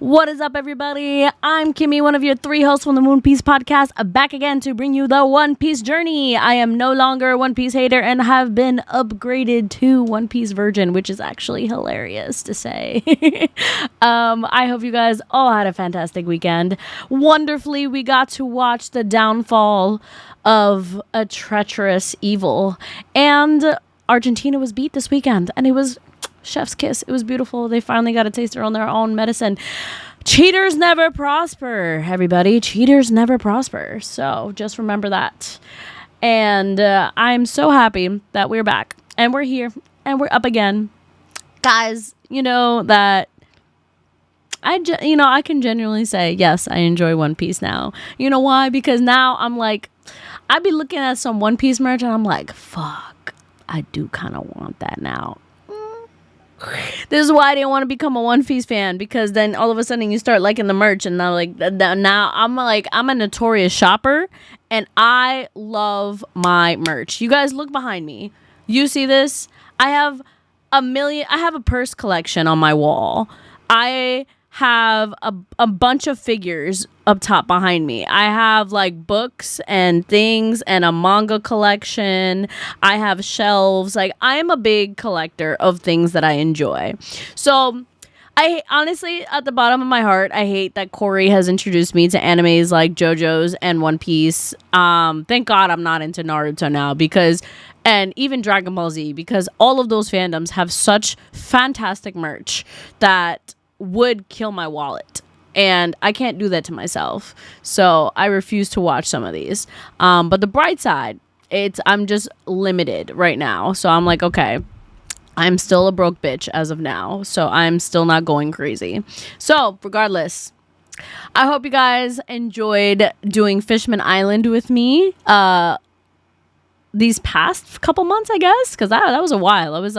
What is up, everybody? I'm Kimmy, one of your three hosts from the One Piece podcast, back again to bring you the One Piece journey. I am no longer a One Piece hater and have been upgraded to One Piece virgin, which is actually hilarious to say. I hope you guys all had a fantastic weekend. Wonderfully, we got to watch the downfall of a treacherous evil, and Argentina was beat this weekend, and it was chef's kiss. It was beautiful. They finally got a taster on their own medicine. Cheaters never prosper, everybody. Cheaters never prosper. So just remember that. And I'm so happy that we're back and we're here and we're up again. Guys, you know that I can genuinely say, yes, I enjoy One Piece now. You know why? Because now I'm like, I'd be looking at some One Piece merch and I'm like, fuck, I do kind of want that now. This is why I didn't want to become a One Piece fan, because then all of a sudden you start liking the merch, and now I'm a notorious shopper and I love my merch. You guys look behind me. You see this? I have a purse collection on my wall. I have a bunch of figures up top behind me. I have like books and things and a manga collection. I have shelves. Like, I'm a big collector of things that I enjoy. So I honestly, at the bottom of my heart, I hate that Corey has introduced me to animes like JoJo's and One Piece. Thank God I'm not into Naruto now, and even Dragon Ball Z, because all of those fandoms have such fantastic merch that would kill my wallet, and I can't do that to myself, so I refuse to watch some of these. But the bright side, I'm just limited right now, so I'm like, okay, I'm still a broke bitch as of now, so I'm still not going crazy. So regardless, I hope you guys enjoyed doing Fishman Island with me these past couple months, I guess, because that was a while. It was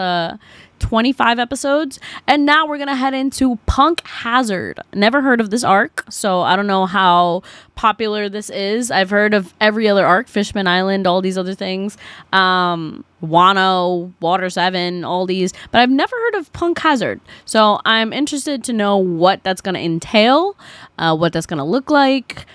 25 episodes, and now we're gonna head into Punk Hazard. Never heard of this arc, so I don't know how popular this is. I've heard of every other arc, Fishman Island, all these other things, Wano, Water 7, all these, but I've never heard of Punk Hazard, so I'm interested to know what that's gonna entail, what that's gonna look like.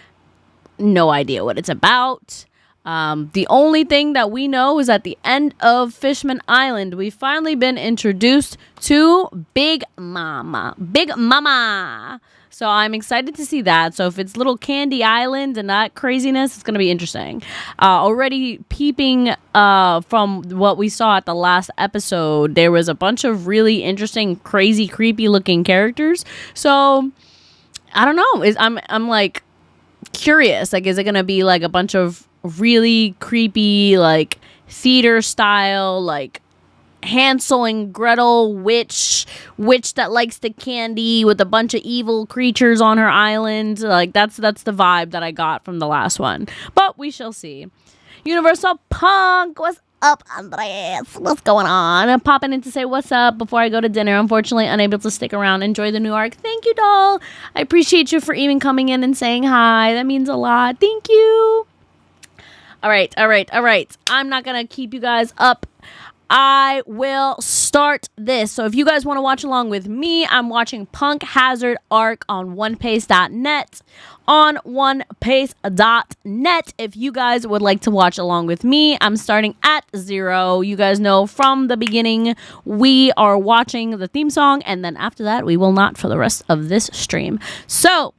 No idea what it's about. The only thing that we know is at the end of Fishman Island, we've finally been introduced to Big Mama. Big Mama! So I'm excited to see that. So if it's Little Candy Island and that craziness, it's going to be interesting. Already peeping from what we saw at the last episode, there was a bunch of really interesting, crazy, creepy looking characters. So I don't know. I'm like curious. Like, is it going to be like a bunch of really creepy, like theater style, like Hansel and Gretel witch that likes the candy with a bunch of evil creatures on her island? Like, that's the vibe that I got from the last one, but we shall see. Universal Punk, what's up, Andres? What's going on? I'm popping in to say what's up before I go to dinner. Unfortunately, unable to stick around. Enjoy the new arc. Thank you, doll. I appreciate you for even coming in and saying hi. That means a lot. Thank you. All right. I'm not going to keep you guys up. I will start this. So if you guys want to watch along with me, I'm watching Punk Hazard arc on onepace.net. On onepace.net. If you guys would like to watch along with me, I'm starting at 0. You guys know from the beginning we are watching the theme song, and then after that we will not for the rest of this stream. So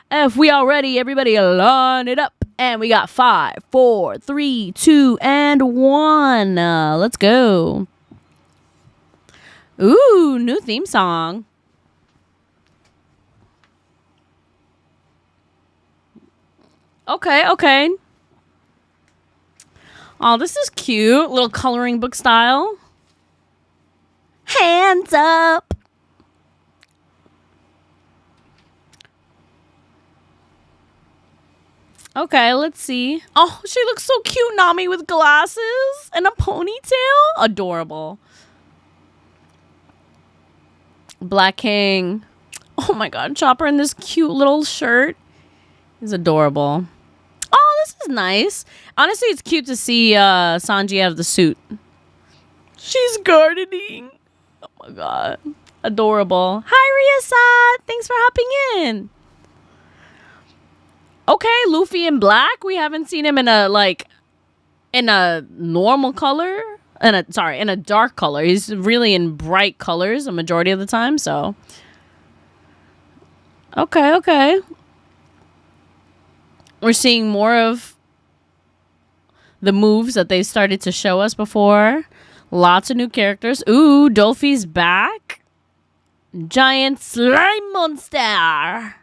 if we are ready, everybody line it up. And we got 5, 4, 3, 2, and 1. Let's go. Ooh, new theme song. Okay. Oh, this is cute. Little coloring book style. Hands up. Okay, let's see. Oh, she looks so cute, Nami, with glasses and a ponytail. Adorable. Black King. Oh my god, Chopper in this cute little shirt. He's adorable. Oh, this is nice. Honestly, it's cute to see Sanji out of the suit. She's gardening. Oh my god. Adorable. Hi, Riasat. Thanks for hopping in. Okay, Luffy in black. We haven't seen him in a normal color. In a dark color. He's really in bright colors a majority of the time, so. Okay. We're seeing more of the moves that they started to show us before. Lots of new characters. Ooh, Dolphy's back. Giant slime monster.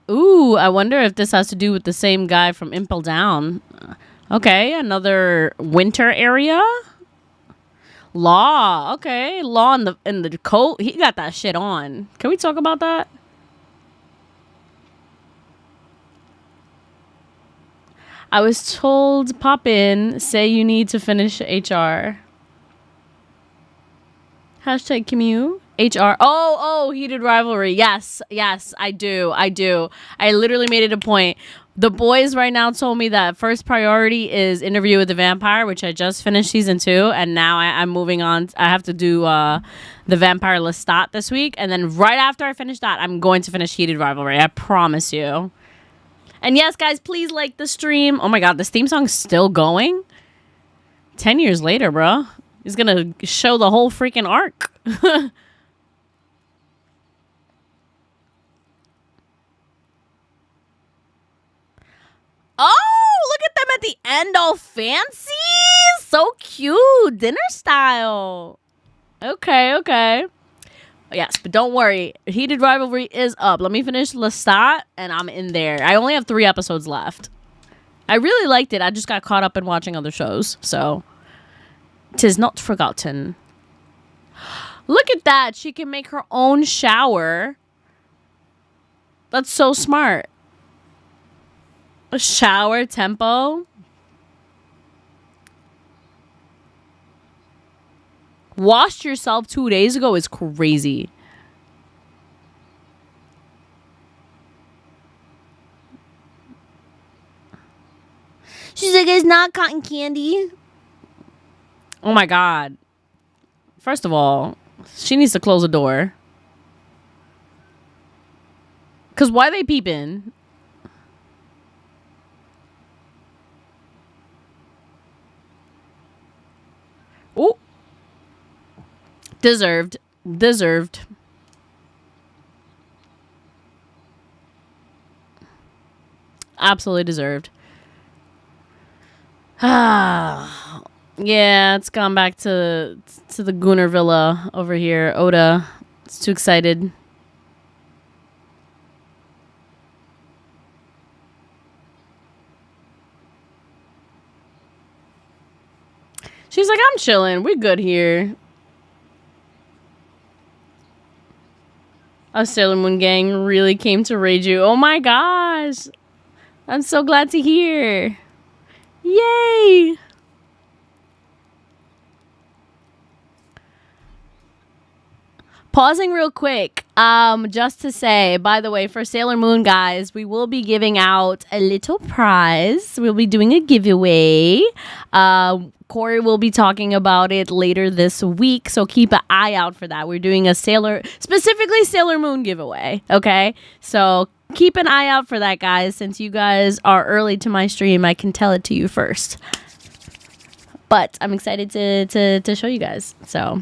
Ooh, I wonder if this has to do with the same guy from Impel Down. Okay, another winter area. Law. Okay, Law in the coat. He got that shit on. Can we talk about that? I was told pop in, say you need to finish HR. Hashtag Kimmy. HR. Oh, heated rivalry. Yes, I do. I literally made it a point. The boys right now told me that first priority is Interview with the Vampire, which I just finished season 2, and now I'm moving on. I have to do the Vampire Lestat this week, and then right after I finish that, I'm going to finish Heated Rivalry. I promise you. And yes, guys, please like the stream. Oh my god, this theme song's still going? 10 years later, bro. He's gonna show the whole freaking arc. Oh, look at them at the end, all fancy. So cute. Dinner style. Okay. Yes, but don't worry. Heated Rivalry is up. Let me finish Lestat, and I'm in there. I only have 3 episodes left. I really liked it. I just got caught up in watching other shows, so 'tis not forgotten. Look at that. She can make her own shower. That's so smart. A shower tempo. Washed yourself 2 days ago is crazy. She's like, it's not cotton candy. Oh my god. First of all, she needs to close the door. Because why they peeping? Oh. Deserved. Absolutely deserved. Ah. Yeah, it's gone back to the Gunnar Villa over here. Oda. It's too excited. She's like, I'm chilling. We're good here. A Sailor Moon gang really came to raid you. Oh my gosh. I'm so glad to hear. Yay. Pausing real quick, just to say, by the way, for Sailor Moon, guys, we will be giving out a little prize. We'll be doing a giveaway. Corey will be talking about it later this week, so keep an eye out for that. We're doing a specifically Sailor Moon giveaway, okay? So keep an eye out for that, guys. Since you guys are early to my stream, I can tell it to you first. But I'm excited to show you guys. So,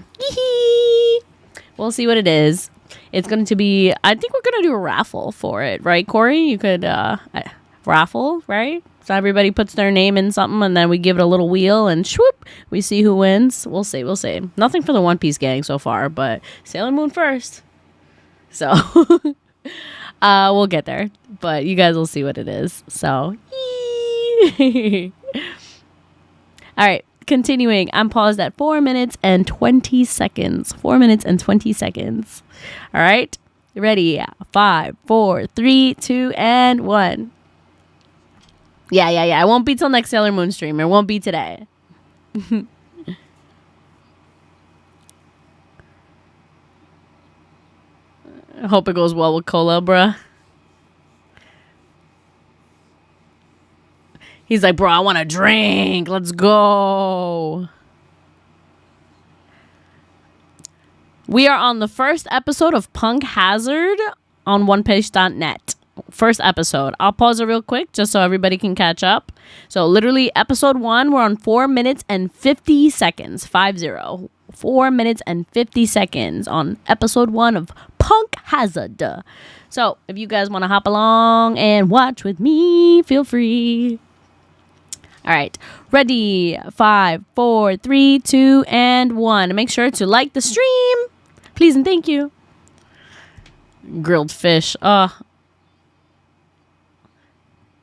we'll see what it is. It's going to be, I think we're going to do a raffle for it, right, Corey? You could raffle, right? So everybody puts their name in something, and then we give it a little wheel, and swoop, we see who wins. We'll see. Nothing for the One Piece gang so far, but Sailor Moon first. So, we'll get there. But you guys will see what it is. So, all right. Continuing, I'm paused at 4 minutes and 20 seconds. 4 minutes and 20 seconds. All right. Ready? 5, 4, 3, 2, and 1. Yeah. It won't be till next Sailor Moon stream. It won't be today. I hope it goes well with Cola, bruh. He's like, bro, I want a drink. Let's go. We are on the first episode of Punk Hazard on OnePiece.net. First episode. I'll pause it real quick just so everybody can catch up. So literally episode 1, we're on 4 minutes and 50 seconds. 50. 4 minutes and 50 seconds on episode 1 of Punk Hazard. So if you guys want to hop along and watch with me, feel free. All right, ready? 5, 4, 3, 2, and 1. Make sure to like the stream, please and thank you. Grilled fish.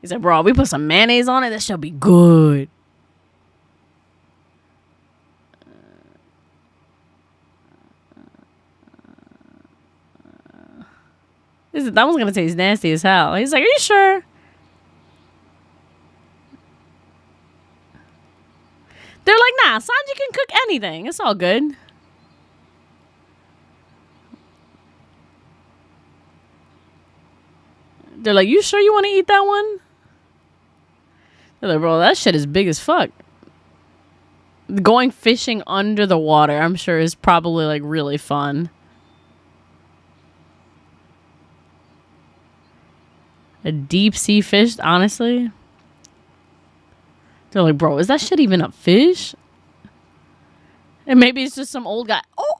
He said, bro, we put some mayonnaise on it. That should be good. That one's gonna taste nasty as hell. He's like, are you sure? They're like, nah, Sanji can cook anything. It's all good. They're like, you sure you want to eat that one? They're like, bro, that shit is big as fuck. Going fishing under the water, I'm sure, is probably like really fun. A deep sea fish, honestly. They're like, bro, is that shit even a fish? And maybe it's just some old guy. Oh!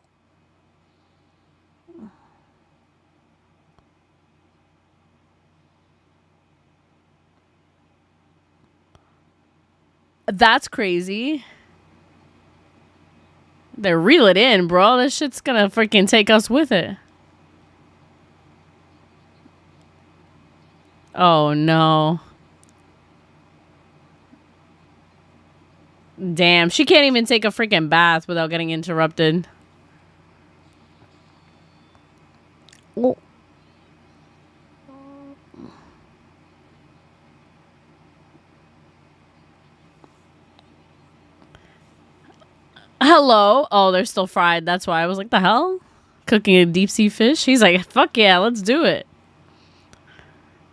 That's crazy. They reel it in, bro. This shit's gonna freaking take us with it. Oh, no. Damn, she can't even take a freaking bath without getting interrupted. Oh. Hello. Oh, they're still fried. That's why I was like, the hell? Cooking a deep sea fish? He's like, fuck yeah, let's do it.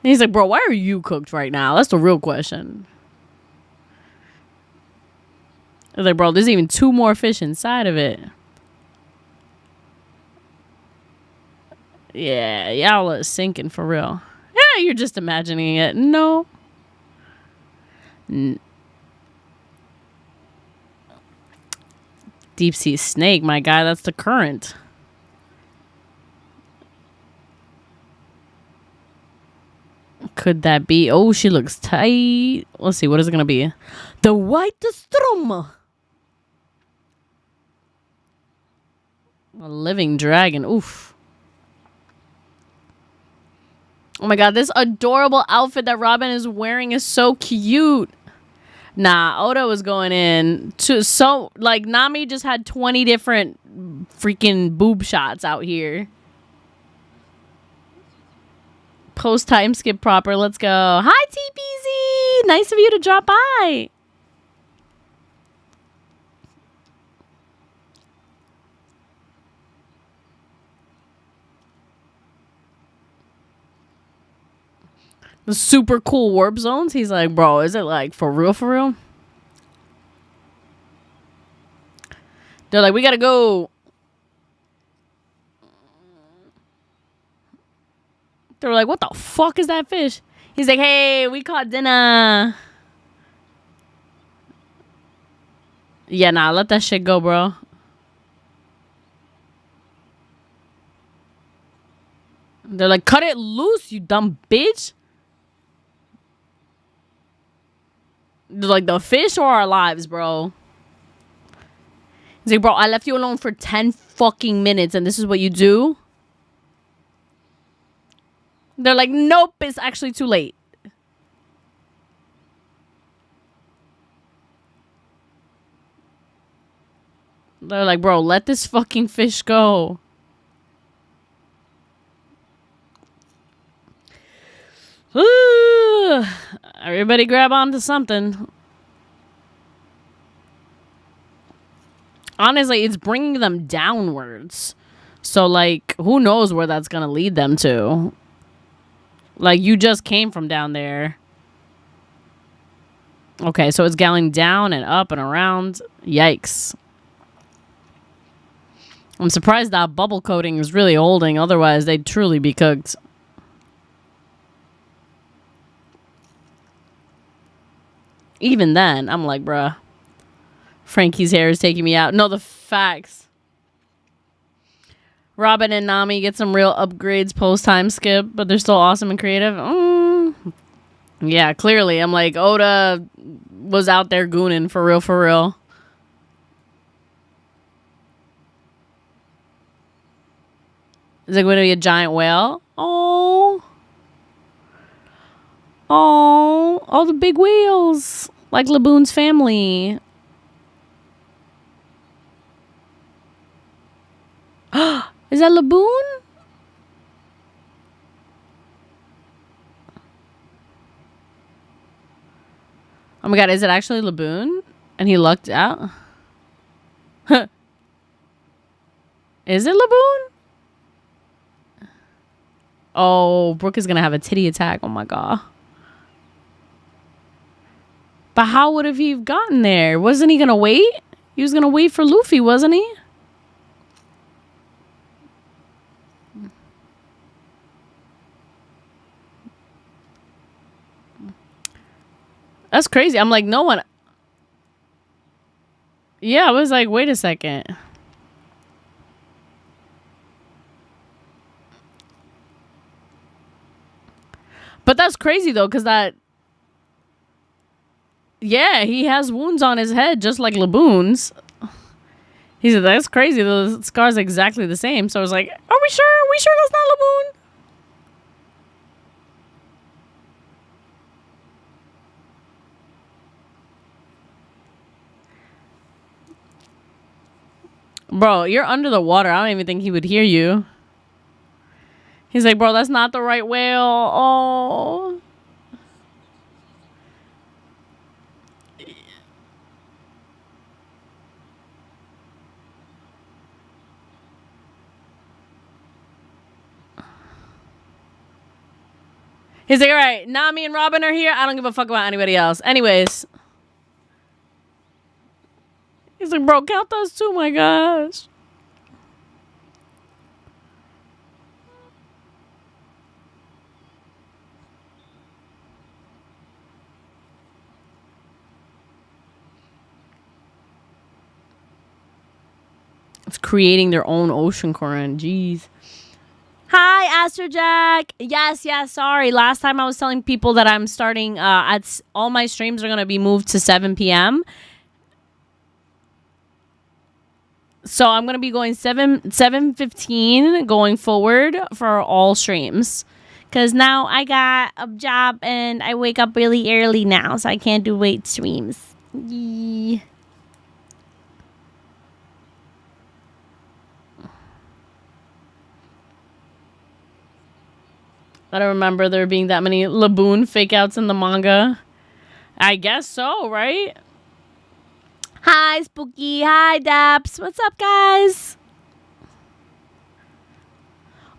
And he's like, bro, why are you cooked right now? That's the real question. I was like, bro, there's even 2 more fish inside of it. Yeah, y'all are sinking for real. Yeah, you're just imagining it. No. Deep sea snake, my guy. That's the current. Could that be? Oh, she looks tight. Let's see. What is it going to be? The white strum. A living dragon. Oof. Oh my god, this adorable outfit that Robin is wearing is so cute. Nah, Oda was going in to so like Nami just had 20 different freaking boob shots out here. Post time skip proper. Let's go. Hi TPZ. Nice of you to drop by. The super cool warp zones. He's like, bro, is it like for real, for real? They're like, we gotta go. They're like, what the fuck is that fish? He's like, hey, we caught dinner. Yeah, nah, let that shit go, bro. They're like, cut it loose, you dumb bitch. They're like, the fish or our lives, bro? He's like, bro, I left you alone for 10 fucking minutes and this is what you do? They're like, nope, it's actually too late. They're like, bro, let this fucking fish go. Ooh, everybody grab onto something. Honestly, it's bringing them downwards. So, like, who knows where that's going to lead them to? Like, you just came from down there. Okay, so it's going down and up and around. Yikes. I'm surprised that bubble coating is really holding. Otherwise, they'd truly be cooked. Even then, I'm like, bruh. Frankie's hair is taking me out. No, the facts. Robin and Nami get some real upgrades post-time skip, but they're still awesome and creative. Yeah, clearly. I'm like, Oda was out there gooning for real, for real. Is it going to be a giant whale? Oh, all the big whales. Like Laboon's family. Is that Laboon? Oh my god, is it actually Laboon? And he lucked out? Is it Laboon? Oh, Brooke is gonna have a titty attack. Oh my god. But how would have he gotten there? Wasn't he gonna wait? He was gonna wait for Luffy, wasn't he? That's crazy. I'm like, no one. Yeah, I was like, wait a second. But that's crazy though, because that. Yeah, he has wounds on his head just like Laboon's. He said, that's crazy. The scar's exactly the same. So I was like, are we sure? Are we sure that's not Laboon? Bro, you're under the water. I don't even think he would hear you. He's like, bro, that's not the right whale. Oh. He's like, all right, Nami and Robin are here. I don't give a fuck about anybody else. Anyways. He's like, bro, count those two. My gosh. It's creating their own ocean current. Jeez. Hi, Astro Jack. Yes, sorry. Last time I was telling people that I'm starting all my streams are going to be moved to 7 p.m. So I'm going to be going 7:15 going forward for all streams. Because now I got a job and I wake up really early now. So I can't do late streams. Yeah. I don't remember there being that many Laboon fake outs in the manga. I guess so, right? Hi, Spooky. Hi, Daps. What's up, guys?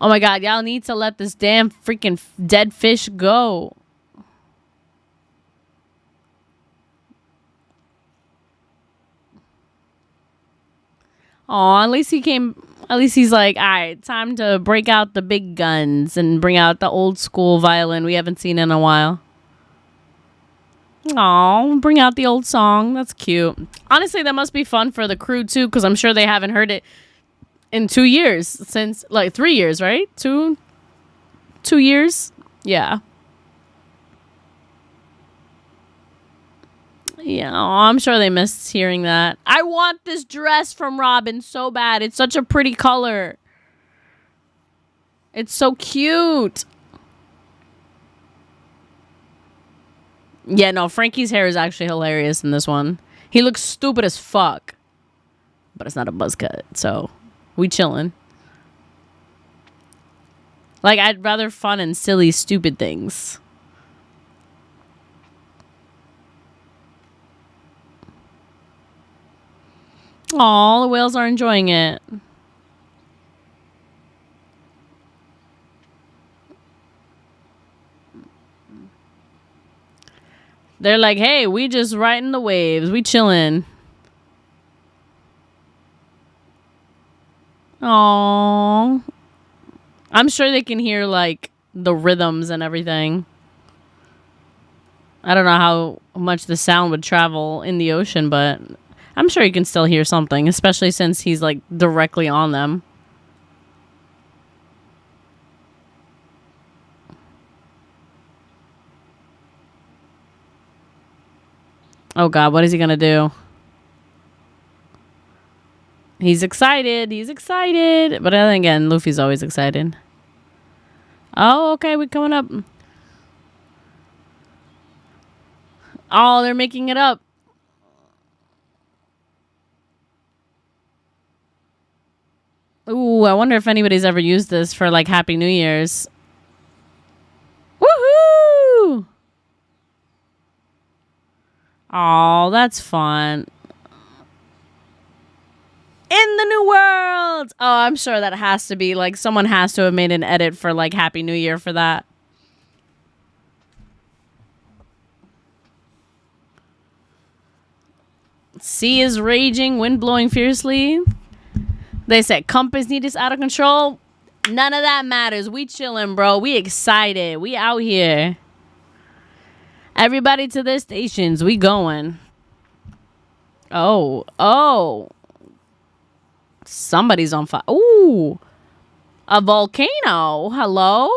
Oh my god, y'all need to let this damn freaking dead fish go. Aw, at least he came. At least he's like, all right, time to break out the big guns and bring out the old school violin we haven't seen in a while. Aw, bring out the old song. That's cute. Honestly, that must be fun for the crew too, because I'm sure they haven't heard it in 2 years since, like 3 years, right? 2 years? Yeah. Yeah, I'm sure they missed hearing that. I want this dress from Robin so bad. It's such a pretty color. It's so cute. Yeah, no, Frankie's hair is actually hilarious in this one. He looks stupid as fuck. But it's not a buzz cut, so we chillin'. Like, I'd rather fun and silly, stupid things. Aw, the whales are enjoying it. They're like, hey, we just riding the waves. We chilling. Oh, I'm sure they can hear like the rhythms and everything. I don't know how much the sound would travel in the ocean, but I'm sure you can still hear something, especially since he's like directly on them. Oh God, what is he gonna do? He's excited. He's excited. But then again, Luffy's always excited. Oh, okay, we're coming up. Oh, they're making it up. Ooh, I wonder if anybody's ever used this for like Happy New Year's. Woohoo! Oh, that's fun. In the new world. Oh, I'm sure that has to be like someone has to have made an edit for like Happy New Year for that. Sea is raging, wind blowing fiercely. They said compass need is out of control. None of that matters. We chilling, bro. We excited. We out here. Everybody to their stations. We going. Oh. Somebody's on fire. Ooh. A volcano. Hello?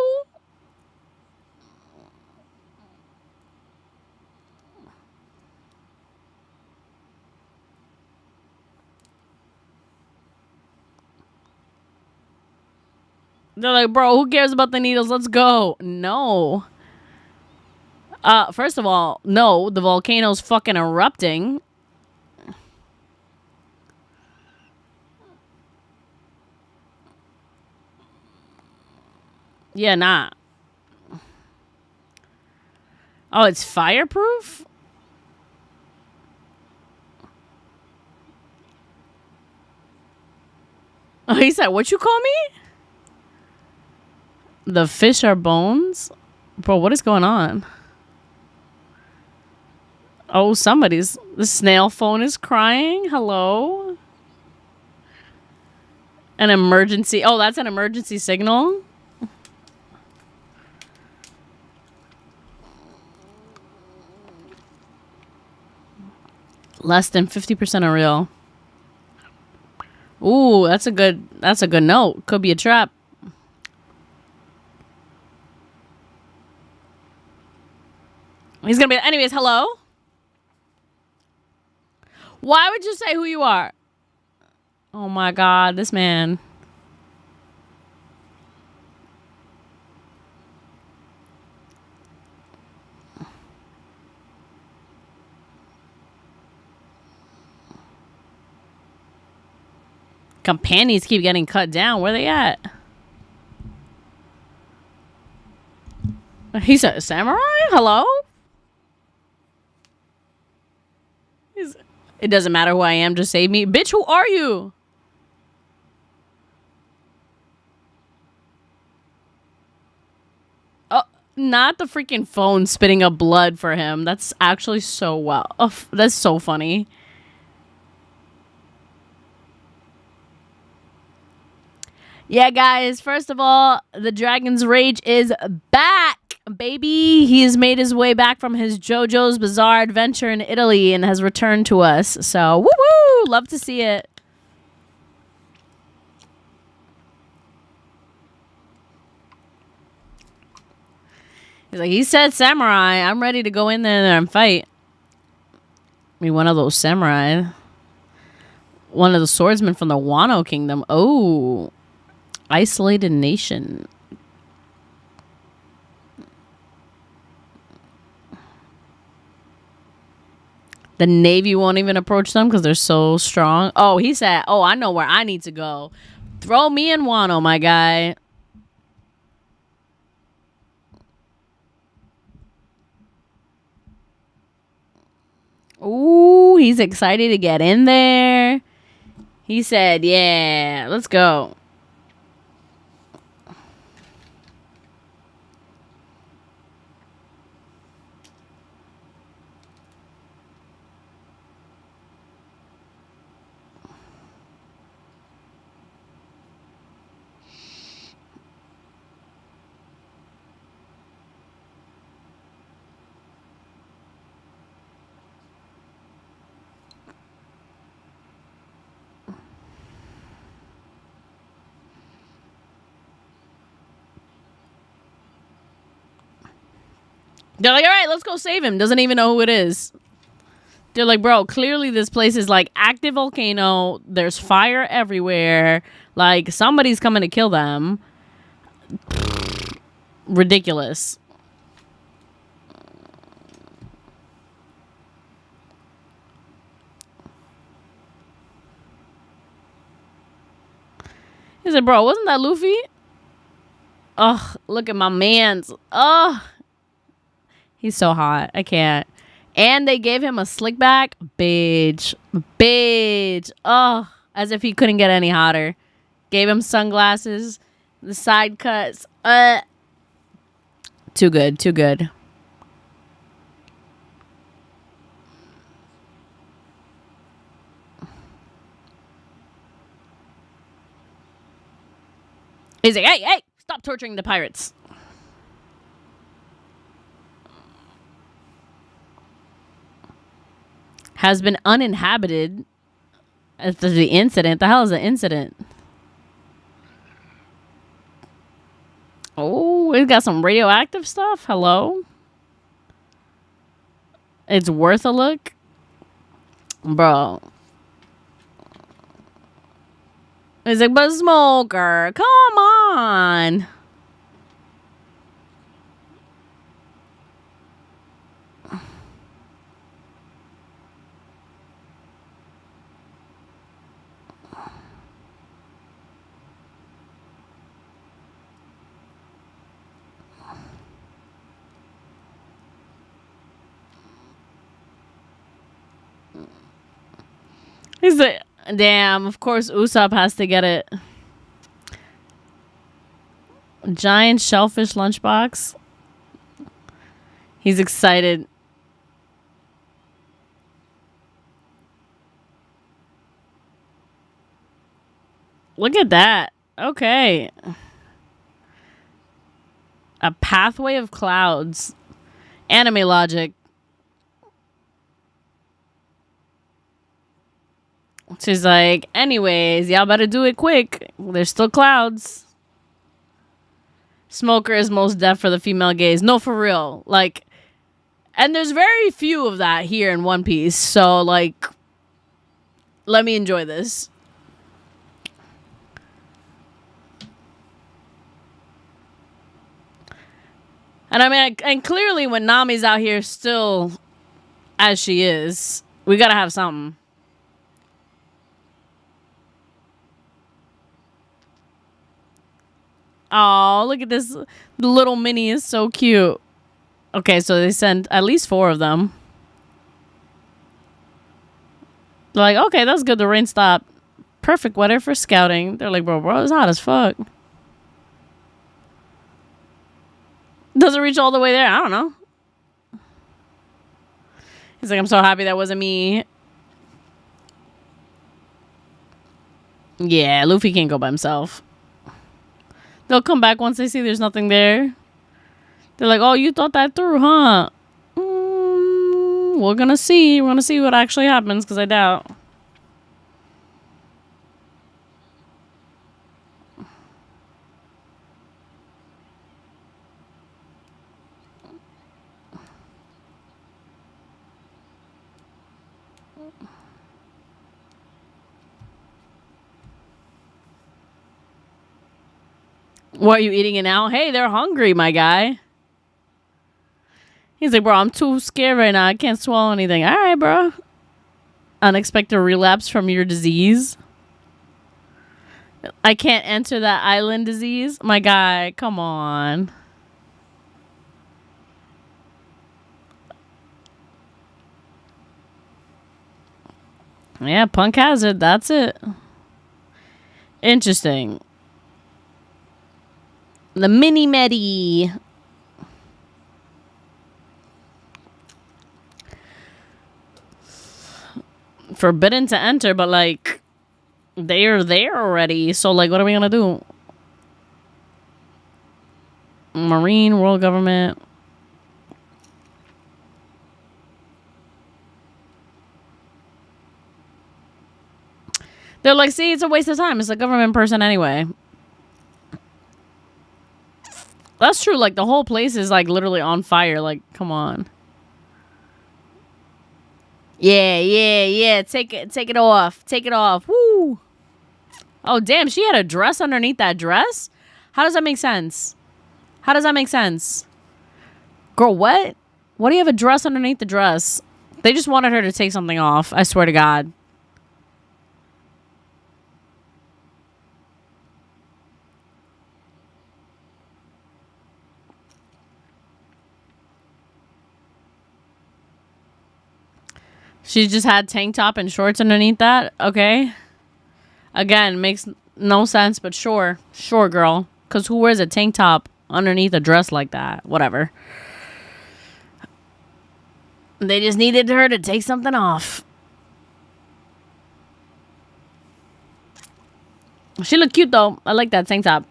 They're like, bro, who cares about the needles? Let's go. No. First of all, no, the volcano's fucking erupting. Yeah, nah. Oh, it's fireproof? Oh, he said, what you call me? The fish are bones? Bro, what is going on? Oh, the snail phone is crying. Hello? An emergency. Oh, that's an emergency signal? Less than 50% are real. Ooh, that's a good note. Could be a trap. He's gonna be anyways, hello? Why would you say who you are? Oh my God, this man. Companions keep getting cut down. Where they at? He said, samurai? Hello? It doesn't matter who I am. Just save me. Bitch, who are you? Oh, not the freaking phone spitting up blood for him. That's actually so well. Oh, that's so funny. Yeah, guys, first of all, the Dragon's Rage is back, baby. He has made his way back from his JoJo's Bizarre Adventure in Italy and has returned to us. So, woo-woo! Love to see it. He's like, he said samurai. I'm ready to go in there and fight. Be one of those samurai. One of the swordsmen from the Wano Kingdom. Oh. Isolated nation. The Navy won't even approach them because they're so strong. Oh, he said, oh, I know where I need to go. Throw me in Wano, my guy. Ooh, he's excited to get in there. He said, yeah, let's go. They're like, all right, let's go save him. Doesn't even know who it is. They're like, bro, clearly this place is like active volcano. There's fire everywhere. Like somebody's coming to kill them. Ridiculous. He said, bro, wasn't that Luffy? Ugh, look at my man's. Ugh. He's so hot. I can't. And they gave him a slick back. Bitch. Bitch. Ugh. As if he couldn't get any hotter. Gave him sunglasses. The side cuts. Too good. Too good. He's like, hey, stop torturing the pirates. Has been uninhabited after the incident. The hell is the incident? Oh, it's got some radioactive stuff. Hello? It's worth a look. Bro. He's like, but Smoker, come on. He's like, damn, of course Usopp has to get it. Giant shellfish lunchbox. He's excited. Look at that. Okay. A pathway of clouds. Anime logic. She's like, anyways, y'all better do it quick. There's still clouds. Smoker is most deaf for the female gaze. No, for real. Like, and there's very few of that here in One Piece. So, like, let me enjoy this. And I mean, and clearly when Nami's out here still as she is, we gotta have something. Oh, look at this. The little mini is so cute. Okay, so they sent at least 4 of them. They're like, okay, that's good. The rain stopped. Perfect weather for scouting. They're like, bro, it's hot as fuck. Doesn't reach all the way there. I don't know. He's like, I'm so happy that wasn't me. Yeah, Luffy can't go by himself. They'll come back once they see there's nothing there. They're like, oh, you thought that through, huh? We're gonna see. We're gonna see what actually happens, because I doubt. What, are you eating it now? Hey, they're hungry, my guy. He's like, bro, I'm too scared right now. I can't swallow anything. All right, bro. Unexpected relapse from your disease. I can't enter that island disease. My guy, come on. Yeah, Punk has it. That's it. Interesting. The mini medi. Forbidden to enter, but like they're there already. So like, what are we gonna do? Marine, world government. They're like, see, it's a waste of time. It's a government person anyway. That's true. Like, the whole place is, like, literally on fire. Like, come on. Yeah. Take it off. Take it off. Woo. Oh, damn. She had a dress underneath that dress? How does that make sense? Girl, what? Why do you have a dress underneath the dress? They just wanted her to take something off. I swear to God. She just had tank top and shorts underneath that? Okay. Again, makes no sense, but sure. Sure, girl. Because who wears a tank top underneath a dress like that? Whatever. They just needed her to take something off. She looked cute, though. I like that tank top.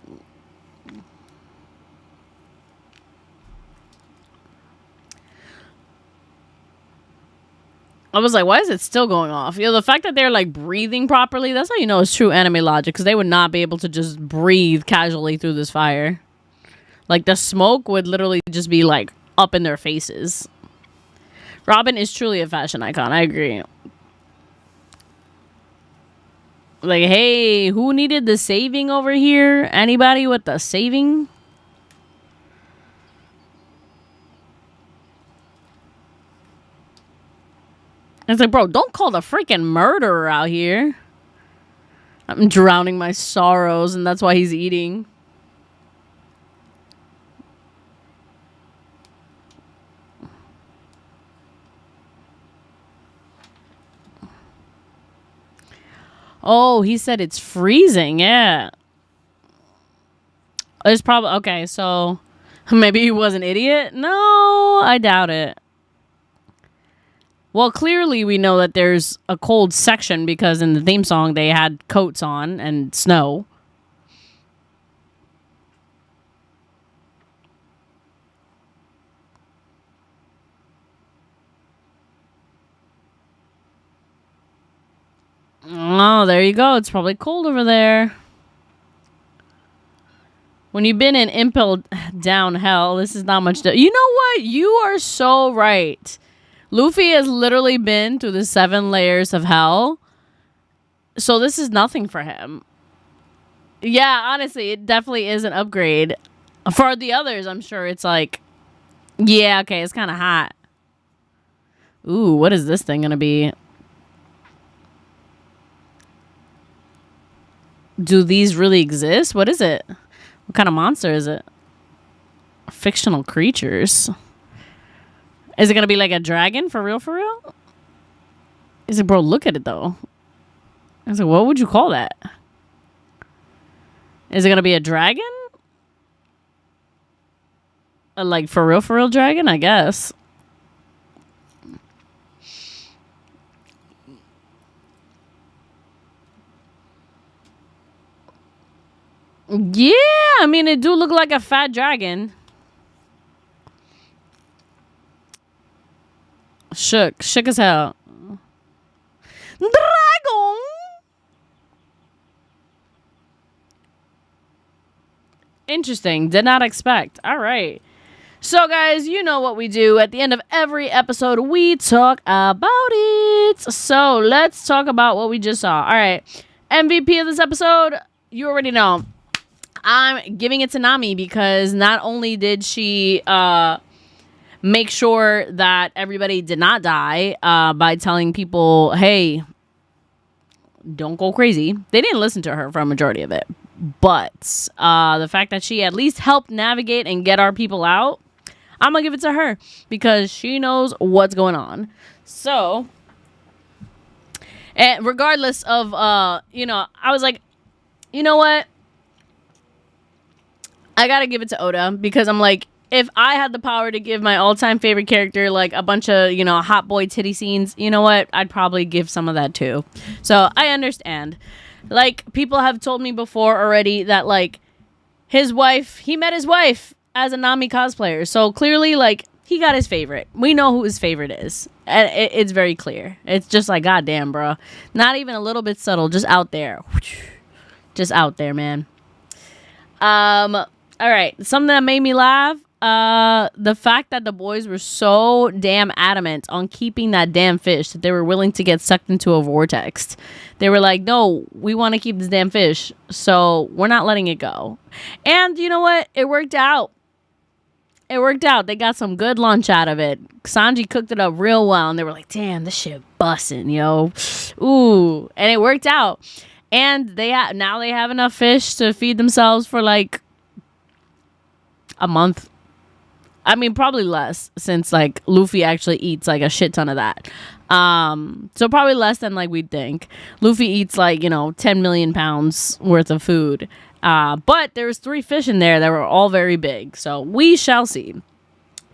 I was like, why is it still going off? You know, the fact that they're, like, breathing properly, that's how you know it's true anime logic, because they would not be able to just breathe casually through this fire. Like, the smoke would literally just be, like, up in their faces. Robin is truly a fashion icon. I agree. Like, hey, who needed the saving over here? Anybody with the saving? It's like, bro, don't call the freaking murderer out here. I'm drowning my sorrows, and that's why he's eating. Oh, he said it's freezing. Yeah. It's probably... Okay, so... Maybe he was an idiot? No, I doubt it. Well, clearly we know that there's a cold section because in the theme song they had coats on and snow. Oh, there you go. It's probably cold over there. When you've been in impelled down hell, this is not much. You know what? You are so right. Luffy has literally been through the 7 layers of hell. So this is nothing for him. Yeah, honestly, it definitely is an upgrade. For the others, I'm sure it's like, yeah, okay, it's kind of hot. Ooh, what is this thing going to be? Do these really exist? What is it? What kind of monster is it? Fictional creatures. Is it going to be like a dragon? For real, for real? Is it, bro, look at it, though. I was like, what would you call that? Is it going to be a dragon? Like, for real dragon? I guess. Yeah, I mean, it do look like a fat dragon. Shook as hell. Dragon. Interesting. Did not expect. All right. So, guys, you know what we do. At the end of every episode, we talk about it. So, let's talk about what we just saw. All right. MVP of this episode, you already know. I'm giving it to Nami because not only did she make sure that everybody did not die by telling people, hey, don't go crazy. They didn't listen to her for a majority of it. But the fact that she at least helped navigate and get our people out, I'm going to give it to her because she knows what's going on. So, and regardless of, I was like, you know what? I gotta give it to Oda because I'm like, if I had the power to give my all-time favorite character like a bunch of, hot boy titty scenes, you know what? I'd probably give some of that too. So I understand. Like, people have told me before already that like he met his wife as a Nami cosplayer. So clearly, like, he got his favorite. We know who his favorite is. And it's very clear. It's just like, goddamn, bro. Not even a little bit subtle. Just out there. Just out there, man. All right. Something that made me laugh. The fact that the boys were so damn adamant on keeping that damn fish that they were willing to get sucked into a vortex. They were like, no, we want to keep this damn fish, so we're not letting it go. And you know what? It worked out. It worked out. They got some good lunch out of it. Sanji cooked it up real well, and they were like, damn, this shit bussin', yo. Ooh. And it worked out. And now they have enough fish to feed themselves for like a month. I mean, probably less, since like Luffy actually eats like a shit ton of that. So probably less than like we'd think. Luffy eats like, 10 million pounds worth of food. But there was 3 fish in there that were all very big. So we shall see.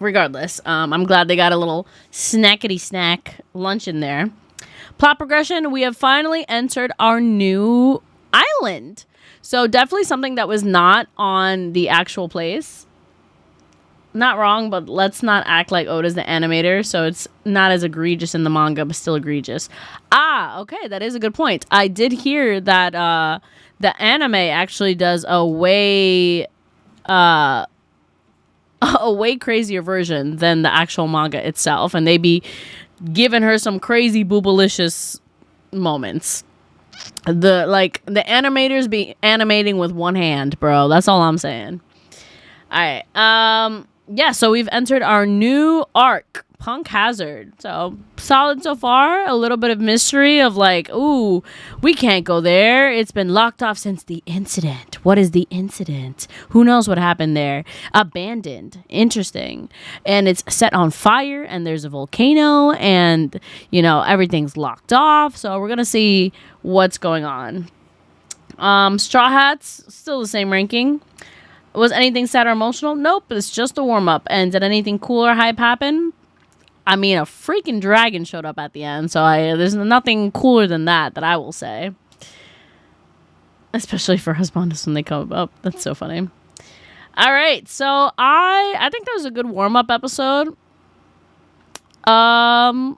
Regardless, I'm glad they got a little snackety snack lunch in there. Plot progression, we have finally entered our new island. So definitely something that was not on the actual place. Not wrong, but let's not act like Oda's the animator, so it's not as egregious in the manga, but still egregious. Okay, that is a good point. I did hear that the anime actually does a way crazier version than the actual manga itself, and they be giving her some crazy boobalicious moments. The animators be animating with one hand, bro. That's all I'm saying. All right. Yeah, so we've entered our new arc, Punk Hazard. So solid so far. A little bit of mystery of like, ooh, we can't go there. It's been locked off since the incident. What is the incident? Who knows what happened there? Abandoned. Interesting. And it's set on fire, and there's a volcano, and, everything's locked off. So we're going to see what's going on. Straw Hats, still the same ranking. Was anything sad or emotional? Nope, it's just a warm-up. And did anything cool or hype happen? I mean, a freaking dragon showed up at the end, so there's nothing cooler than that I will say. Especially for husbands when they come up. That's so funny. All right, so I think that was a good warm-up episode. A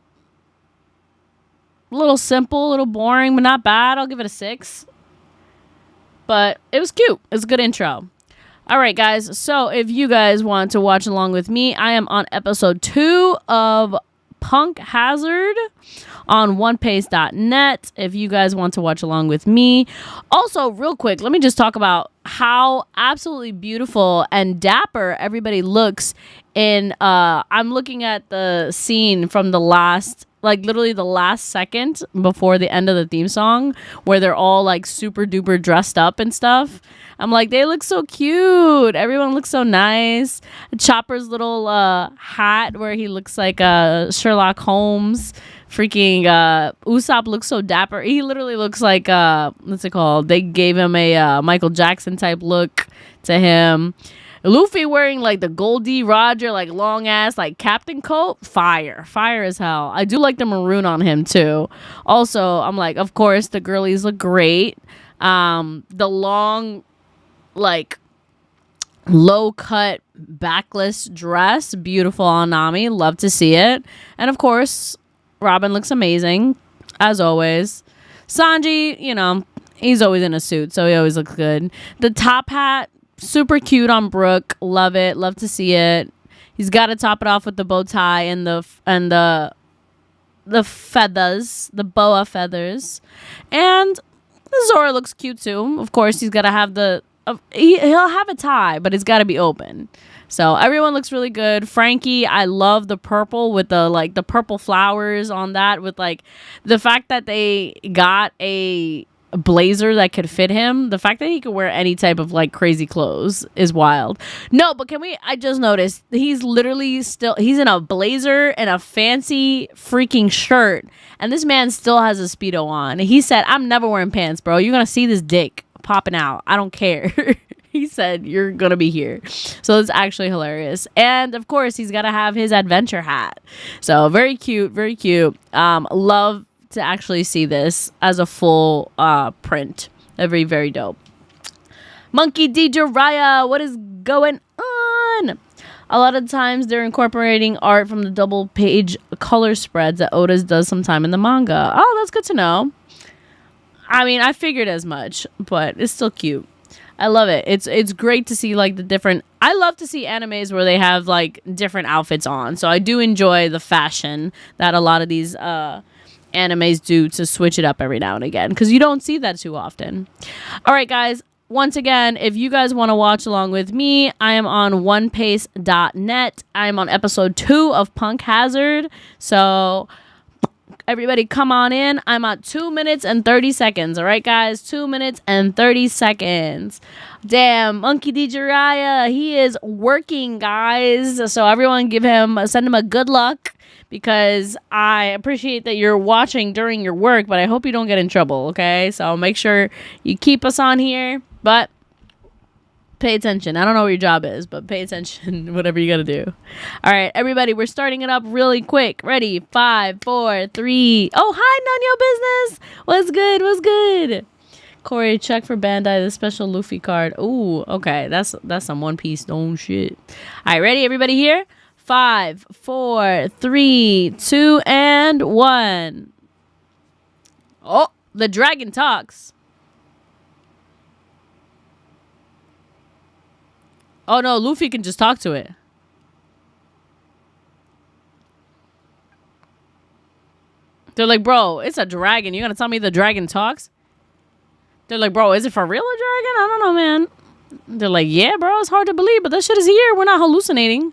little simple, a little boring, but not bad. I'll give it a 6. But it was cute. It was a good intro. All right, guys. So if you guys want to watch along with me, I am on episode 2 of Punk Hazard on onepace.net if you guys want to watch along with me. Also, real quick, let me just talk about how absolutely beautiful and dapper everybody looks in I'm looking at the scene from the last, like literally the last second before the end of the theme song, where they're all like super duper dressed up and stuff. I'm like, they look so cute. Everyone looks so nice. Chopper's little hat where he looks like Sherlock Holmes. Freaking Usopp looks so dapper. He literally looks like what's it called? They gave him a Michael Jackson type look to him. Luffy wearing like the Goldie Roger like long ass like captain coat. Fire as hell. I do like the maroon on him too. Also, I'm like, of course the girlies look great. The long like low cut backless dress, beautiful on Nami. Love to see it. And of course, Robin looks amazing as always. Sanji, he's always in a suit, so he always looks good. The top hat, super cute on Brook. Love it. Love to see it. He's got to top it off with the bow tie and the feathers, the boa feathers. And Zora looks cute too. Of course, he's got to have he'll have a tie, but it's got to be open. So everyone looks really good. Frankie, I love the purple with the purple flowers on that, with like the fact that they got a blazer that could fit him. The fact that he could wear any type of like crazy clothes is wild. No, but I just noticed he's literally he's in a blazer and a fancy freaking shirt, and this man still has a Speedo on. He said, I'm never wearing pants, bro. You're gonna see this dick popping out. I don't care. He said, you're gonna be here. So it's actually hilarious. And of course, he's gotta have his adventure hat. So very cute, very cute. Love to actually see this as a full print. Very, very dope. Monkey D. Jiraiya, what is going on? A lot of times they're incorporating art from the double page color spreads that Oda's does sometime in the manga. Oh, that's good to know. I mean, I figured as much, but it's still cute. I love it. It's great to see like the different. I love to see animes where they have like different outfits on. So I do enjoy the fashion that a lot of these animes do to switch it up every now and again because you don't see that too often. All right, guys. Once again, if you guys want to watch along with me, I am on onepace.net. I am on episode 2 of Punk Hazard. So everybody come on in. I'm at 2 minutes and 30 seconds. All right, guys? 2 minutes and 30 seconds. Damn, Monkey D. Jiraiya, he is working, guys. So everyone send him a good luck because I appreciate that you're watching during your work, but I hope you don't get in trouble, okay? So make sure you keep us on here, but pay attention. I don't know what your job is, but pay attention, whatever you gotta do. All right, everybody, we're starting it up really quick. Ready? 5, 4, 3. Oh, hi, none your business. What's good? What's good? Corey, check for Bandai, the special Luffy card. Ooh, okay, that's some One Piece. Don't shit. All right, ready, everybody here? 5, 4, 3, 2, and 1. Oh, the dragon talks. Oh no, Luffy can just talk to it. They're like, bro, it's a dragon. You gonna tell me the dragon talks? They're like, bro, is it for real a dragon? I don't know, man. They're like, yeah, bro, it's hard to believe, but that shit is here. We're not hallucinating.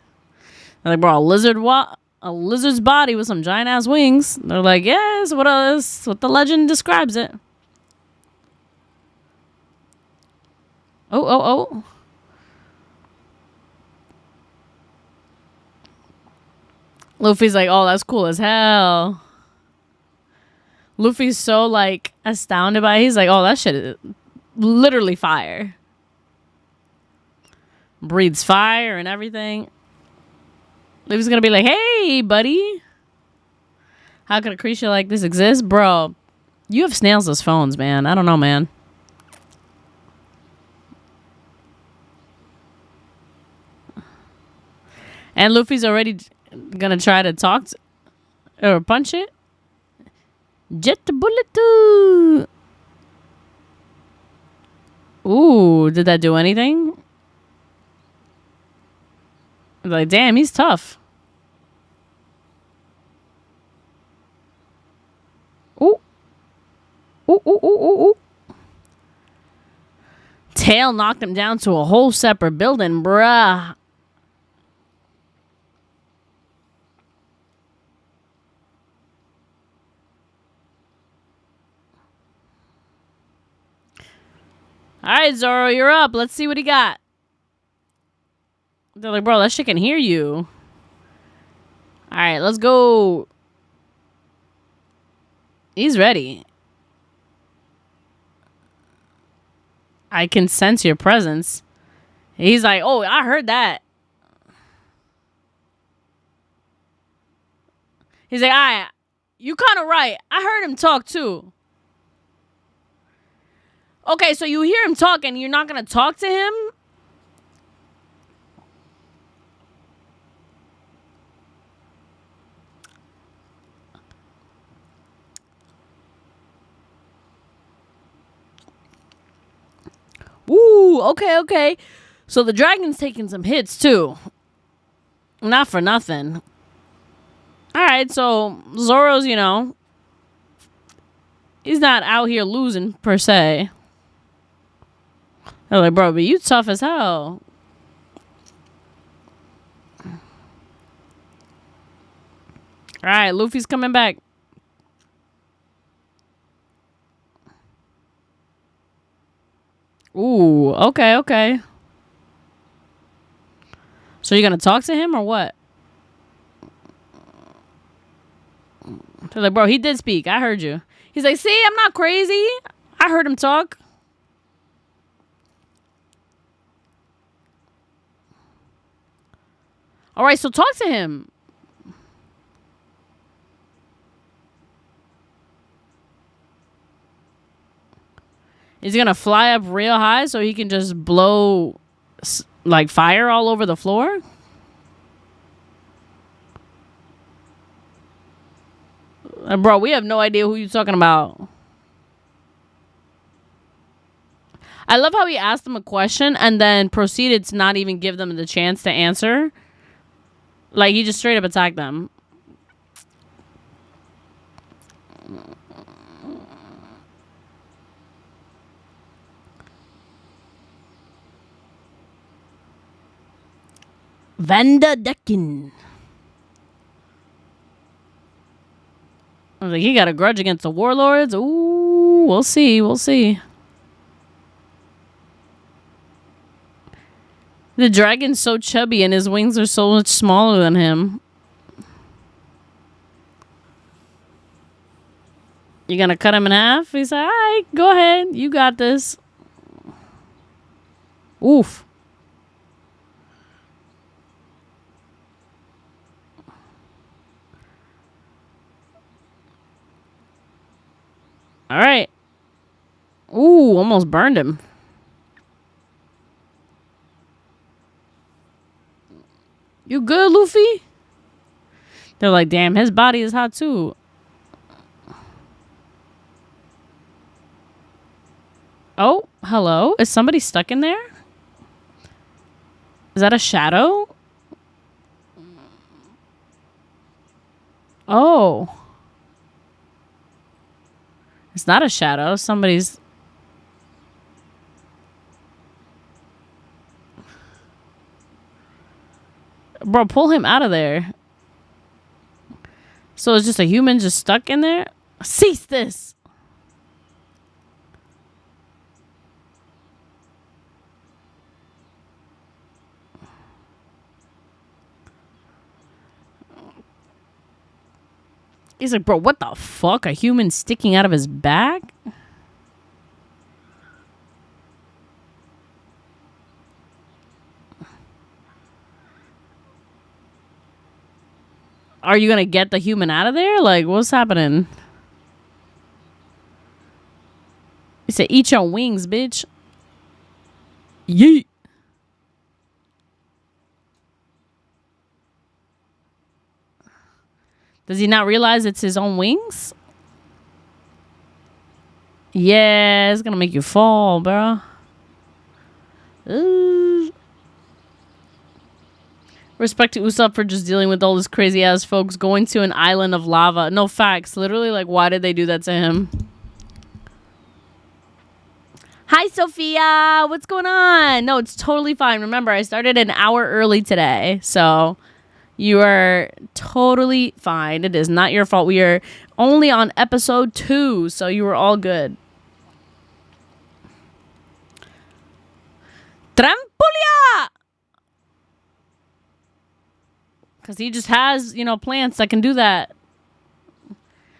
They're like, bro, a lizard's body with some giant ass wings. They're like, yes, what the legend describes it. Oh. Luffy's like, oh, that's cool as hell. Luffy's so like astounded by it. He's like, oh, that shit is literally fire. Breathes fire and everything. Luffy's gonna be like, hey, buddy. How could a creature like this exist? Bro, you have snails as phones, man. I don't know, man. And Luffy's already gonna try to talk or punch it. Jet the bullet too. Ooh, did that do anything? Like, damn, he's tough. Ooh. Ooh. Tail knocked him down to a whole separate building, bruh. All right, Zoro, you're up. Let's see what he got. They're like, bro, that shit can hear you. All right, let's go. He's ready. I can sense your presence. He's like, oh, I heard that. He's like, all right, you kind of right. I heard him talk too. Okay, so you hear him talk and you're not going to talk to him? Ooh, okay. So the dragon's taking some hits too. Not for nothing. Alright, so Zoro's, he's not out here losing per se. They're like, bro, but you tough as hell. Alright, Luffy's coming back. Ooh, okay. So you're gonna talk to him or what? They're like, bro, he did speak. I heard you. He's like, see, I'm not crazy. I heard him talk. All right, so talk to him. Is he gonna fly up real high so he can just blow like fire all over the floor? Bro, we have no idea who you're talking about. I love how he asked them a question and then proceeded to not even give them the chance to answer. Like, he just straight up attacked them. Vanda Decken. I was like, he got a grudge against the warlords? Ooh, we'll see. We'll see. The dragon's so chubby and his wings are so much smaller than him. You gonna cut him in half? He's like, all right, go ahead. You got this. Oof. All right. Ooh, almost burned him. You good, Luffy? They're like, damn, his body is hot too. Oh, hello. Is somebody stuck in there? Is that a shadow? Oh. It's not a shadow. Somebody's... Bro, pull him out of there. So it's just a human just stuck in there? Cease this! He's like, bro, what the fuck? A human sticking out of his back? Are you gonna get the human out of there? Like, what's happening? He said, eat your wings, bitch. Yeet. Does he not realize it's his own wings? Yeah, it's gonna make you fall, bro. Respect to Usopp for just dealing with all this crazy ass folks going to an island of lava. No facts. Literally, like, why did they do that to him? Hi, Sophia. What's going on? No, it's totally fine. Remember, I started an hour early today, so you are totally fine. It is not your fault. We are only on episode 2, so you were all good. Trampolia! Because he just has, you know, plants that can do that.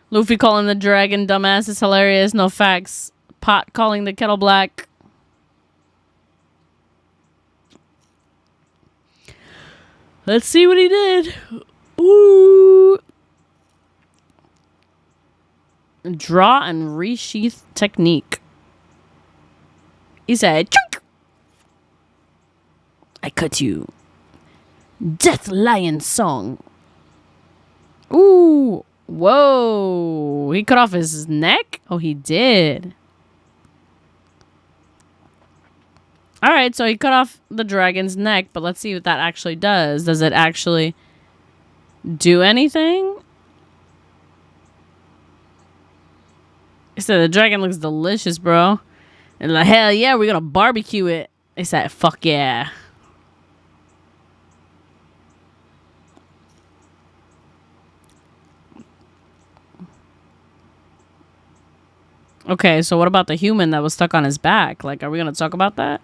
Luffy calling the dragon dumbass is hilarious. No facts. Pot calling the kettle black. Let's see what he did. Ooh. Draw and resheath technique. He said, chunk! I cut you. Death Lion Song. Ooh. Whoa. He cut off his neck? Oh, he did. Alright, so he cut off the dragon's neck, but let's see what that actually does. Does it actually do anything? He said the dragon looks delicious, bro. And like, hell yeah, we're gonna barbecue it. They said, fuck yeah. Okay, so what about the human that was stuck on his back? Like, are we gonna talk about that?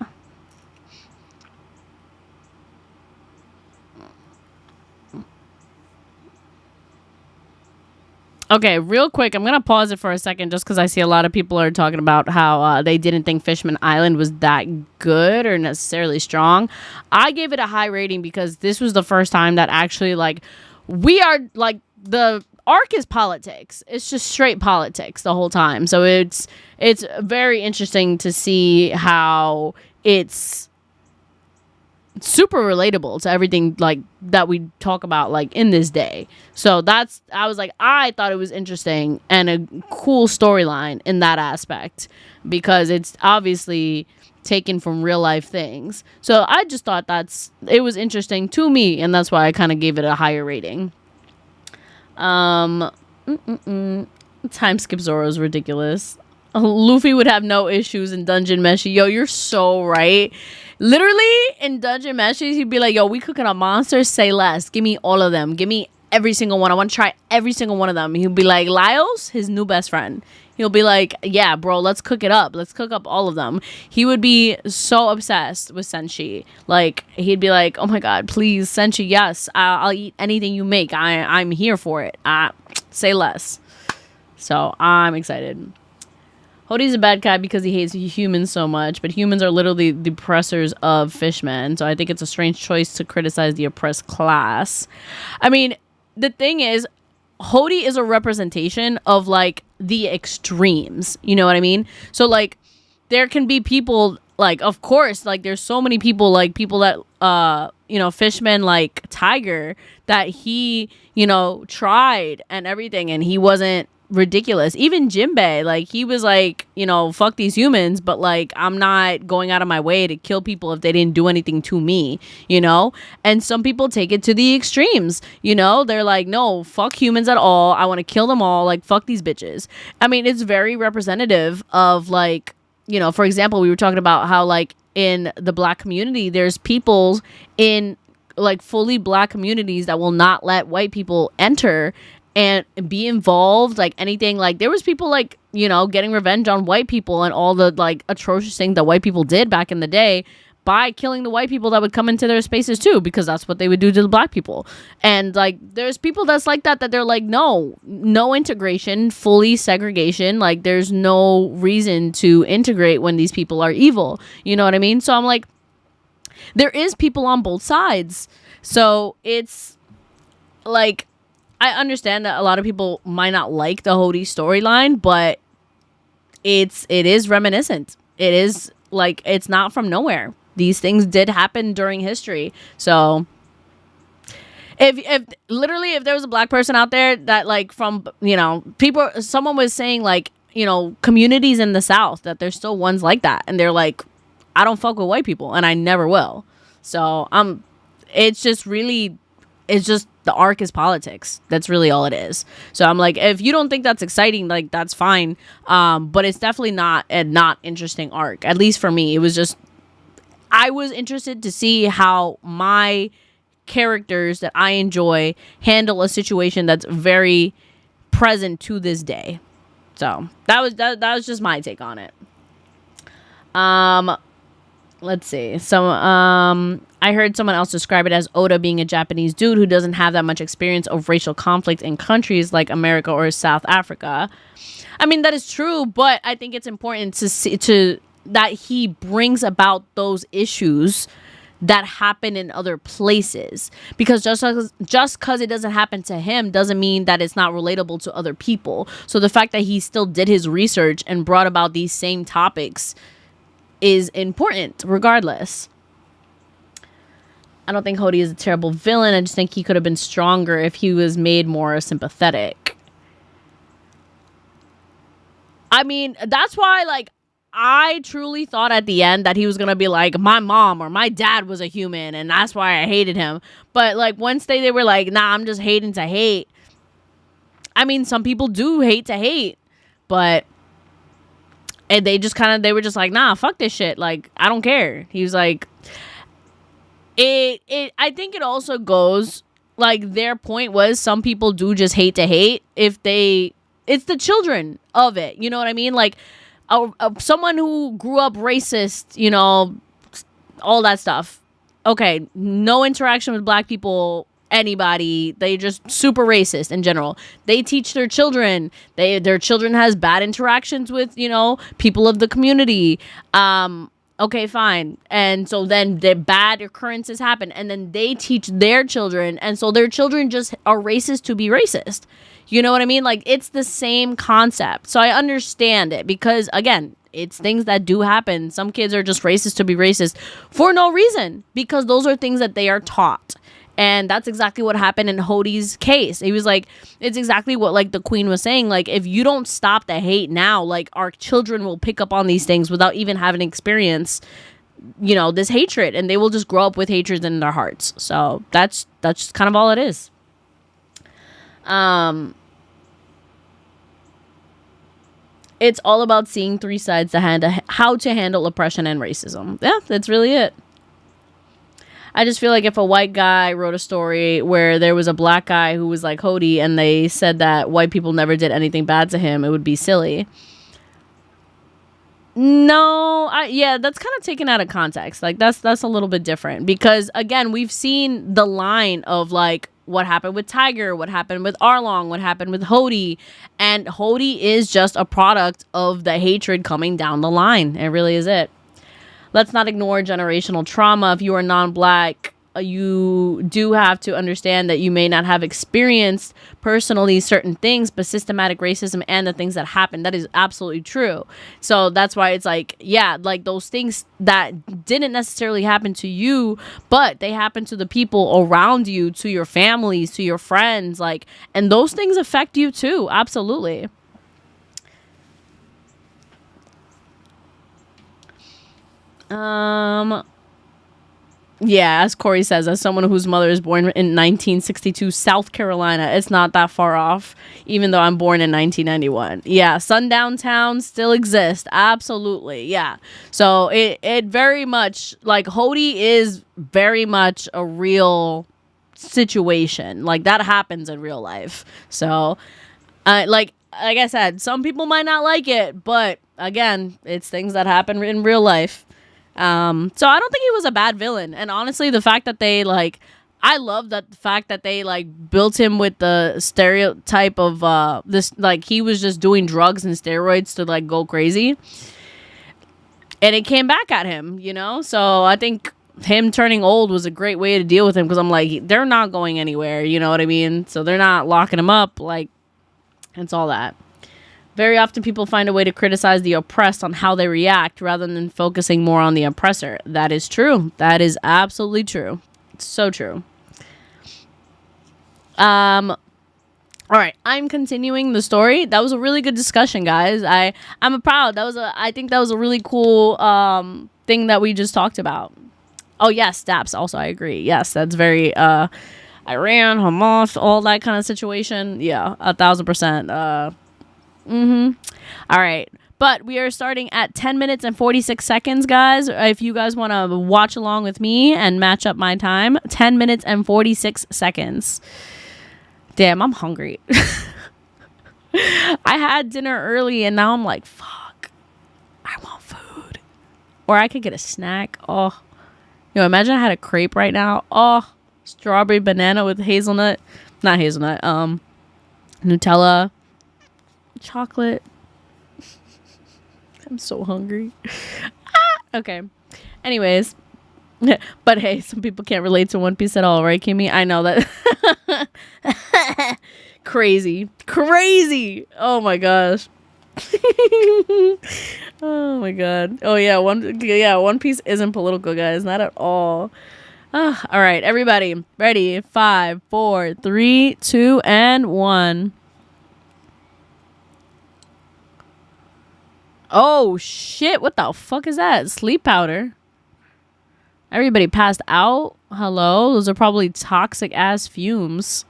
Okay, real quick, I'm gonna pause it for a second just because I see a lot of people are talking about how they didn't think Fishman Island was that good or necessarily strong. I gave it a high rating because this was the first time that actually, like, we are, like, the arc is politics. It's just straight politics the whole time. So it's very interesting to see how it's super relatable to everything like that we talk about like in this day. So I thought it was interesting and a cool storyline in that aspect because it's obviously taken from real life things. So I just thought it was interesting to me, and that's why I kind of gave it a higher rating. Time skip Zoro is ridiculous. Luffy would have no issues in Dungeon Meshi. Yo, you're so right. Literally, in Dungeon Meshi, he'd be like, yo, we cooking up monsters, say less. Give me all of them. Give me every single one. I want to try every single one of them. He'll be like, Lyles, his new best friend. He'll be like, yeah, bro, let's cook it up. Let's cook up all of them. He would be so obsessed with Senshi. Like, he'd be like, oh my God, please, Senshi, yes. I'll eat anything you make. I'm here for it. Say less. So, I'm excited. Hody's a bad guy because he hates humans so much, but humans are literally the oppressors of fishmen. So I think it's a strange choice to criticize the oppressed class. I mean, the thing is, Hody is a representation of like the extremes. You know what I mean? So like, there can be people like, of course, like there's so many people that fishmen like Tiger that he, tried and everything, and he wasn't ridiculous. Even Jinbei, like he was like, fuck these humans, but like I'm not going out of my way to kill people if they didn't do anything to me, and some people take it to the extremes. They're like, no, fuck humans at all, I want to kill them all, like fuck these bitches. I mean, it's very representative of like, for example, we were talking about how like in the black community there's people in like fully black communities that will not let white people enter and be involved, like anything. Like there was people like, getting revenge on white people and all the like atrocious things that white people did back in the day by killing the white people that would come into their spaces too, because that's what they would do to the black people. And like there's people that's like that they're like, no integration, fully segregation, like there's no reason to integrate when these people are evil. You know what I mean? So I'm like, there is people on both sides. So it's like, I understand that a lot of people might not like the Hody storyline, but it is reminiscent. It is like, it's not from nowhere. These things did happen during history. So if there was a black person out there that like from, someone was saying like, communities in the South, that there's still ones like that. And they're like, I don't fuck with white people and I never will. So it's just the arc is politics. That's really all it is. So I'm like, if you don't think that's exciting, like that's fine. But it's definitely not a not interesting arc. At least for me, it was just, I was interested to see how my characters that I enjoy handle a situation that's very present to this day. So that was just my take on it. Let's see. So, I heard someone else describe it as Oda being a Japanese dude who doesn't have that much experience of racial conflict in countries like America or South Africa. I mean, that is true, but I think it's important to see that he brings about those issues that happen in other places, because just because it doesn't happen to him doesn't mean that it's not relatable to other people. So the fact that he still did his research and brought about these same topics is important regardless. I don't think Hody is a terrible villain. I just think he could have been stronger if he was made more sympathetic. I mean, that's why, like, I truly thought at the end that he was gonna be like, my mom or my dad was a human and that's why I hated him. But like once they were like, nah, I'm just hating to hate. I mean, some people do hate to hate, but and they were just like, nah, fuck this shit. Like, I don't care. He was like, I think it also goes, like, their point was some people do just hate to hate it's the children of it. You know what I mean? Like, someone who grew up racist, all that stuff. Okay, no interaction with black people, anybody, they just super racist in general. They teach their children, their children has bad interactions with people of the community. Okay, fine. And so then the bad occurrences happen, and then they teach their children, and so their children just are racist to be racist. You know what I mean? Like, it's the same concept. So I understand it, because again, it's things that do happen. Some kids are just racist to be racist for no reason, because those are things that they are taught. And that's exactly what happened in Hodi's case. He was like, it's exactly what like the queen was saying. Like, if you don't stop the hate now, like our children will pick up on these things without even having experience, you know, this hatred, and they will just grow up with hatred in their hearts. So that's just kind of all it is. It's all about seeing three sides to how to handle oppression and racism. Yeah, that's really it. I just feel like if a white guy wrote a story where there was a black guy who was like Hody and they said that white people never did anything bad to him, it would be silly. No, yeah, that's kind of taken out of context. Like that's a little bit different because again, we've seen the line of like what happened with Tiger, what happened with Arlong, what happened with Hody, and Hody is just a product of the hatred coming down the line. It really is it. Let's not ignore generational trauma. If you are non-black, you do have to understand that you may not have experienced personally certain things, but systematic racism and the things that happen, that is absolutely true. So that's why it's like, yeah, like those things that didn't necessarily happen to you, but they happen to the people around you, to your families, to your friends, like, and those things affect you too. Absolutely. Yeah, as Corey says, as someone whose mother is born in 1962, South Carolina, it's not that far off, even though I'm born in 1991. Yeah, sundown towns still exist. Absolutely. Yeah. So it very much, like, Hody is very much a real situation. Like, that happens in real life. So, like I said, some people might not like it, but again, it's things that happen in real life. So I don't think he was a bad villain. And honestly, the fact that they like, I love that the fact that they like built him with the stereotype of this, like he was just doing drugs and steroids to like go crazy, and it came back at him, you know. So I think him turning old was a great way to deal with him, because I'm like, they're not going anywhere, you know what I mean? So they're not locking him up, like, it's all that. Very often people find a way to criticize the oppressed on how they react rather than focusing more on the oppressor. That is true. That is absolutely true. It's so true. All right, I'm continuing the story. That was a really good discussion, guys. I'm proud. I think that was a really cool thing that we just talked about. Oh yes, DAPS also, I agree. Yes, that's very Iran, Hamas, all that kind of situation. Yeah, 1,000%. All right, but we are starting at 10 minutes and 46 seconds, guys. If you guys want to watch along with me and match up my time, 10 minutes and 46 seconds. Damn, I'm hungry. I had dinner early and now I'm like, fuck, I want food. Or I could get a snack. Oh, imagine I had a crepe right now. Oh, strawberry banana with hazelnut, not hazelnut, Nutella, chocolate. I'm so hungry. Okay. Anyways, but hey, some people can't relate to One Piece at all, right, Kimmy? I know that. Crazy. Oh my gosh. Oh my god. Oh yeah, One Piece isn't political, guys, not at all. All right, everybody, ready? 5, 4, 3, 2, and 1. Oh shit, what the fuck is that? Sleep powder. Everybody passed out? Hello? Those are probably toxic ass fumes.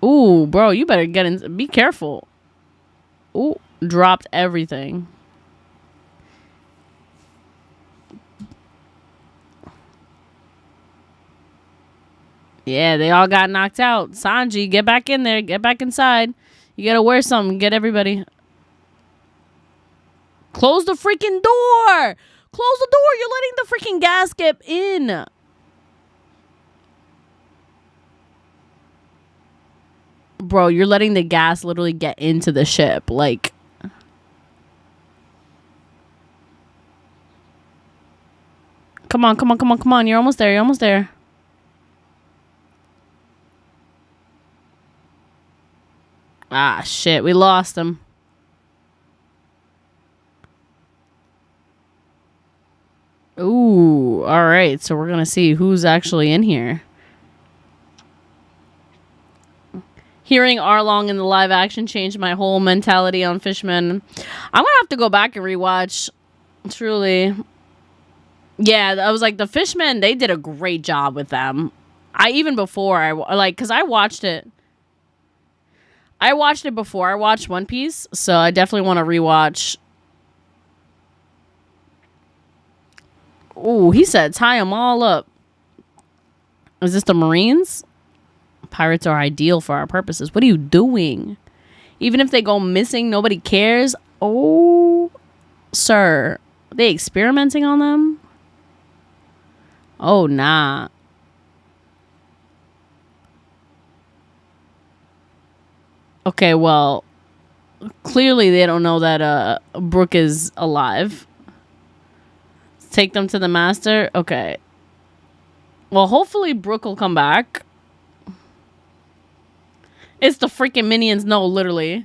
Ooh, bro, you better get in. Be careful. Ooh, dropped everything. Yeah, they all got knocked out. Sanji, get back in there. Get back inside. You gotta wear something. Get everybody. Close the freaking door. Close the door. You're letting the freaking gas get in. Bro, you're letting the gas literally get into the ship. Like, come on. You're almost there. Ah, shit. We lost him. Ooh, all right. So we're going to see who's actually in here. Hearing Arlong in the live action changed my whole mentality on Fishman. I'm going to have to go back and rewatch. Truly. Yeah, I was like, the Fishmen, they did a great job with them. Because I watched it. I watched it before I watched One Piece, so I definitely want to rewatch. Ooh, he said tie them all up. Is this the Marines? Pirates are ideal for our purposes. What are you doing? Even if they go missing, nobody cares. Oh, sir. Are they experimenting on them? Oh, nah. Okay, well, clearly they don't know that Brooke is alive. Take them to the master? Okay. Well, hopefully Brooke will come back. It's the freaking minions. No, literally.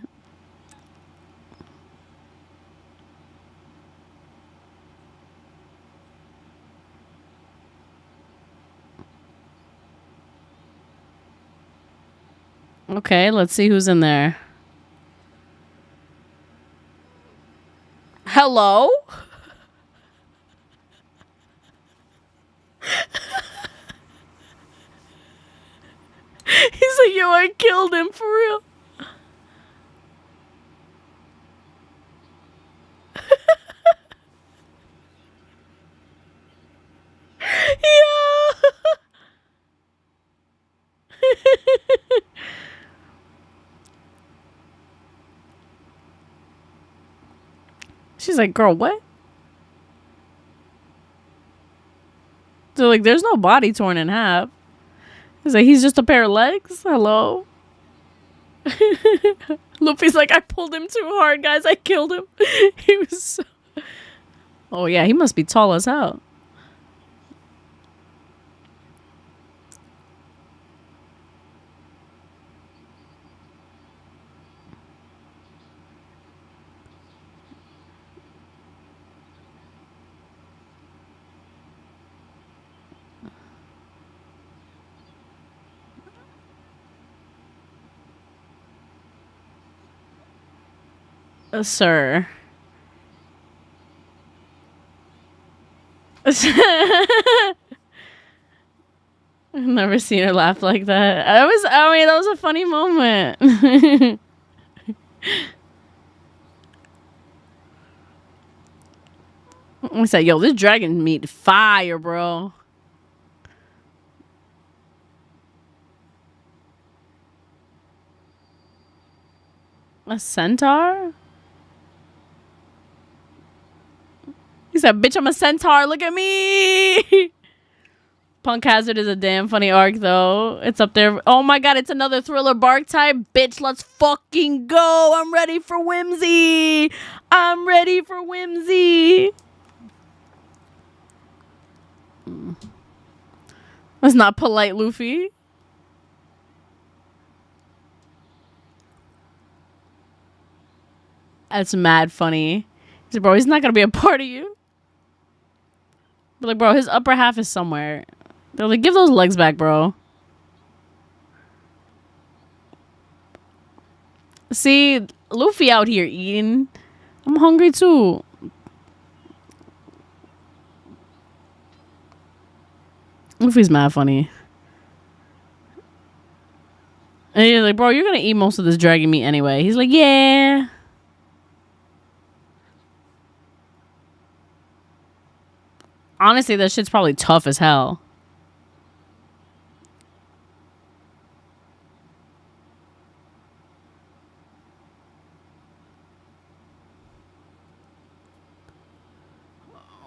Okay, let's see who's in there. Hello? He's like, yo, I killed him for real. Yeah. She's like, girl, what? They're like, there's no body torn in half. He's like, he's just a pair of legs? Hello? Luffy's like, I pulled him too hard, guys. I killed him. He was so... Oh, yeah, he must be tall as hell. Sir. I've never seen her laugh like that. That was a funny moment. I said, yo, this dragon meat fire, bro. A centaur? He said, bitch, I'm a centaur. Look at me. Punk Hazard is a damn funny arc, though. It's up there. Oh, my God. It's another Thriller Bark type. Bitch, let's fucking go. I'm ready for whimsy. I'm ready for whimsy. That's not polite, Luffy. That's mad funny. He said, bro, he's not going to be a part of you. But like, bro, his upper half is somewhere. They're like, give those legs back, bro. See, Luffy out here eating. I'm hungry too. Luffy's mad funny. And he's like, bro, you're going to eat most of this dragon meat anyway. He's like, yeah. Honestly, that shit's probably tough as hell.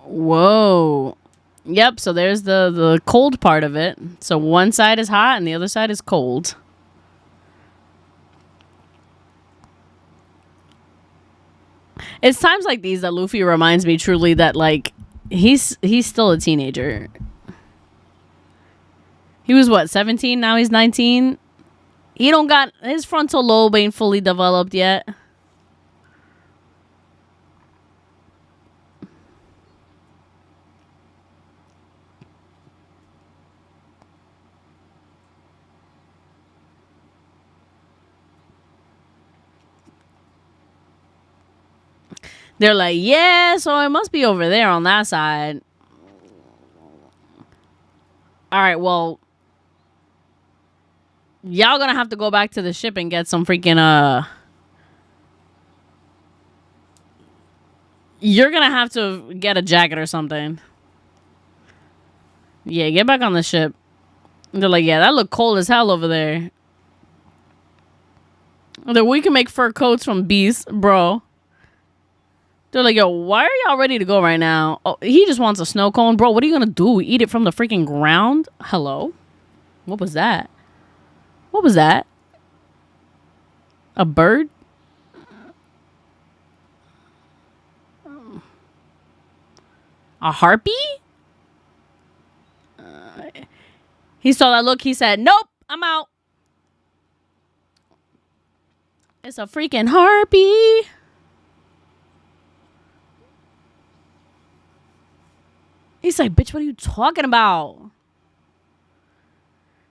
Whoa. Yep, so there's the cold part of it. So one side is hot and the other side is cold. It's times like these that Luffy reminds me truly that, like, he's still a teenager. He was what, 17? Now he's 19. He don't got his frontal lobe ain't fully developed yet. They're like, yeah, so it must be over there on that side. All right, well, y'all gonna have to go back to the ship and get some freaking, you're gonna have to get a jacket or something. Yeah, get back on the ship. They're like, yeah, that look cold as hell over there. Then we can make fur coats from beasts, bro. They're like, yo, why are y'all ready to go right now? Oh, he just wants a snow cone. Bro, what are you gonna do? Eat it from the freaking ground? Hello? What was that? What was that? A bird? A harpy? He saw that look. He said, nope, I'm out. It's a freaking harpy. He's like, bitch, what are you talking about?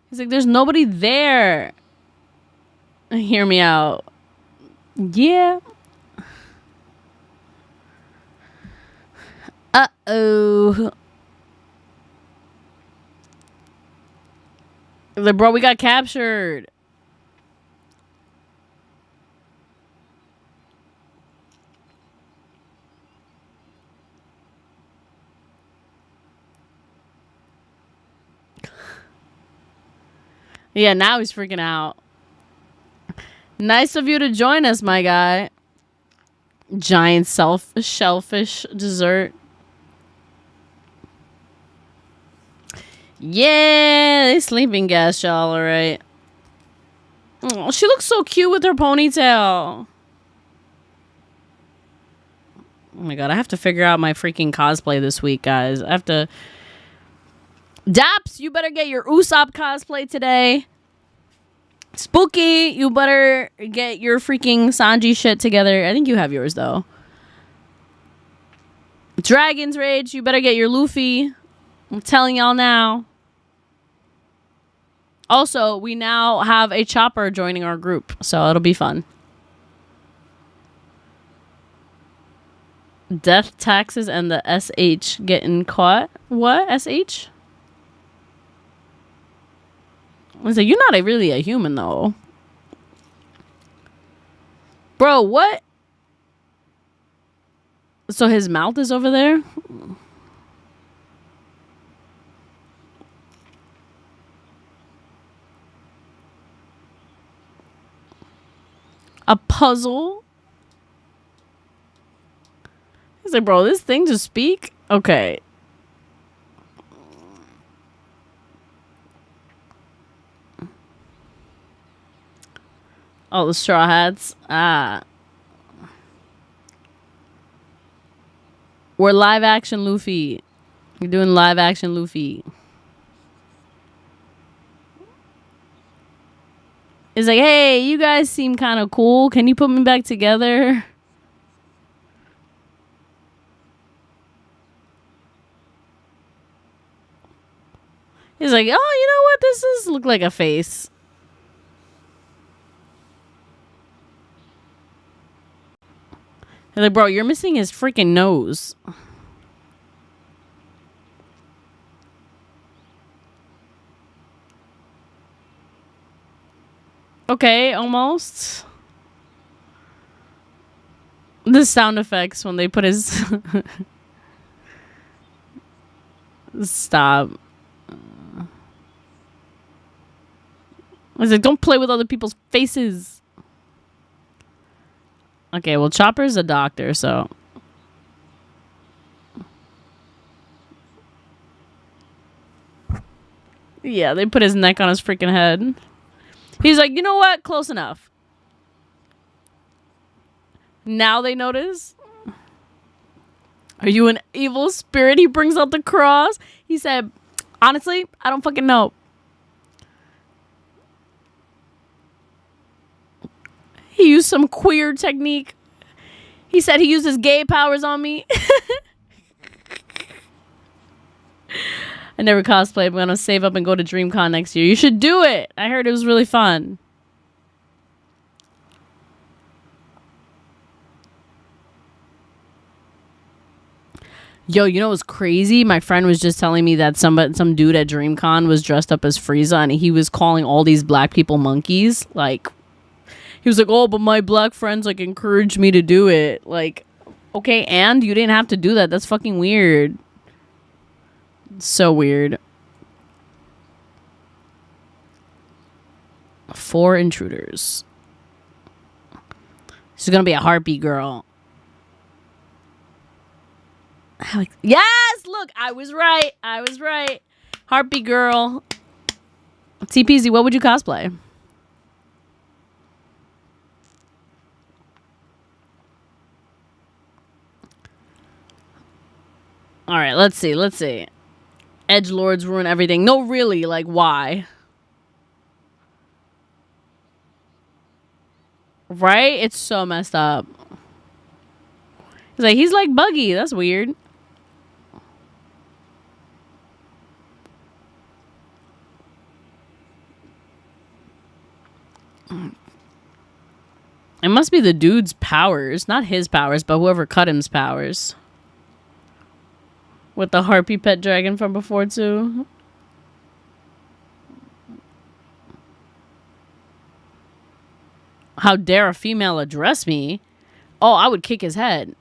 He's like, there's nobody there. Hear me out. Yeah. Uh-oh. Like, bro, we got captured. Yeah, now he's freaking out. Nice of you to join us, my guy. Giant shellfish dessert. Yeah, they sleeping gas y'all, alright. Oh, she looks so cute with her ponytail. Oh my god, I have to figure out my freaking cosplay this week, guys. I have to... Daps, you better get your Usopp cosplay today. Spooky, you better get your freaking Sanji shit together. I think you have yours, though. Dragon's Rage, you better get your Luffy. I'm telling y'all now. Also, we now have a Chopper joining our group, so it'll be fun. Death taxes and the SH getting caught. What? SH? I was like, you're not really a human, though. Bro, what? So his mouth is over there? A puzzle? He's like, bro, this thing to speak? Okay. Oh, the straw hats. Ah. We're live action Luffy. You're doing live action Luffy. It's like, hey, you guys seem kind of cool. Can you put me back together? He's like, oh, you know what? This does look like a face. He's like, bro, you're missing his freaking nose. Okay, almost. The sound effects when they put his... Stop. I was like, don't play with other people's faces. Okay, well, Chopper's a doctor, so... Yeah, they put his neck on his freaking head. He's like, you know what? Close enough. Now they notice. Are you an evil spirit? He brings out the cross. He said, honestly, I don't fucking know. He used some queer technique. He said he used his gay powers on me. I never cosplayed. I'm going to save up and go to DreamCon next year. You should do it. I heard it was really fun. Yo, you know what's crazy? My friend was just telling me that some dude at DreamCon was dressed up as Frieza, and he was calling all these black people monkeys. Like, he was like, "Oh, but my black friends like encouraged me to do it." Like, okay, and you didn't have to do that. That's fucking weird. So weird. 4 intruders. She's gonna be a heartbeat girl. Yes, look, I was right. Heartbeat girl. TPZ, what would you cosplay? All right, let's see. Edgelords ruin everything. No, really, like, why? Right? It's so messed up. He's like Buggy. That's weird. It must be the dude's powers. Not his powers, but whoever cut him's powers. With the harpy pet dragon from before, too. How dare a female address me? Oh, I would kick his head.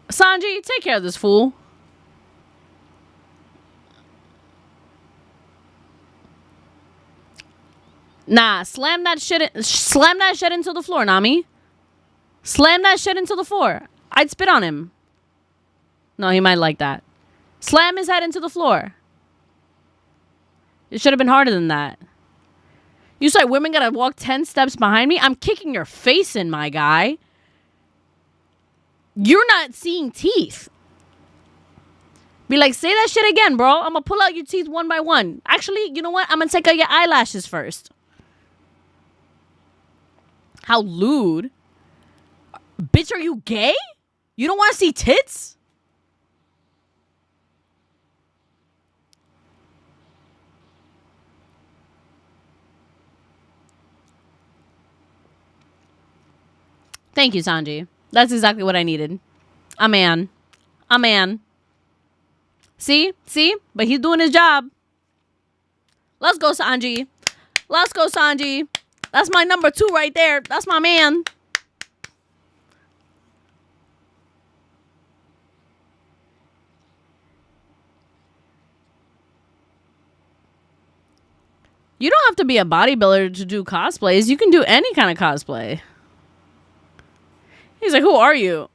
Sanji, take care of this fool. Nah, slam that shit into the floor, Nami. Slam that shit into the floor. I'd spit on him. No, he might like that. Slam his head into the floor. It should have been harder than that. You say women gotta walk 10 steps behind me? I'm kicking your face in, my guy. You're not seeing teeth. Be like, say that shit again, bro. I'm gonna pull out your teeth one by one. Actually, you know what? I'm gonna take out your eyelashes first. How lewd. Bitch, are you gay? You don't want to see tits? Thank you, Sanji. That's exactly what I needed. A man. See? But he's doing his job. Let's go, Sanji. That's my number 2 right there. That's my man. You don't have to be a bodybuilder to do cosplays. You can do any kind of cosplay. He's like, who are you?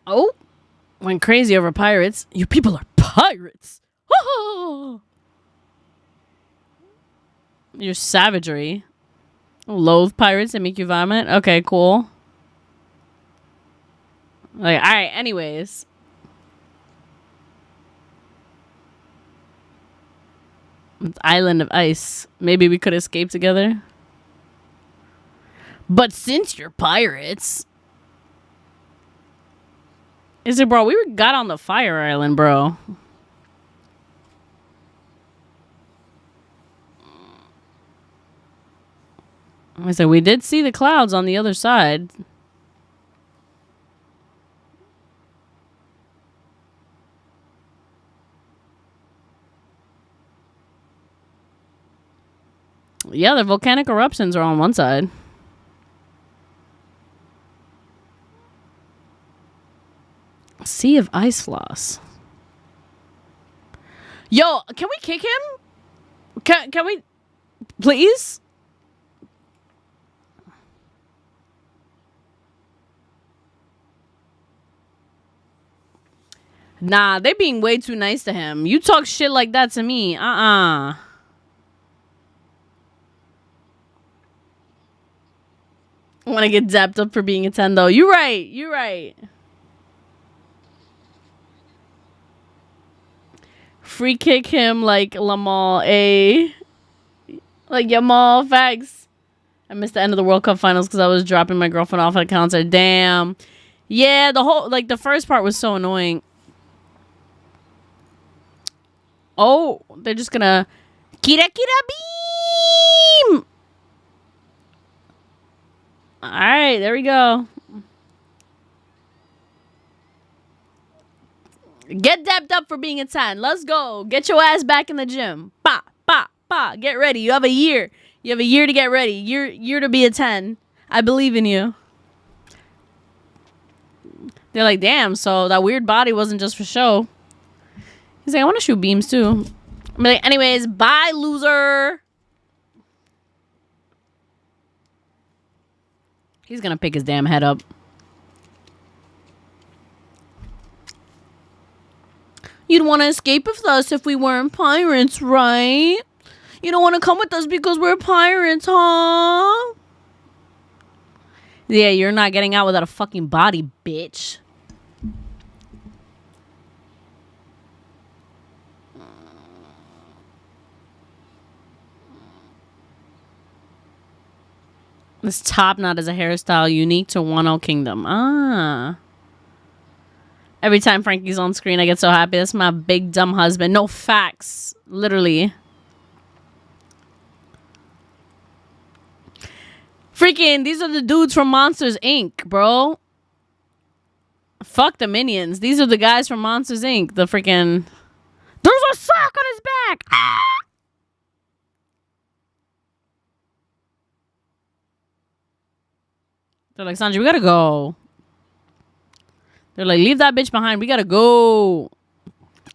Oh, went crazy over pirates. You people are pirates. Oh. Your savagery. Loathe pirates that make you vomit. Okay, cool. Like, all right, anyways. Island of ice. Maybe we could escape together. But since you're pirates. Is it, bro? We got on the fire island, bro. I said, we did see the clouds on the other side. Yeah, the volcanic eruptions are on one side. Sea of ice floss. Yo, can we kick him? Can we, please? Nah, they being way too nice to him. You talk shit like that to me. I want to get zapped up for being a 10, though. You're right. Free kick him like Lamal, like Yamal, facts. I missed the end of the World Cup finals because I was dropping my girlfriend off at a concert. Damn. Yeah, the first part was so annoying. Oh, they're just gonna Kira Kira beam. All right, there we go. Get dapped up for being a 10. Let's go. Get your ass back in the gym. Pa, pa, pa. Get ready. You have a year. You have a year to get ready. Year to be a 10. I believe in you. They're like, damn, so that weird body wasn't just for show. He's like, I want to shoot beams too. I'm like, anyways, bye, loser. He's gonna pick his damn head up. You'd want to escape with us if we weren't pirates, right? You don't want to come with us because we're pirates, huh? Yeah, you're not getting out without a fucking body, bitch. This top knot is a hairstyle unique to Wano Kingdom. Ah. Every time Frankie's on screen, I get so happy. That's my big dumb husband. No facts. Literally. Freaking, these are the dudes from Monsters, Inc., bro. Fuck the minions. These are the guys from Monsters, Inc. The freaking... There's a sock on his back! Ah! They're like, Sanji, we gotta go. They're like, leave that bitch behind. We gotta go.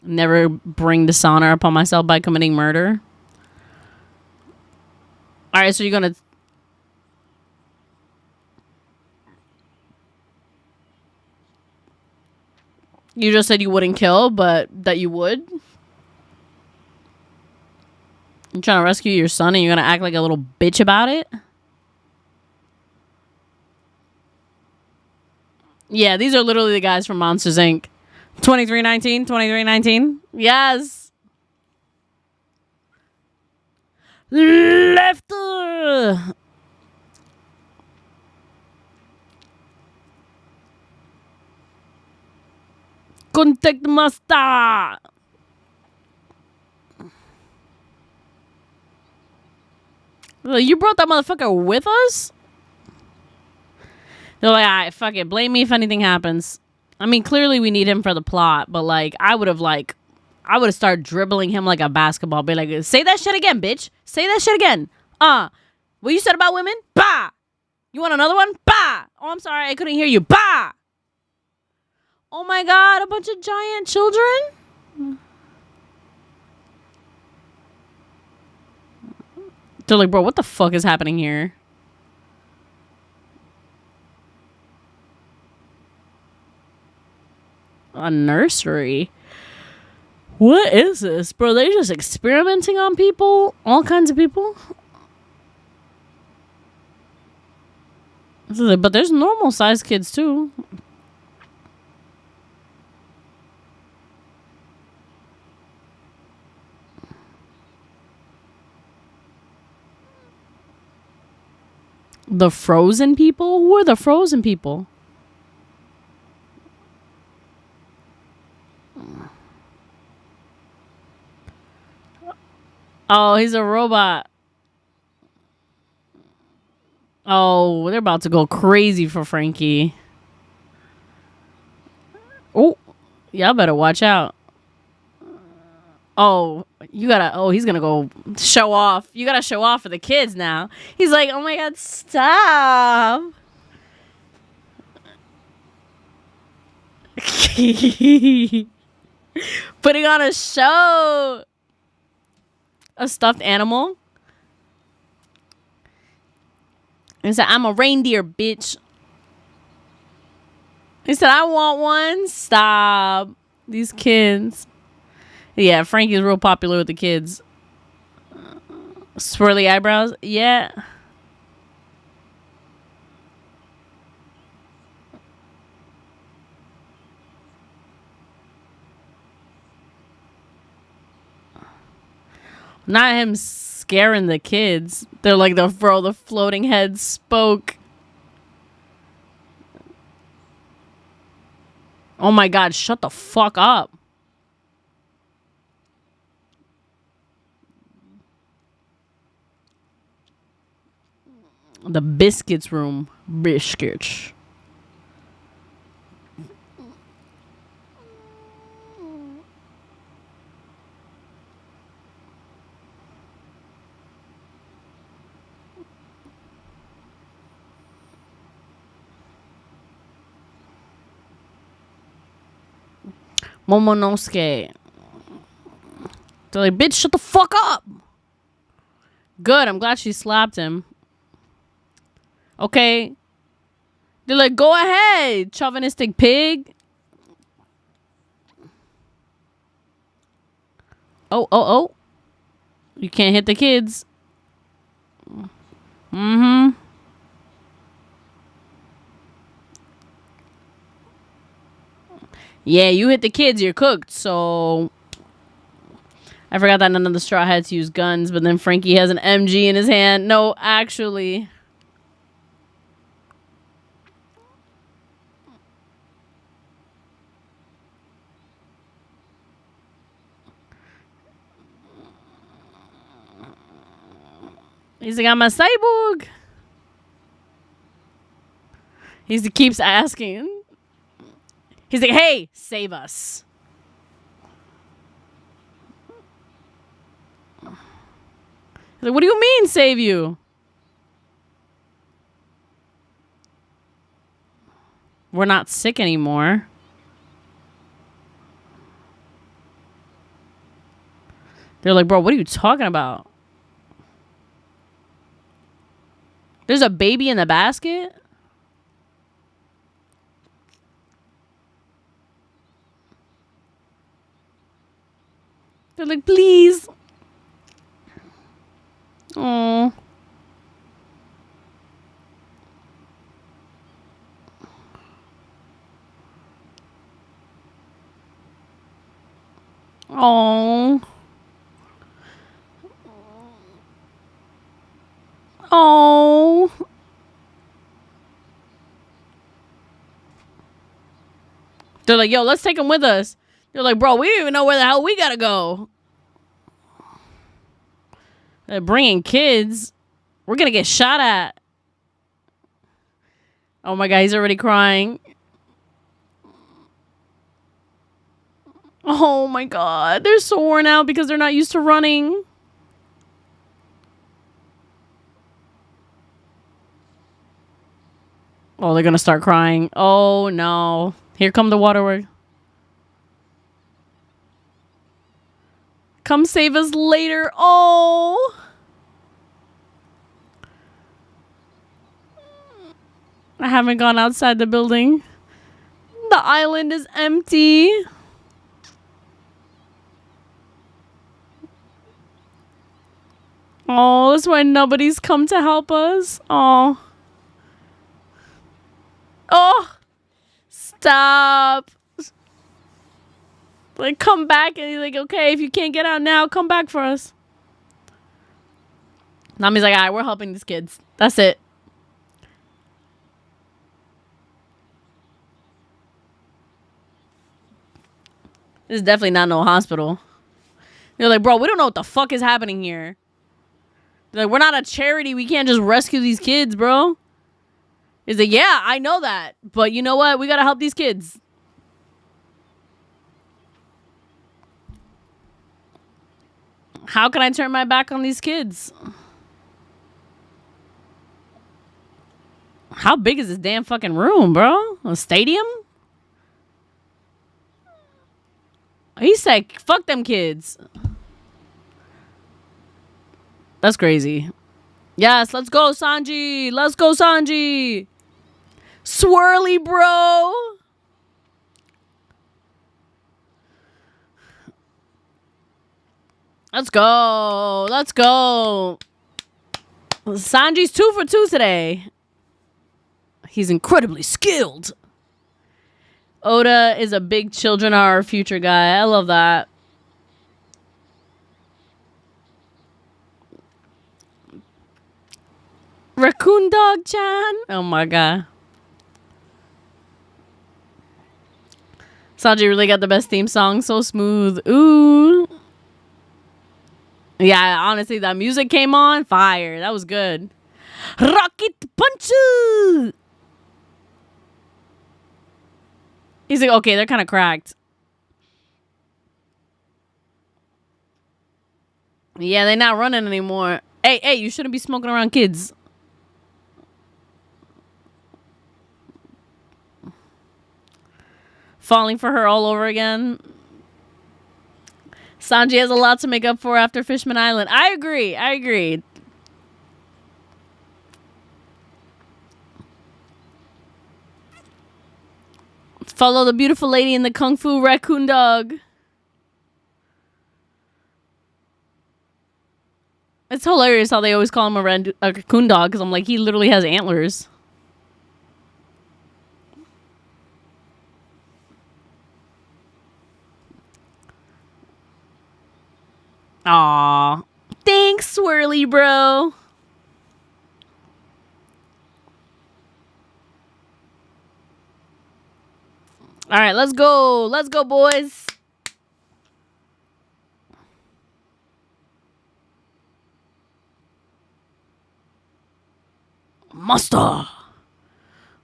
Never bring dishonor upon myself by committing murder. Alright, so you're gonna... You just said you wouldn't kill, but that you would? You're trying to rescue your son and you're gonna act like a little bitch about it? Yeah, these are literally the guys from Monsters, Inc. 2319, 2319. Yes. Left. Contact master. You brought that motherfucker with us? They're like, alright, fuck it. Blame me if anything happens. I mean, clearly we need him for the plot, but like, I would have started dribbling him like a basketball. Be like, say that shit again, bitch. Say that shit again. What you said about women? Bah! You want another one? Bah! Oh, I'm sorry. I couldn't hear you. Bah! Oh my god, a bunch of giant children? They're like, bro, what the fuck is happening here? A nursery? What is this? Bro, they're just experimenting on people? All kinds of people? But there's normal sized kids too. The frozen people? Who are the frozen people? Oh, he's a robot. Oh, they're about to go crazy for Frankie. Oh, y'all better watch out. Oh, he's gonna go show off. You gotta show off for the kids now. He's like, oh my god, stop. Putting on a show. A stuffed animal. He said, I'm a reindeer, bitch. He said, I want one. Stop. These kids. Yeah, Frankie's real popular with the kids. Swirly eyebrows. Yeah. Not him scaring the kids. They're like, the floating head spoke. Oh my god, shut the fuck up. The biscuits room. Biscuits. Momonosuke. They're like, bitch, shut the fuck up. Good, I'm glad she slapped him. Okay. They're like, go ahead, chauvinistic pig. Oh. You can't hit the kids. Mm-hmm. Yeah, you hit the kids, you're cooked. So I forgot that none of the Straw Hats use guns, but then Frankie has an MG in his hand. No, actually. He's like, I'm a cyborg. He keeps asking. He's like, hey, save us. He's like, what do you mean, save you? We're not sick anymore. They're like, bro, what are you talking about? There's a baby in the basket? They're like, please. Oh. Oh. Oh. They're like, yo, let's take him with us. They're like, bro, we don't even know where the hell we gotta go. They're bringing kids. We're gonna get shot at. Oh my God, he's already crying. Oh my God, they're so worn out because they're not used to running. Oh, they're gonna start crying. Oh no. Here come the waterworks. Come save us later. Oh. I haven't gone outside the building. The island is empty. Oh, that's why nobody's come to help us. Oh. Oh. Stop. Like, come back. And he's like, okay, if you can't get out now, come back for us. Nami's like, all right, we're helping these kids. That's it. This is definitely not no hospital. They're like, bro, we don't know what the fuck is happening here. They're like, we're not a charity. We can't just rescue these kids, bro. He's like, yeah, I know that. But you know what? We gotta help these kids. How can I turn my back on these kids? How big is this damn fucking room, bro? A stadium? He said, fuck them kids. That's crazy. Yes, let's go, Sanji. Let's go, Sanji. Swirly, bro. Let's go. Let's go. Sanji's 2 for 2 today. He's incredibly skilled. Oda is a big children are our future guy. I love that. Raccoon Dog Chan. Oh my God. Sanji really got the best theme song. So smooth. Ooh. Yeah, honestly, that music came on. Fire. That was good. Rocket punch! He's like, okay, they're kind of cracked. Yeah, they're not running anymore. Hey, you shouldn't be smoking around kids. Falling for her all over again. Sanji has a lot to make up for after Fishman Island. I agree. Follow the beautiful lady in the Kung Fu raccoon dog. It's hilarious how they always call him a raccoon dog, because I'm like, he literally has antlers. Aw. Thanks, Swirly bro. All right, let's go. Let's go, boys. Master.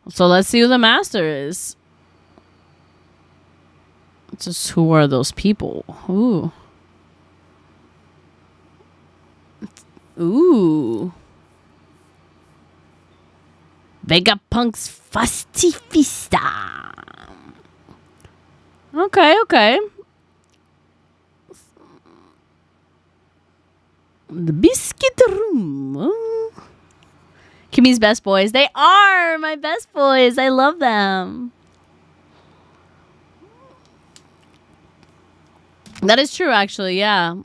So let's see who the master is. Just who are those people? Ooh. Vegapunk's Fastifista. Okay. The biscuit room. Kimmy's best boys. They are my best boys. I love them. That is true, actually. Yeah.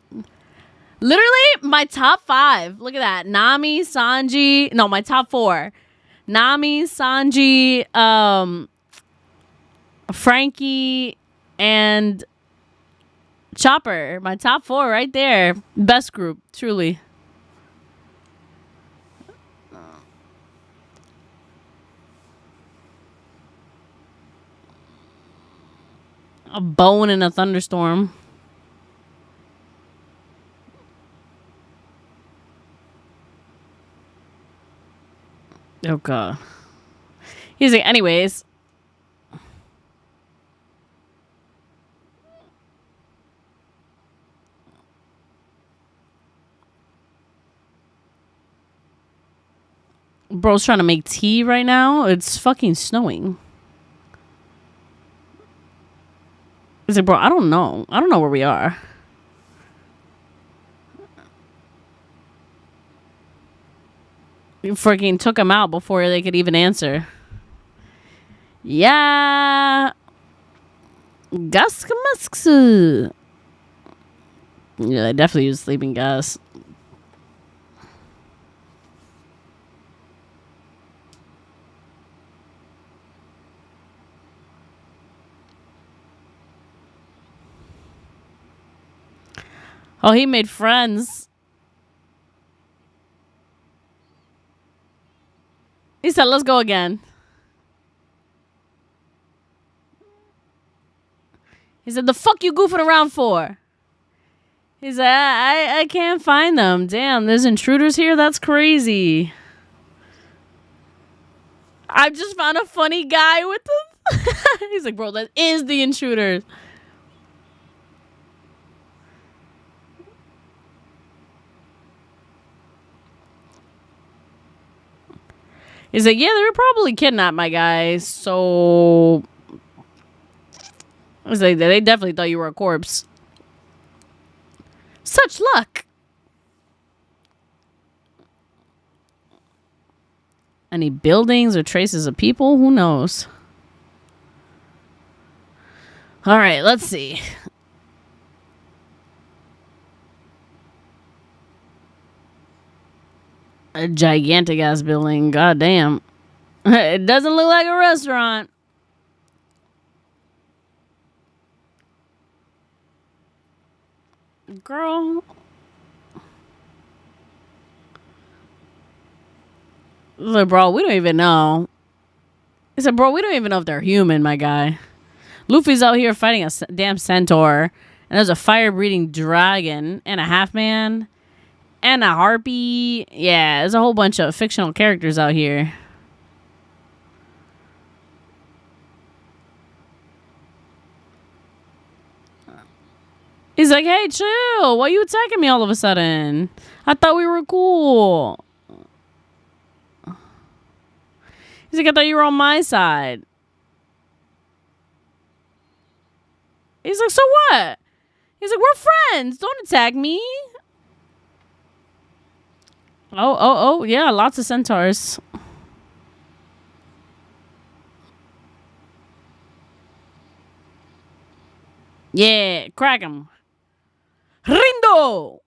Literally, my top 5. Look at that. Nami, Sanji. No, my top 4. Nami, Sanji, Frankie, and Chopper. My top 4 right there. Best group, truly. A bone in a thunderstorm. Oh, God. He's like, anyways. Bro's trying to make tea right now. It's fucking snowing. He's like, bro, I don't know. I don't know where we are. You freaking took him out before they could even answer. Yeah. Gaskamusksu. Yeah, they definitely use sleeping gas. Oh, he made friends. He said, let's go again. He said, the fuck you goofing around for? He said, I can't find them. Damn, there's intruders here? That's crazy. I just found a funny guy with them. He's like, bro, that is the intruders. He's like, yeah, they were probably kidnapped my guy. So I was like, they definitely thought you were a corpse. Such luck. Any buildings or traces of people? Who knows? All right, let's see. A gigantic ass building. God damn. It doesn't look like a restaurant. Girl. Look, bro, we don't even know. He said, bro, we don't even know if they're human, my guy. Luffy's out here fighting a damn centaur. And there's a fire-breathing dragon and a half-man. And a harpy. Yeah, there's a whole bunch of fictional characters out here. He's like, hey, chill. Why are you attacking me all of a sudden? I thought we were cool. He's like, I thought you were on my side. He's like, so what? He's like, we're friends. Don't attack me. Oh, yeah, lots of centaurs. Yeah, crack him. Rindo!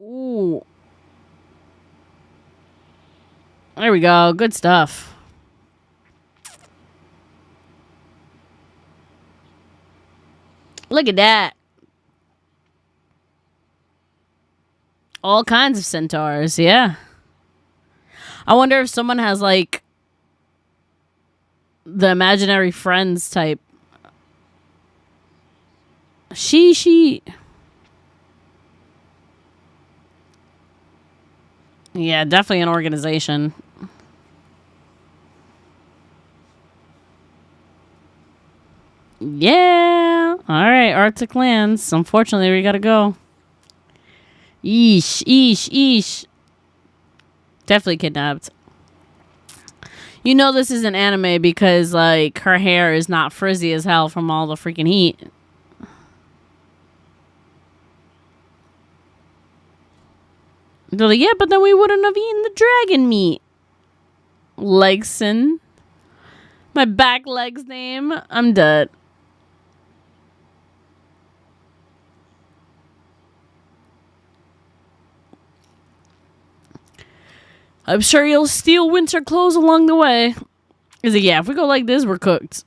Ooh. There we go. Good stuff. Look at that. All kinds of centaurs, yeah. I wonder if someone has, like, the imaginary friends type. She. Yeah, definitely an organization. Yeah. All right, Arctic lands. Unfortunately, we gotta go. Eesh. Definitely kidnapped. You know this is an anime because, like, her hair is not frizzy as hell from all the freaking heat. They're like, yeah, but then we wouldn't have eaten the dragon meat. Legson. My back leg's name. I'm dead. I'm sure you'll steal winter clothes along the way. He's like, yeah, if we go like this, we're cooked.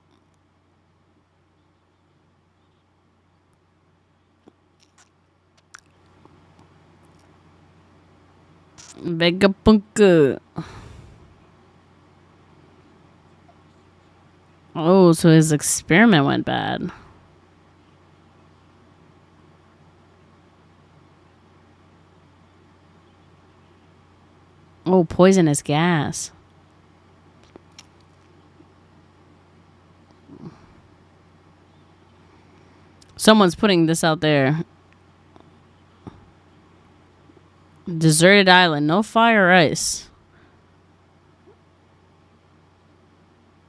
Vegapunk. Oh, so his experiment went bad. Oh, poisonous gas. Someone's putting this out there. Deserted island, no fire or ice.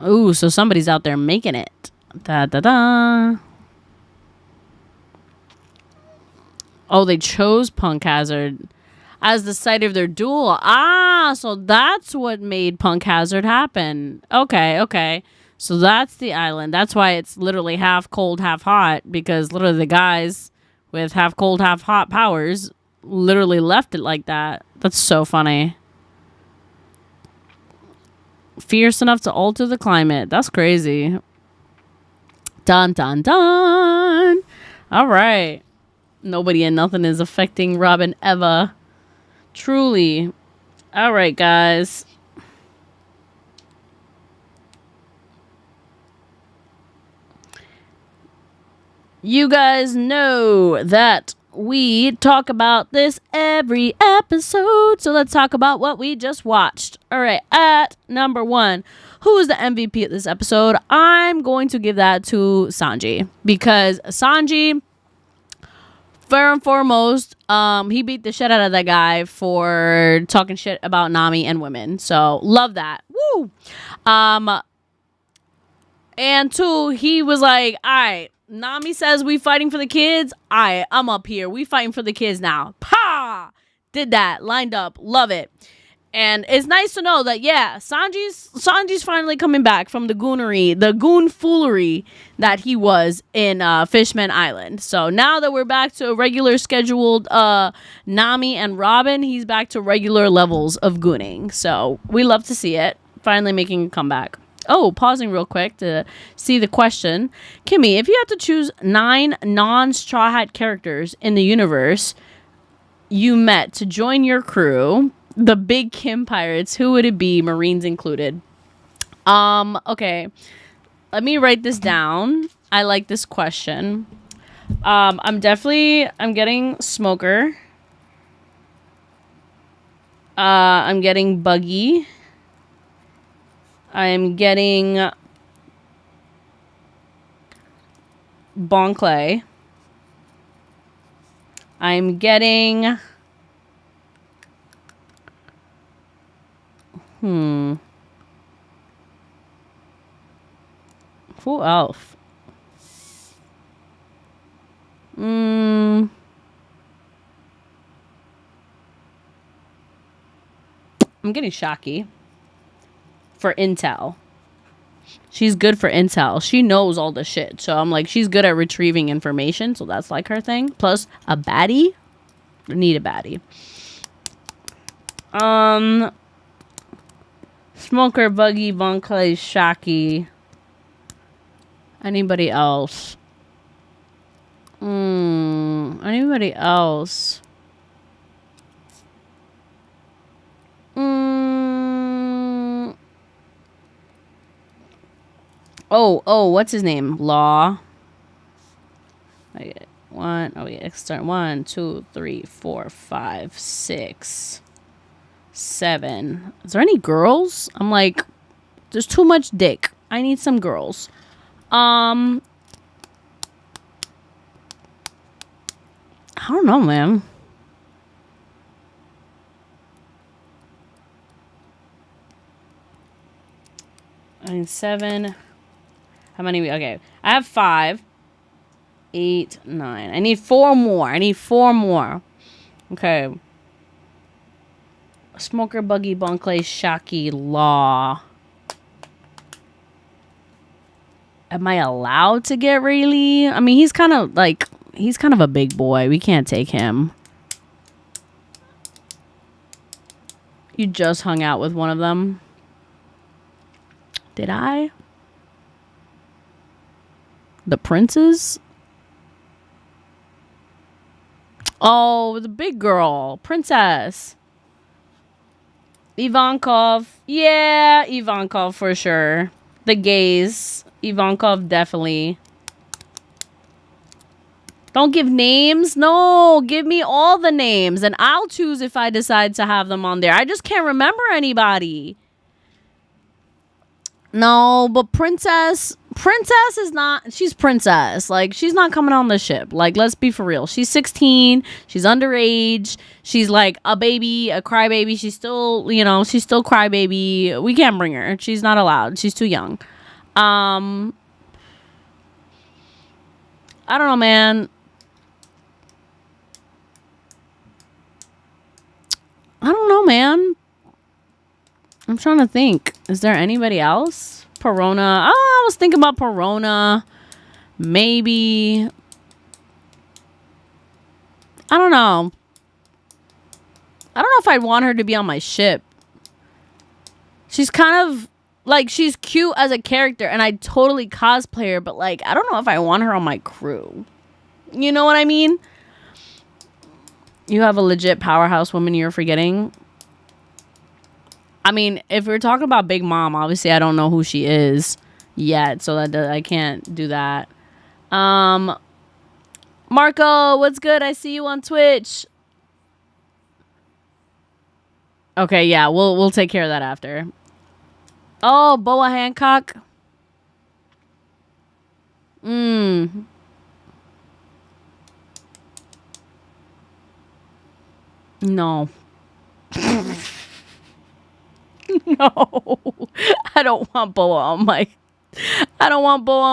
Ooh, so somebody's out there making it. Da. Oh, they chose Punk Hazard as the site of their duel. Ah, so that's what made Punk Hazard happen. Okay. So that's the island. That's why it's literally half cold, half hot, because literally the guys with half cold, half hot powers literally left it like that. That's so funny. Fierce enough to alter the climate. That's crazy. Dun. All right. Nobody and nothing is affecting Robin ever. Truly. All right, guys. You guys know that we talk about this every episode. So let's talk about what we just watched. All right, at number 1, who is the MVP of this episode? I'm going to give that to Sanji, because Sanji, first and foremost, he beat the shit out of that guy for talking shit about Nami and women. So love that. Woo! And 2, he was like, all right, Nami says we fighting for the kids. I'm up here. We fighting for the kids now. Pa! Did that. Lined up. Love it. And it's nice to know that, yeah, Sanji's finally coming back from the goonery, the goon foolery that he was in Fishman Island. So now that we're back to a regular scheduled Nami and Robin, he's back to regular levels of gooning. So we love to see it. Finally making a comeback. Oh, pausing real quick to see the question. Kimmy, if you had to choose 9 non-Straw Hat characters in the universe you met to join your crew, the Big Kim Pirates, who would it be, Marines included? Okay. Let me write this down. I like this question. I'm getting Smoker. I'm getting Buggy. I'm getting Bonclay. I'm getting... Who else? I'm getting Shocky for intel. She's good for intel. She knows all the shit. So I'm like, she's good at retrieving information. So that's like her thing. Plus a baddie. I need a baddie. Smoker, Buggy, Bonclay, Shocky. Anybody else? Anybody else? Oh, what's his name? Law. I get one. Oh, yeah. Start 1, 2, 3, 4, 5, 6, 7. Is there any girls? I'm like, there's too much dick. I need some girls. I don't know, man. I mean, 7. How many? Okay. I have 5. 8, 9. I need 4 more. Okay. Smoker, Buggy, Bonclay, Shocky, Law. Am I allowed to get Rayleigh? I mean, he's kind of a big boy. We can't take him. You just hung out with one of them. Did I? The princes? Oh, the big girl. Princess. Ivankov. Yeah, Ivankov for sure. The gays. Ivankov definitely. Don't give names. No, give me all the names. And I'll choose if I decide to have them on there. I just can't remember anybody. No, but Princess is not, she's Princess. Like, she's not coming on the ship. Like, let's be for real. She's 16. She's underage. She's like a baby, a crybaby. She's still crybaby. We can't bring her. She's not allowed. She's too young. I don't know, man. I don't know, man. I'm trying to think. Is there anybody else? Perona. Oh, I was thinking about Perona. Maybe. I don't know. I don't know if I'd want her to be on my ship. She's kind of like, she's cute as a character and I totally cosplay her, but like, I don't know if I want her on my crew. You know what I mean? You have a legit powerhouse woman you're forgetting. I mean, if we're talking about Big Mom, obviously I don't know who she is yet, so that I can't do that. Marco, what's good? I see you on Twitch. Okay, yeah, we'll take care of that after. Oh, Boa Hancock. No. No, I don't want Boa on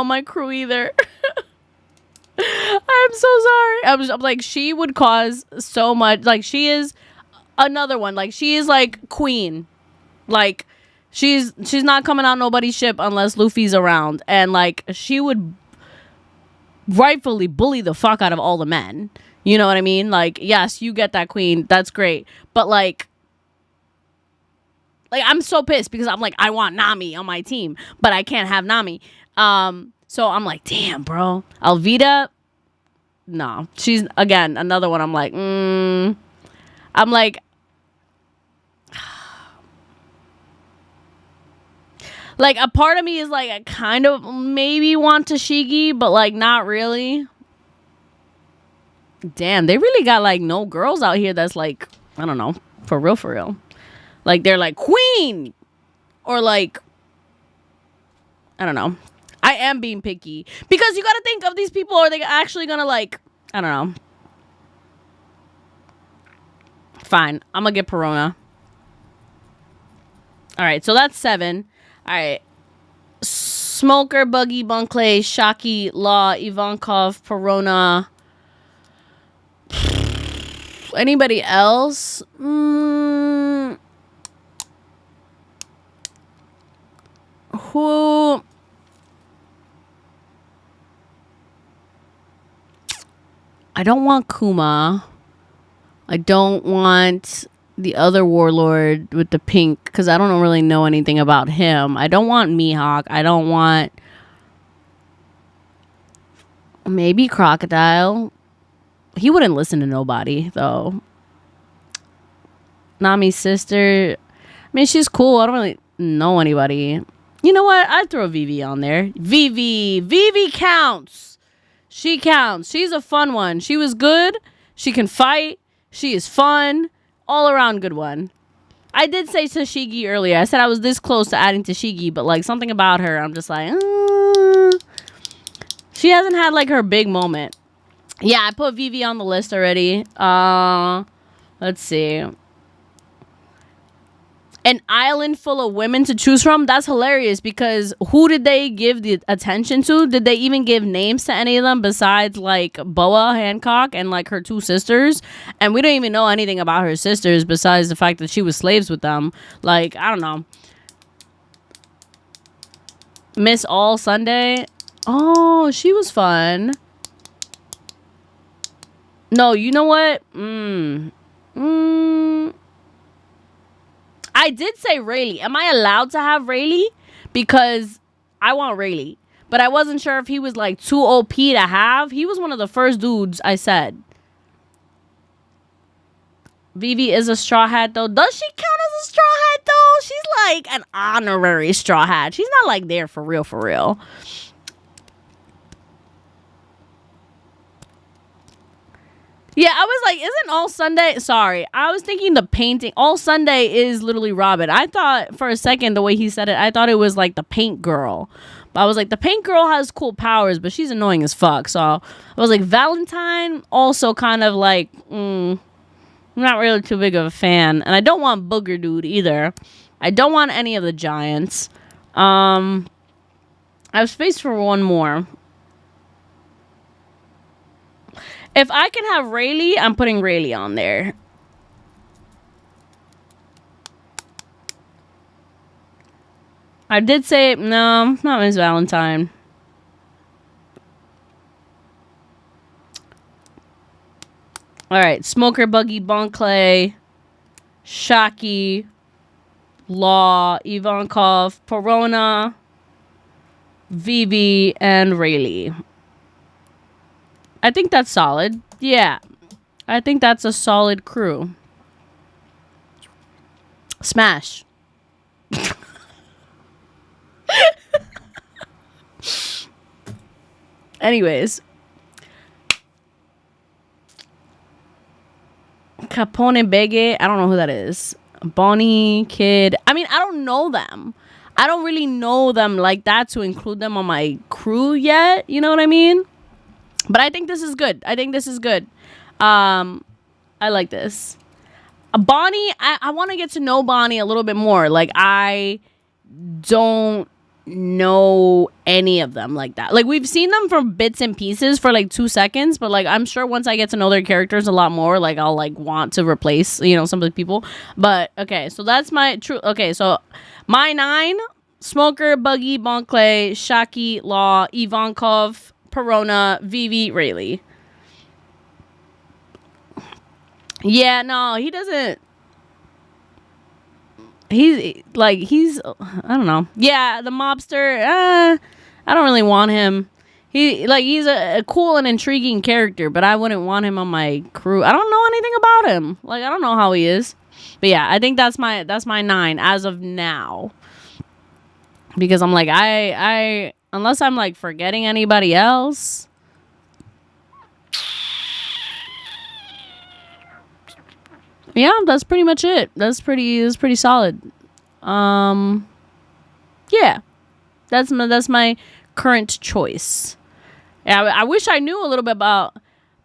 my crew either. I'm so sorry. I'm like, she would cause so much. Like, she is another one. Like, she is like queen. Like, she's not coming on nobody's ship unless Luffy's around, and like, she would rightfully bully the fuck out of all the men. You know what I mean? Like, yes, you get that queen. That's great, but like I'm so pissed because I'm like, I want Nami on my team, but I can't have Nami. So I'm like, damn, bro. Alvida, no. She's, again, another one. I'm like, I'm like, like, a part of me is like, I kind of maybe want Tashigi, but like, not really. Damn, they really got like no girls out here that's like, I don't know, for real, for real. Like they're like queen or like, I don't know. I am being picky because you got to think of these people. Are they actually gonna like, I don't know. Fine, I'm gonna get Perona. All right, so that's 7. All right, Smoker, Buggy, Bunkley, Shaki, Law, Ivankov, Perona. Anybody else? Who? I don't want Kuma. I don't want the other warlord with the pink because I don't really know anything about him. I don't want Mihawk. I don't want maybe Crocodile. He wouldn't listen to nobody though. Nami's sister. I mean, she's cool. I don't really know anybody. You know what? I'd throw Vivi on there. Vivi counts. She counts. She's a fun one. She was good. She can fight. She is fun. All around good one. I did say Tashigi earlier. I said I was this close to adding Tashigi, but like something about her, I'm just like, she hasn't had like her big moment. Yeah, I put Vivi on the list already. Let's see. An island full of women to choose from? That's hilarious because who did they give the attention to? Did they even give names to any of them besides like Boa Hancock and like her 2 sisters? And we don't even know anything about her sisters besides the fact that she was slaves with them. Like, I don't know. Miss All Sunday? Oh, she was fun. No, you know what? I did say Rayleigh. Am I allowed to have Rayleigh? Because I want Rayleigh. But I wasn't sure if he was like too OP to have. He was one of the first dudes I said. Vivi is a Straw Hat though. Does she count as a Straw Hat though? She's like an honorary Straw Hat. She's not like there for real, for real. Yeah, I was like, isn't All Sunday? Sorry, I was thinking the painting. All Sunday is literally Robin. I thought for a second, the way he said it, I thought it was like the paint girl. But I was like, the paint girl has cool powers, but she's annoying as fuck. So I was like, Valentine, also kind of like, I'm not really too big of a fan. And I don't want Booger Dude either. I don't want any of the giants. I have space for one more. If I can have Rayleigh, I'm putting Rayleigh on there. I did say, no, not Miss Valentine. Alright, Smoker, Buggy, Bonkley, Shaki, Law, Ivankov, Perona, Vivi, and Rayleigh. I think that's solid. Yeah. I think that's a solid crew. Smash. Anyways. Capone Bege. I don't know who that is. Bonnie, Kid. I mean, I don't know them. I don't really know them like that to include them on my crew yet. You know what I mean? But I think this is good. I like this. Bonnie, I want to get to know Bonnie a little bit more. Like, I don't know any of them like that. Like, we've seen them for bits and pieces for like 2 seconds, but like, I'm sure once I get to know their characters a lot more, like, I'll like want to replace, you know, some of the people. But okay, so that's my true. Okay, so my 9: Smoker, Buggy, Bonkley, Shaki, Law, Ivankov, Perona, Vivi, Rayleigh. Yeah, no, he doesn't. He's I don't know. Yeah, the mobster. I don't really want him. He's a cool and intriguing character, but I wouldn't want him on my crew. I don't know anything about him. Like, I don't know how he is. But yeah, I think that's my 9 as of now. Because I'm like, I unless I'm like forgetting anybody else. Yeah, that's pretty much it. That's pretty solid. Yeah, that's my current choice. Yeah, I wish I knew a little bit about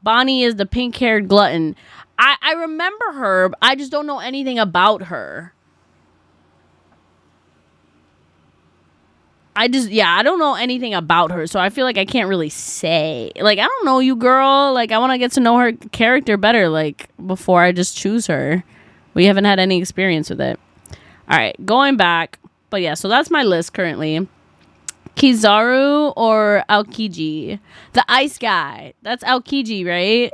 Bonnie is the pink-haired glutton. I remember her. I just don't know anything about her. I don't know anything about her, so I feel like I can't really say. Like, I don't know you, girl. Like, I want to get to know her character better, like, before I just choose her. We haven't had any experience with it. All right, going back. But yeah, so that's my list currently. Kizaru or Aokiji? The ice guy. That's Aokiji, right?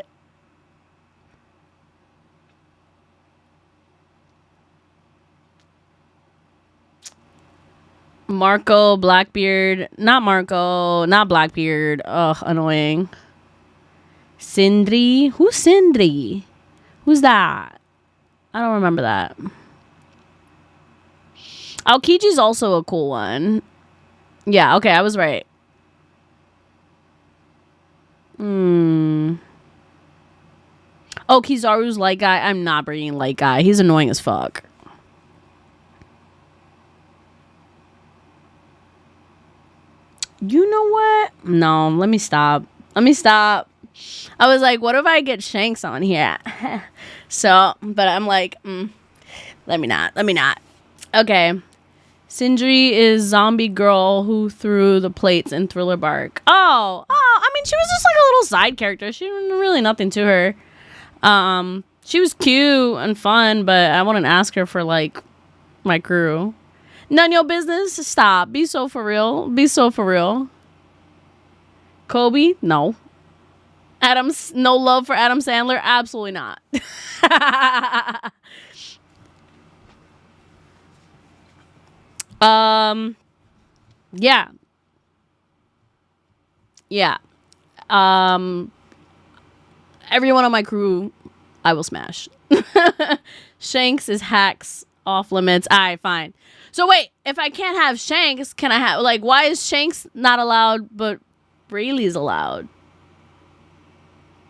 Marco, Blackbeard. Not Blackbeard. Ugh, annoying. Sindri. Who's Sindri? Who's that? I don't remember that. Aokiji's also a cool one. Yeah, okay, I was right. Oh, Kizaru's light guy. I'm not bringing light guy. He's annoying as fuck. You know what? No, let me stop. I was like, what if I get Shanks on here? But I'm like, let me not. Okay. Sindri is zombie girl who threw the plates in Thriller Bark. Oh, I mean, she was just like a little side character. She was really nothing to her. She was cute and fun, but I wouldn't ask her for like my crew. None of your business. Stop. Be so for real. Kobe? No. No love for Adam Sandler? Absolutely not. Yeah. Yeah. Everyone on my crew, I will smash. Shanks is hacks off limits. Alright, fine. So wait, if I can't have Shanks, can I have, like, why is Shanks not allowed, but Rayleigh's allowed?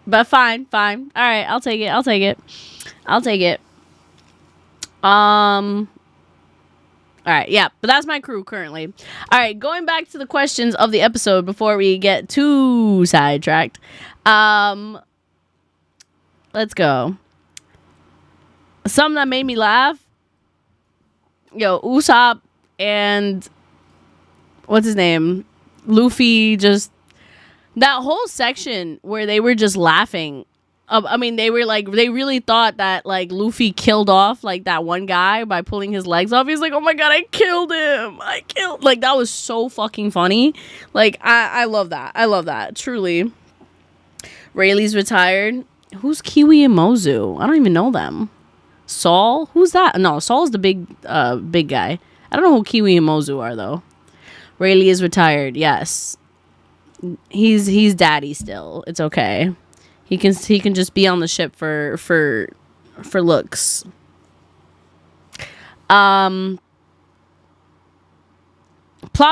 But fine. Alright, I'll take it. Alright, yeah, but that's my crew currently. Alright, going back to the questions of the episode before we get too sidetracked. Let's go. Something that made me laugh. Yo, Usopp and what's his name? Luffy, just that whole section where they were just laughing. I mean, they really thought that like Luffy killed off like that one guy by pulling his legs off. He's like, oh my god, I killed him. Like, that was so fucking funny. Like, I love that. Truly. Rayleigh's retired. Who's Kiwi and Mozu? I don't even know them. Saul? Who's that? No, Saul's the big guy. I don't know who Kiwi and Mozu are though. Rayleigh is retired. Yes. He's daddy still. It's okay. He can just be on the ship for looks. Plot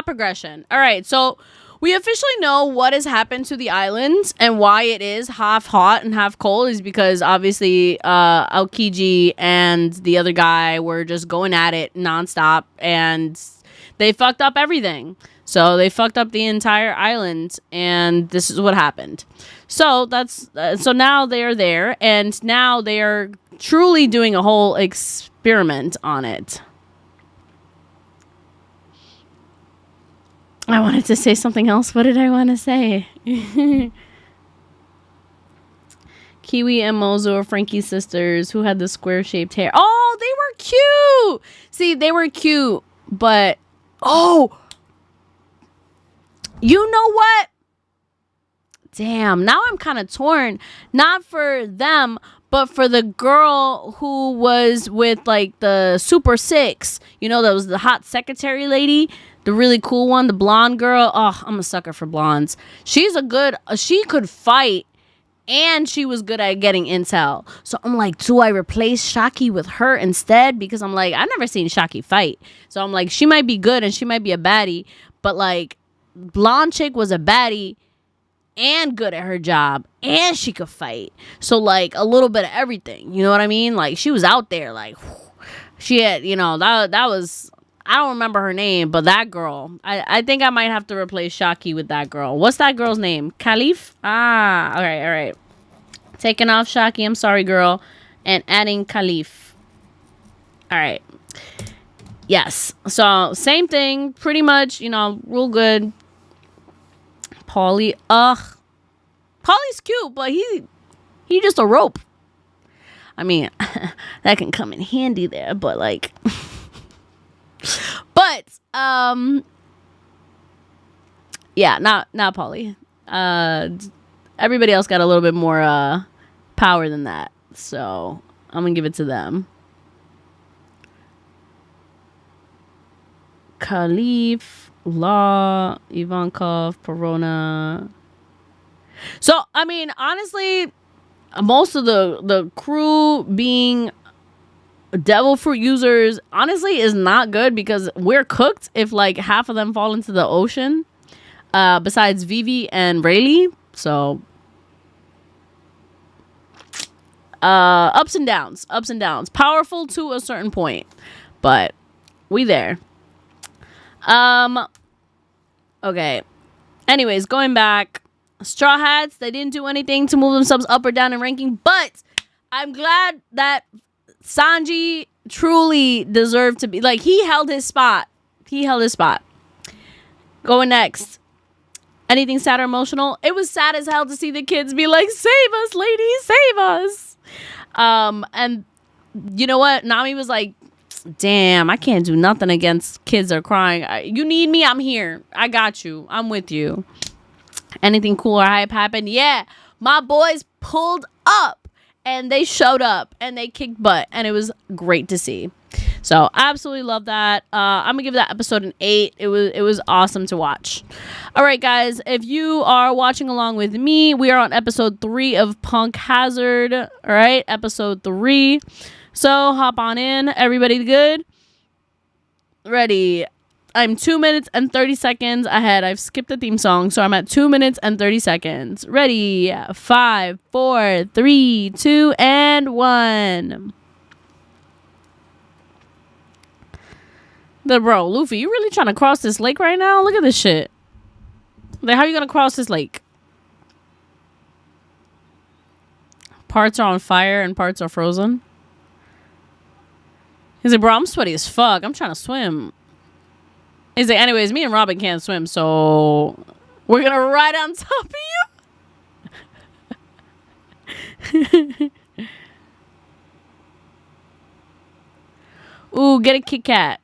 progression. All right, so we officially know what has happened to the island and why it is half hot and half cold is because obviously Aokiji and the other guy were just going at it nonstop and they fucked up everything. So they fucked up the entire island and this is what happened. So so now they are there and now they are truly doing a whole experiment on it. I wanted to say something else. What did I want to say? Kiwi and Mozo are Frankie's sisters who had the square-shaped hair. Oh, they were cute! See, they were cute, but... Oh! You know what? Damn, now I'm kind of torn. Not for them, but for the girl who was with, like, the Super Six. You know, that was the hot secretary lady. The really cool one, the blonde girl. Oh, I'm a sucker for blondes. She could fight and she was good at getting intel. So I'm like, do I replace Shaki with her instead? Because I'm like, I've never seen Shaki fight. So I'm like, she might be good and she might be a baddie. But like, blonde chick was a baddie and good at her job and she could fight. So like a little bit of everything. You know what I mean? Like she was out there like she had, that was, I don't remember her name, but that girl, I think I might have to replace Shaki with that girl. What's that girl's name? Khalif? Ah, all right. Taking off Shaki, I'm sorry, girl, and adding Khalif. All right. Yes. So same thing, pretty much, real good. Paulie, Paulie's cute, but he just a rope. I mean, that can come in handy there, but like, but yeah, not Paulie. Everybody else got a little bit more power than that, so I'm gonna give it to them. Khalif, Law, Ivankov, Perona. So, I mean, honestly, most of the crew being devil fruit users, honestly, is not good because we're cooked if, like, half of them fall into the ocean. Besides Vivi and Rayleigh. So, ups and downs. Powerful to a certain point. But we there. Okay. Anyways, going back. Straw Hats, they didn't do anything to move themselves up or down in ranking, but I'm glad that Sanji truly deserved to be, like, he held his spot. Going next. Anything sad or emotional? It was sad as hell to see the kids be like, save us, ladies, save us. And you know what? Nami was like, damn, I can't do nothing against kids that are crying. You need me? I'm here. I got you. I'm with you. Anything cool or hype happened? Yeah, my boys pulled up and they showed up and they kicked butt and it was great to see. So absolutely love that. I'm gonna give that episode an 8. It was awesome to watch. All right, guys, if you are watching along with me, we are on episode 3 of Punk Hazard. All right, episode 3. So hop on in. Everybody good? Ready? I'm 2 minutes and 30 seconds ahead. I've skipped the theme song, so I'm at 2 minutes and 30 seconds. Ready? 5, 4, 3, 2, and 1. Bro, Luffy, you really trying to cross this lake right now? Look at this shit. Like, how are you gonna cross this lake? Parts are on fire and parts are frozen. He's like, bro, I'm sweaty as fuck. I'm trying to swim. He's like, anyways, me and Robin can't swim, so we're gonna ride on top of you. Ooh, get a Kit Kat.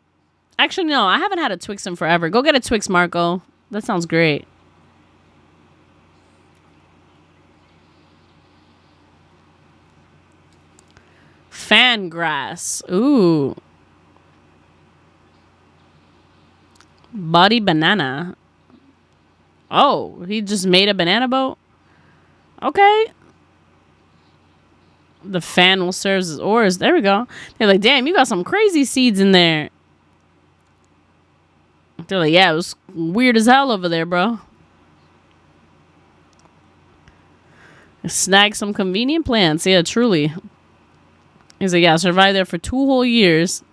Actually, no, I haven't had a Twix in forever. Go get a Twix, Marco. That sounds great. Fan grass. Ooh. Body banana. Oh, he just made a banana boat? Okay. The fan will serve as oars. There we go. They're like, damn, you got some crazy seeds in there. They're like, yeah, it was weird as hell over there, bro. Snag some convenient plants. Yeah, truly. He's like, yeah, survived there for 2 whole years.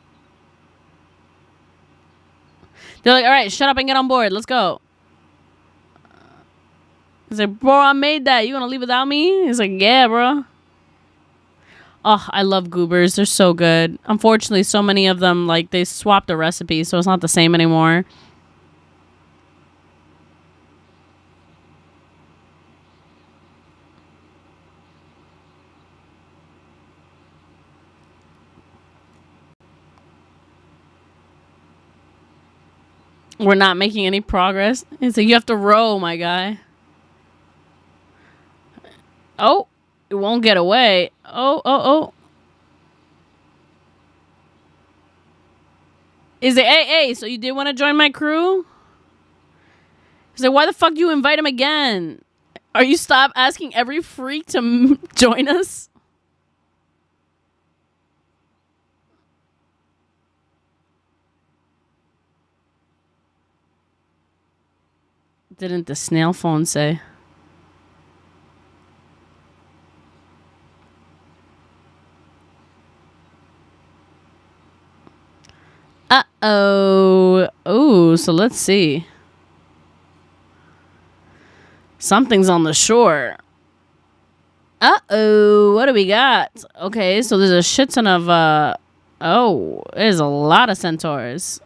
They're like, all right, shut up and get on board. Let's go. He's like, bro, I made that. You gonna leave without me? He's like, yeah, bro. Oh, I love goobers. They're so good. Unfortunately, so many of them, like, they swapped the recipe, so it's not the same anymore. We're not making any progress. It's like, you have to row, my guy. Oh, it won't get away. Oh. Is it, hey, so you did want to join my crew? He's like, why the fuck do you invite him again? Are you stop asking every freak to join us? Didn't the snail phone say? Uh-oh. Oh, so let's see. Something's on the shore. Uh-oh. What do we got? Okay, so there's a shit ton of, oh, there's a lot of centaurs.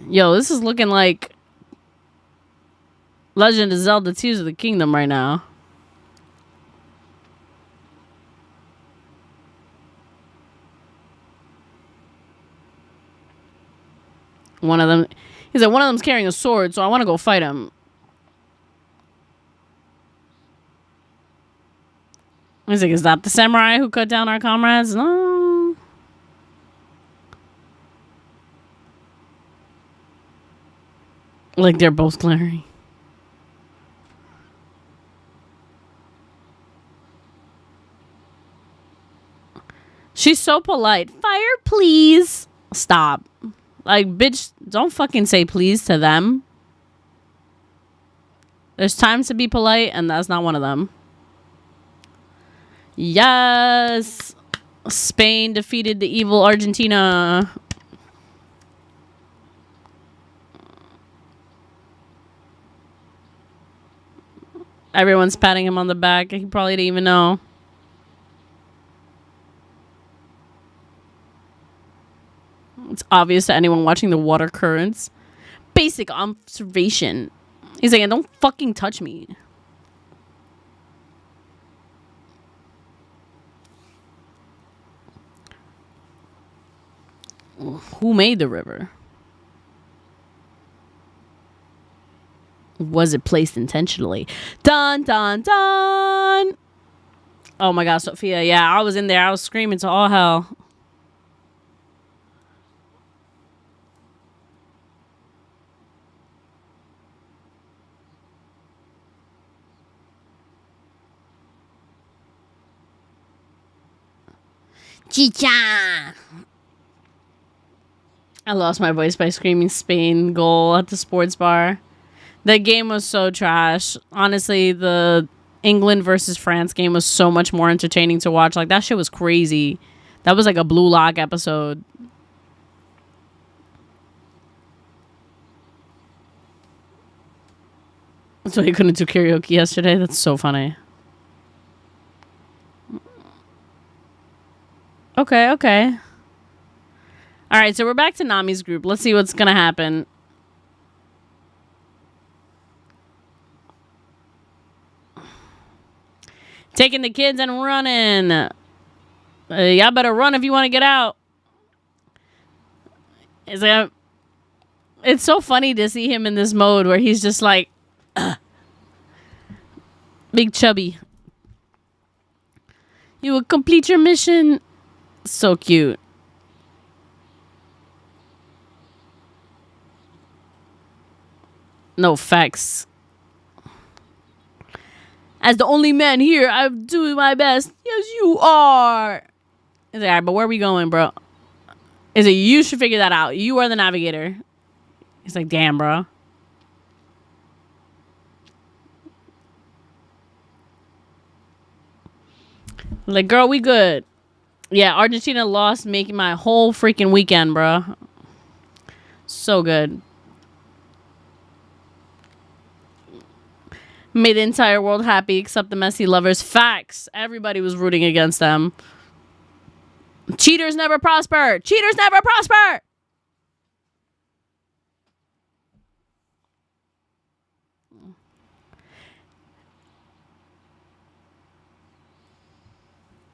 Yo, this is looking like Legend of Zelda Tears of the Kingdom right now. One of them, he's like, one of them's carrying a sword, so I want to go fight him. He's like, is that the samurai who cut down our comrades? No. Like, they're both glaring. She's so polite. Fire, please. Stop. Like, bitch, don't fucking say please to them. There's times to be polite, and that's not one of them. Yes. Spain defeated the evil Argentina. Everyone's patting him on the back. He probably didn't even know. It's obvious to anyone watching the water currents. Basic observation. He's like, don't fucking touch me. Who made the river? Was it placed intentionally? Dun, dun, dun. Oh my God, Sophia. Yeah, I was in there. I was screaming to all hell. Chicha. I lost my voice by screaming Spain goal at the sports bar. That game was so trash. Honestly, the England versus France game was so much more entertaining to watch. Like, that shit was crazy. That was like a Blue Lock episode. So you couldn't do karaoke yesterday? That's so funny. Okay, okay. All right, so we're back to Nami's group. Let's see what's going to happen. Taking the kids and running. Y'all better run if you want to get out. It's so funny to see him in this mode where he's just like, big chubby. You will complete your mission. So cute. No facts. As the only man here, I'm doing my best. Yes, you are. He's like, all right, but where are we going, bro? Is it you should figure that out? You are the navigator. He's like, damn, bro. Like, girl, we good. Yeah, Argentina lost, making my whole freaking weekend, bro. So good. Made the entire world happy except the Messi lovers. Facts. Everybody was rooting against them. Cheaters never prosper. Cheaters never prosper.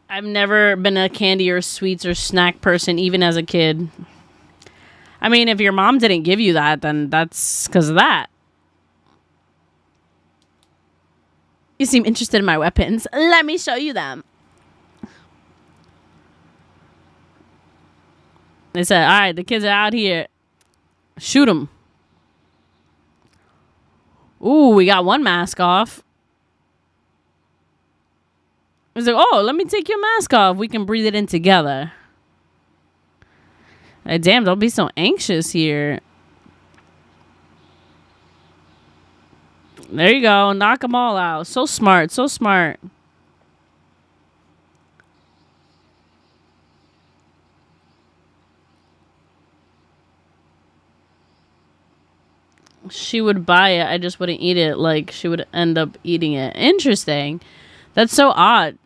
I've never been a candy or sweets or snack person, even as a kid. I mean, if your mom didn't give you that, then that's because of that. You seem interested in my weapons. Let me show you them. They said, all right, the kids are out here. Shoot them. Ooh, we got one mask off. He's like, oh, let me take your mask off. We can breathe it in together. Like, damn, don't be so anxious here. There you go. Knock them all out. So smart. So smart. She would buy it. I just wouldn't eat it. Like, she would end up eating it. Interesting. That's so odd.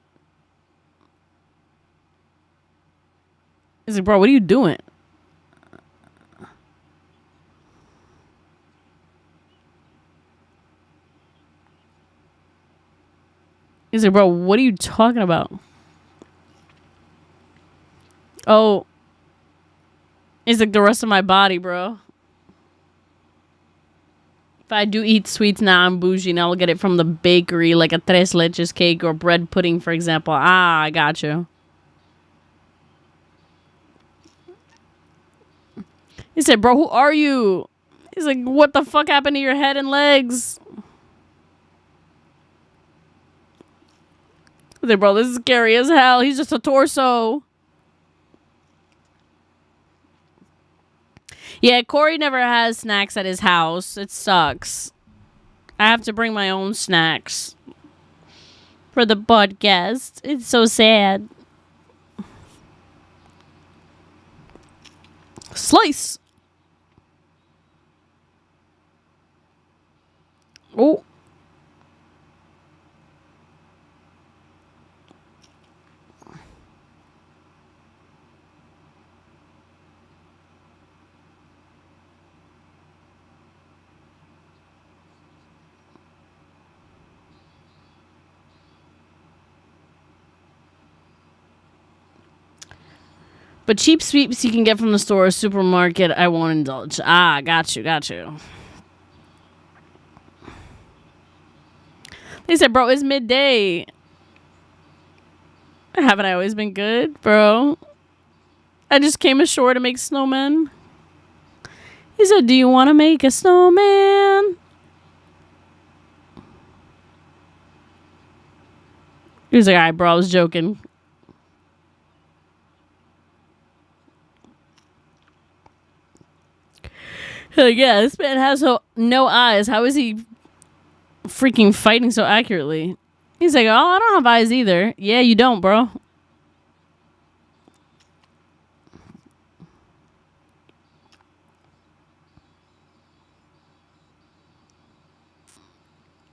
He's like, bro, what are you doing? He's like, bro, what are you talking about? Oh. He's like, the rest of my body, bro. If I do eat sweets now, I'm bougie and I'll get it from the bakery, like a tres leches cake or bread pudding, for example. Ah, I got you. He said, bro, who are you? He's like, what the fuck happened to your head and legs? I said, bro, this is scary as hell. He's just a torso. Yeah, Corey never has snacks at his house. It sucks. I have to bring my own snacks for the podcast. It's so sad. Slice. Oh. But cheap sweets you can get from the store or supermarket, I won't indulge. Ah, got you. They said, bro, it's midday. Haven't I always been good, bro? I just came ashore to make snowmen. He said, do you want to make a snowman? He was like, all right, bro, I was joking. Like, yeah, this man has no eyes. How is he freaking fighting so accurately? He's like, oh, I don't have eyes either. Yeah, you don't, bro.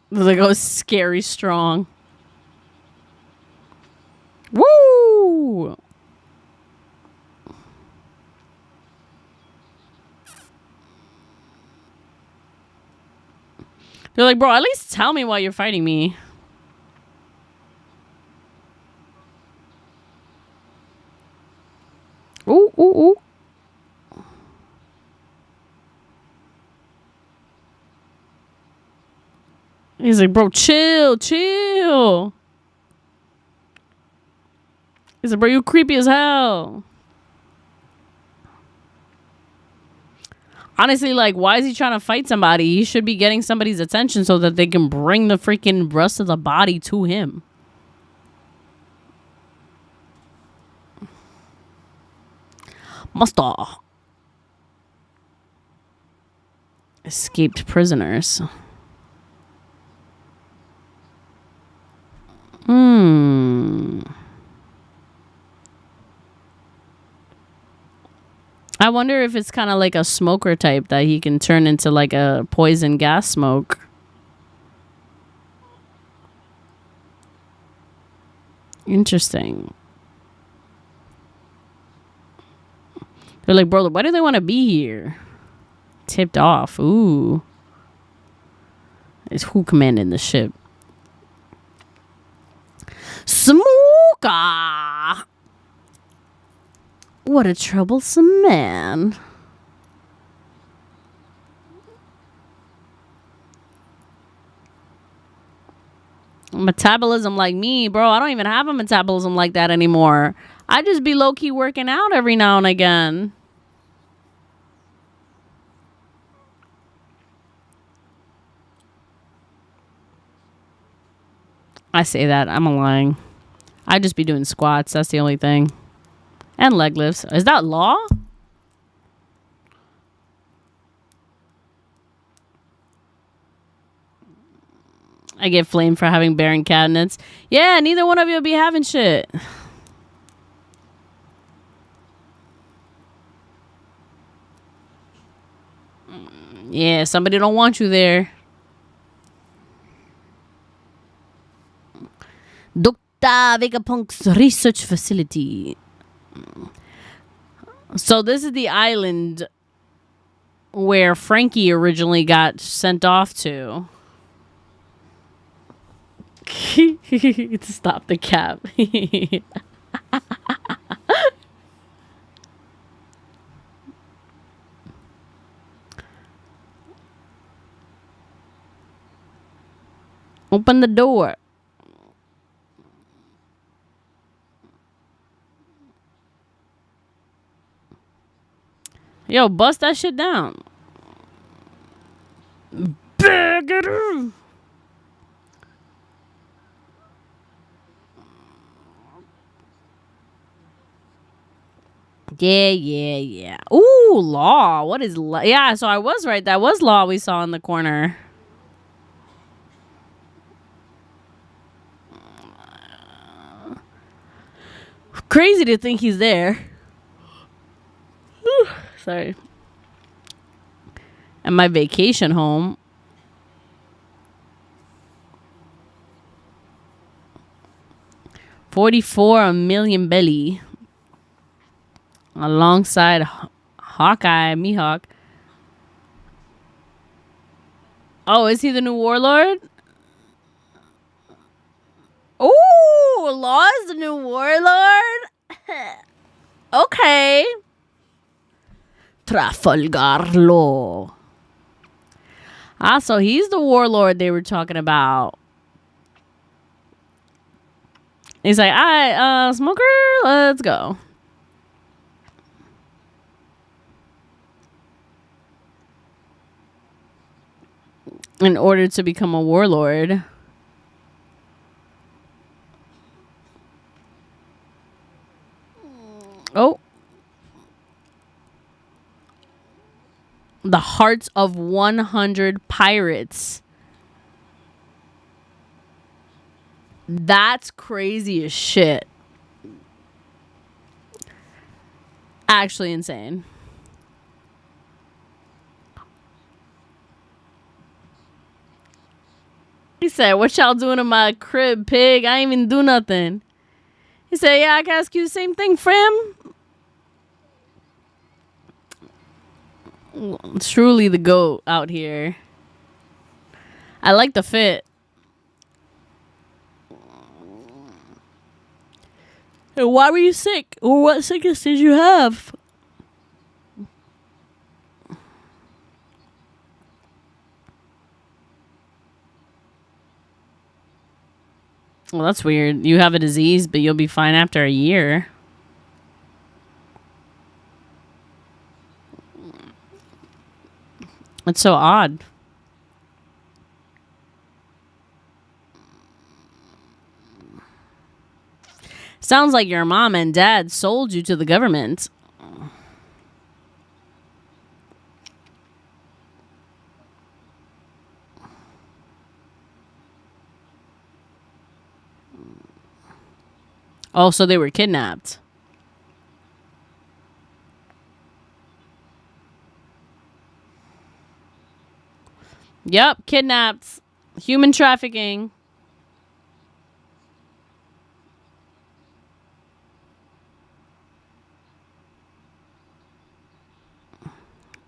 Like, oh, scary strong. Woo! They're like, bro, at least tell me why you're fighting me. Ooh, ooh, ooh. He's like, bro, chill. He's like, bro, you creepy as hell. Honestly, like, why is he trying to fight somebody? He should be getting somebody's attention so that they can bring the freaking rest of the body to him. Master. Escaped prisoners. I wonder if it's kind of like a smoker type that he can turn into like a poison gas smoke. Interesting. They're like, bro, why do they want to be here? Tipped off. Ooh. It's who commanding the ship. Smoker! What a troublesome man. Metabolism like me, bro. I don't even have a metabolism like that anymore. I just be low-key working out every now and again. I say that. I'm lying. I just be doing squats. That's the only thing. And leg lifts. Is that law? I get flamed for having barren cabinets. Yeah, neither one of you will be having shit. Yeah, somebody don't want you there. Dr. Vegapunk's research facility. So this is the island where Frankie originally got sent off to. To stop the cab. Open the door. Yo, bust that shit down. Bagger. Yeah. Ooh, law. What is law? Yeah, so I was right. That was law we saw in the corner. Crazy to think he's there. Sorry. At my vacation home. $44 million belly. Alongside Hawkeye, Mihawk. Oh, is he the new warlord? Oh, Law is the new warlord? Okay. Trafalgar Law. Ah, so he's the warlord they were talking about. He's like, all right, Smoker, let's go. In order to become a warlord. Oh. The hearts of 100 pirates. That's crazy as shit. Actually insane. He said, what y'all doing in my crib, pig? I ain't even do nothing. He said, yeah, I can ask you the same thing, Frim. Truly the GOAT out here. I like the fit. Hey, why were you sick? Or what sickness did you have? Well, that's weird. You have a disease, but you'll be fine after a year. That's so odd. Sounds like your mom and dad sold you to the government. Oh, so they were kidnapped. Yep, kidnapped. Human trafficking.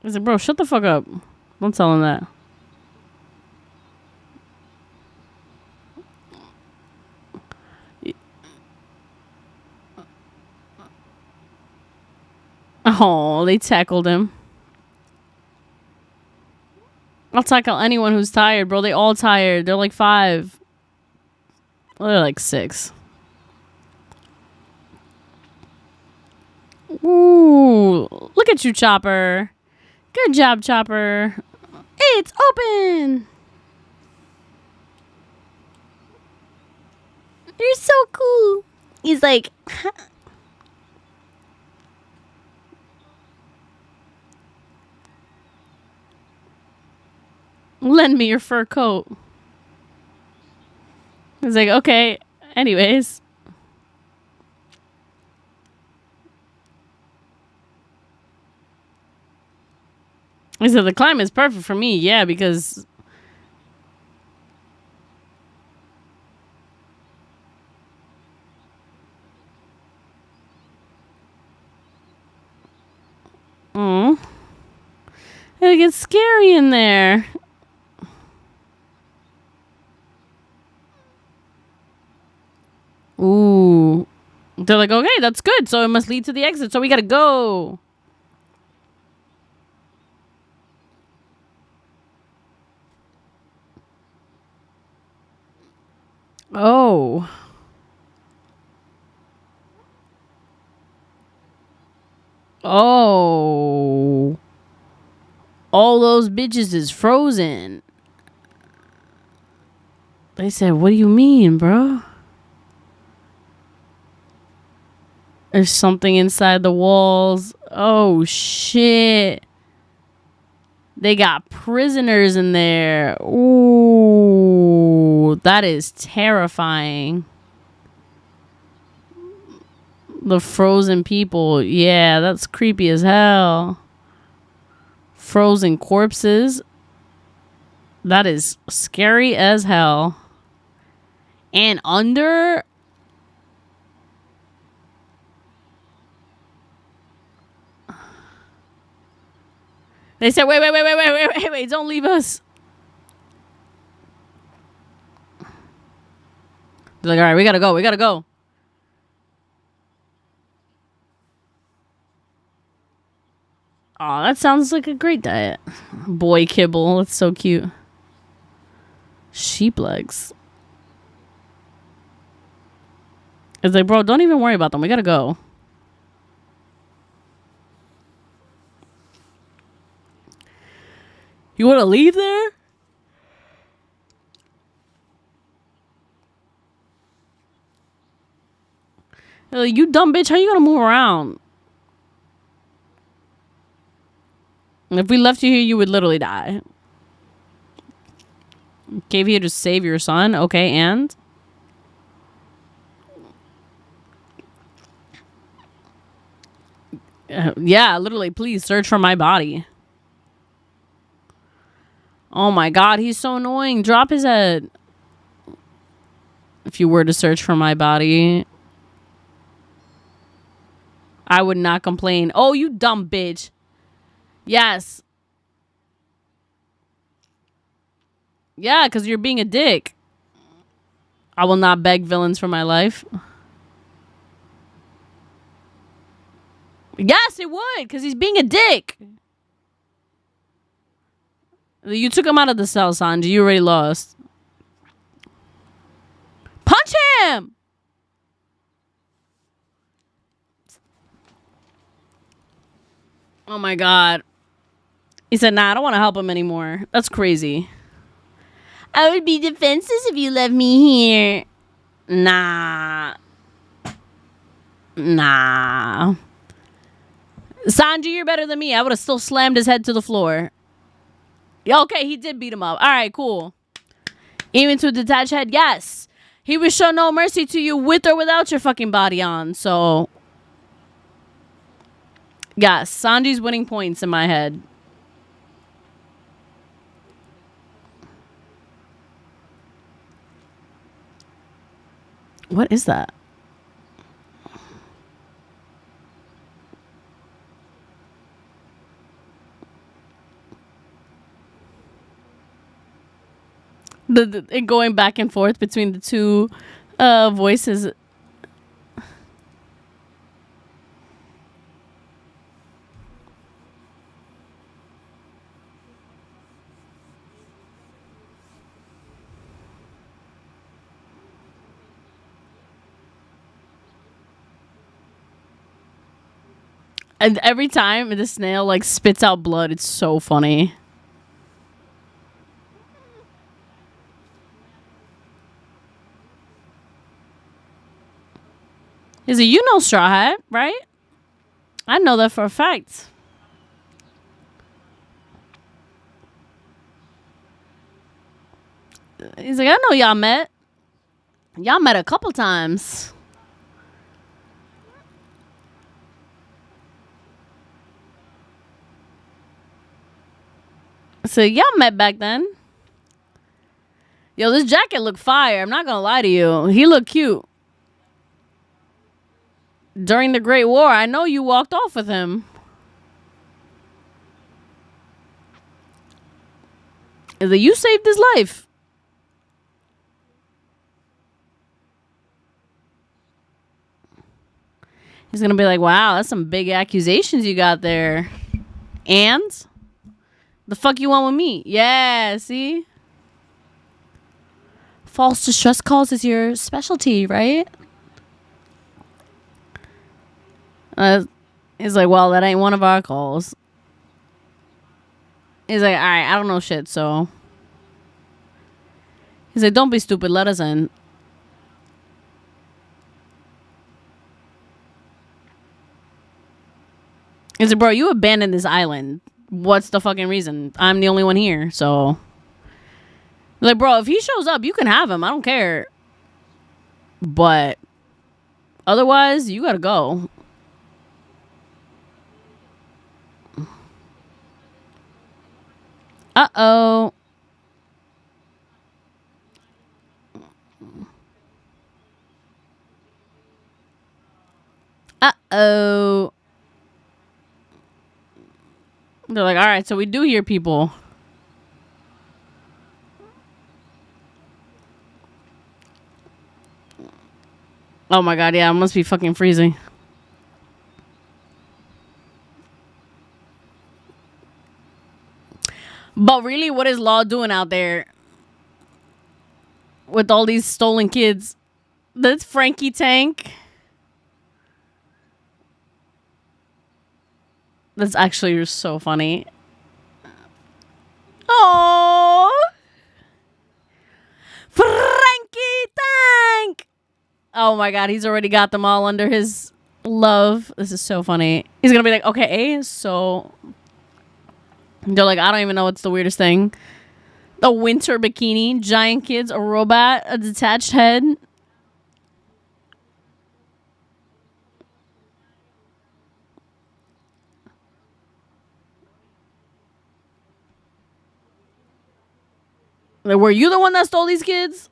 I said, bro, shut the fuck up. Don't tell him that. Oh, they tackled him. I'll tackle anyone who's tired, bro. They all tired. They're like 5. Well, they're like 6. Ooh, look at you, Chopper. Good job, Chopper. It's open. You're so cool. He's like... Lend me your fur coat. I was like, okay. Anyways. He said the climate's perfect for me. Yeah, because it gets scary in there. Ooh. They're like, okay, that's good. So it must lead to the exit. So we gotta go. Oh. Oh. All those bitches is frozen. They said, what do you mean, bro? There's something inside the walls. Oh, shit. They got prisoners in there. Ooh, that is terrifying. The frozen people. Yeah, that's creepy as hell. Frozen corpses. That is scary as hell. And under... They said, wait, don't leave us. They're like, all right, we gotta go. Oh, that sounds like a great diet. Boy kibble, that's so cute. Sheep legs. It's like, bro, don't even worry about them. We gotta go. You want to leave there? Like, you dumb bitch, how you gonna move around? If we left you here, you would literally die. Came here to save your son? Okay, and? Yeah, literally, please search for my body. Oh my god, he's so annoying. Drop his head. If you were to search for my body, I would not complain. Oh, you dumb bitch. Yes. Yeah, because you're being a dick. I will not beg villains for my life. Yes, it would, because he's being a dick. You took him out of the cell, Sanji. You already lost. Punch him! Oh my god. He said, nah, I don't want to help him anymore. That's crazy. I would be defenseless if you left me here. Nah. Sanji, you're better than me. I would have still slammed his head to the floor. Okay, he did beat him up. All right, cool. Even to a detached head, yes. He would show no mercy to you with or without your fucking body on. So, yes, Sanji's winning points in my head. What is that? The going back and forth between the two voices. And every time the snail like spits out blood, it's so funny. Is it, you know, Straw Hat, right? I know that for a fact. He's like, I know y'all met. Y'all met a couple times. So y'all met back then. Yo, this jacket looked fire. I'm not gonna lie to you. He looked cute. During the Great War, I know you walked off with him. Is that you saved his life? He's gonna be like, wow, that's some big accusations you got there. And the fuck you want with me? Yeah, see? False distress calls is your specialty, right? He's like, well, that ain't one of our calls. He's like, all right, I don't know shit, so. He's like, don't be stupid, let us in. He's like, bro, you abandoned this island. What's the fucking reason? I'm the only one here, so. Like, bro, if he shows up, you can have him. I don't care. But otherwise, you gotta go. Uh-oh. Uh-oh. They're like, all right, so we do hear people. Oh my god, yeah, it must be fucking freezing. But really, what is Law doing out there with all these stolen kids? That's Frankie Tank. That's actually so funny. Oh, Frankie Tank. Oh my god, he's already got them all under his love. This is so funny. He's gonna be like, okay, so they're like, I don't even know what's the weirdest thing. A winter bikini, giant kids, a robot, a detached head. Like, were you the one that stole these kids?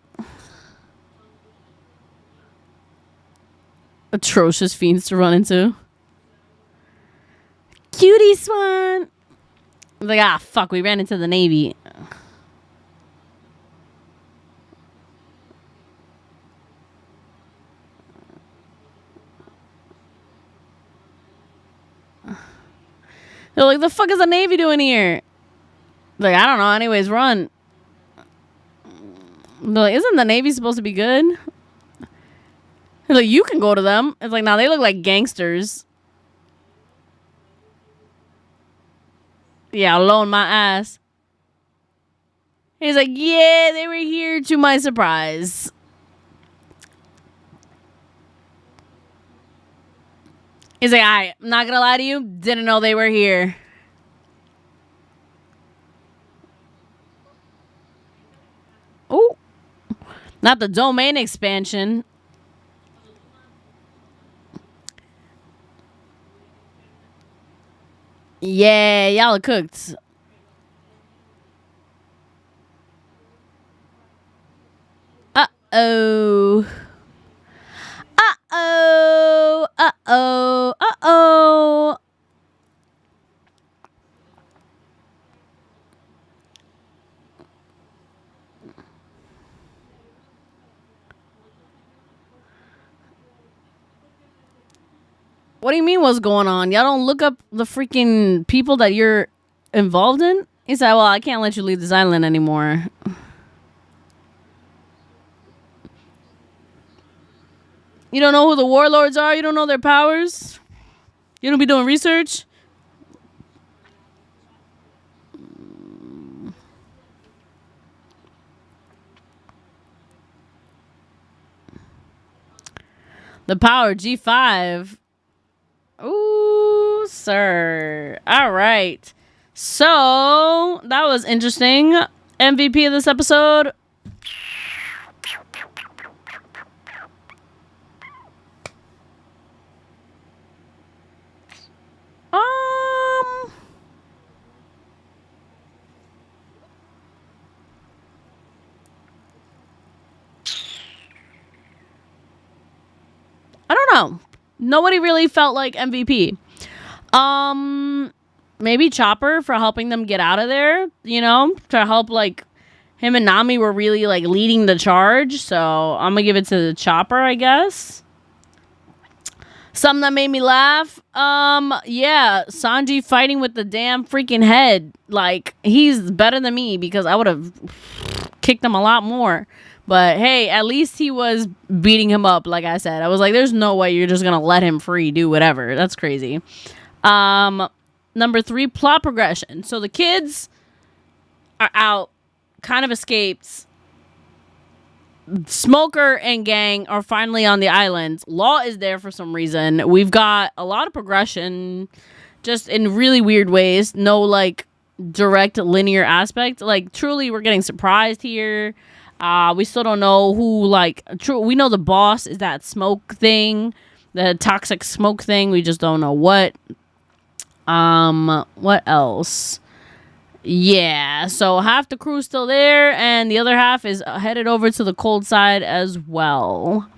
Atrocious fiends to run into. Cutie swan. Like, ah, fuck, we ran into the Navy. They're like, the fuck is the Navy doing here? Like, I don't know. Anyways, run. They're like, isn't the Navy supposed to be good? They're like, you can go to them. It's like, nah, they look like gangsters. Yeah, alone my ass. He's like, yeah, they were here to my surprise. He's like, I'm not gonna lie to you, didn't know they were here. Oh, not the domain expansion. Yeah, y'all are cooked. Uh-oh. Uh-oh. Uh-oh. Uh-oh. What do you mean what's going on? Y'all don't look up the freaking people that you're involved in? He said, well, I can't let you leave this island anymore. You don't know who the warlords are? You don't know their powers? You don't be doing research? The power G5. Ooh, sir. All right. So, that was interesting. MVP of this episode. I don't know. Nobody really felt like MVP. Maybe Chopper for helping them get out of there, to help, like, him and Nami were really, like, leading the charge. So I'm gonna give it to the Chopper, I guess. Something that made me laugh. Yeah, Sanji fighting with the damn freaking head. Like, he's better than me because I would have kicked him a lot more. But hey, at least he was beating him up, like I said. I was like, there's no way you're just gonna let him free, do whatever. That's crazy. Number 3, plot progression. So the kids are out, kind of escaped. Smoker and gang are finally on the island. Law is there for some reason. We've got a lot of progression, just in really weird ways. No, like, direct linear aspect. Like, truly, we're getting surprised here. We still don't know who, like, we know the boss is that smoke thing, the toxic smoke thing. We just don't know what. What else? Yeah, so half the crew's still there, and the other half is headed over to the cold side as well.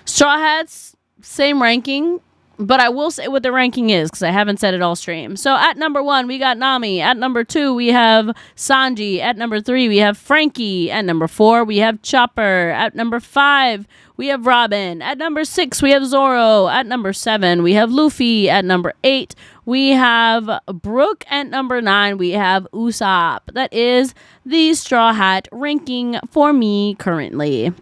Straw Hats, same ranking, but I will say what the ranking is, because I haven't said it all stream. So at number 1, we got Nami. At number 2, we have Sanji. At number 3, we have Frankie. At number 4, we have Chopper. At number 5, we have Robin. At number 6, we have Zoro. At number 7, we have Luffy. At number 8, we have Brook. At number 9, we have Usopp. That is the Straw Hat ranking for me currently.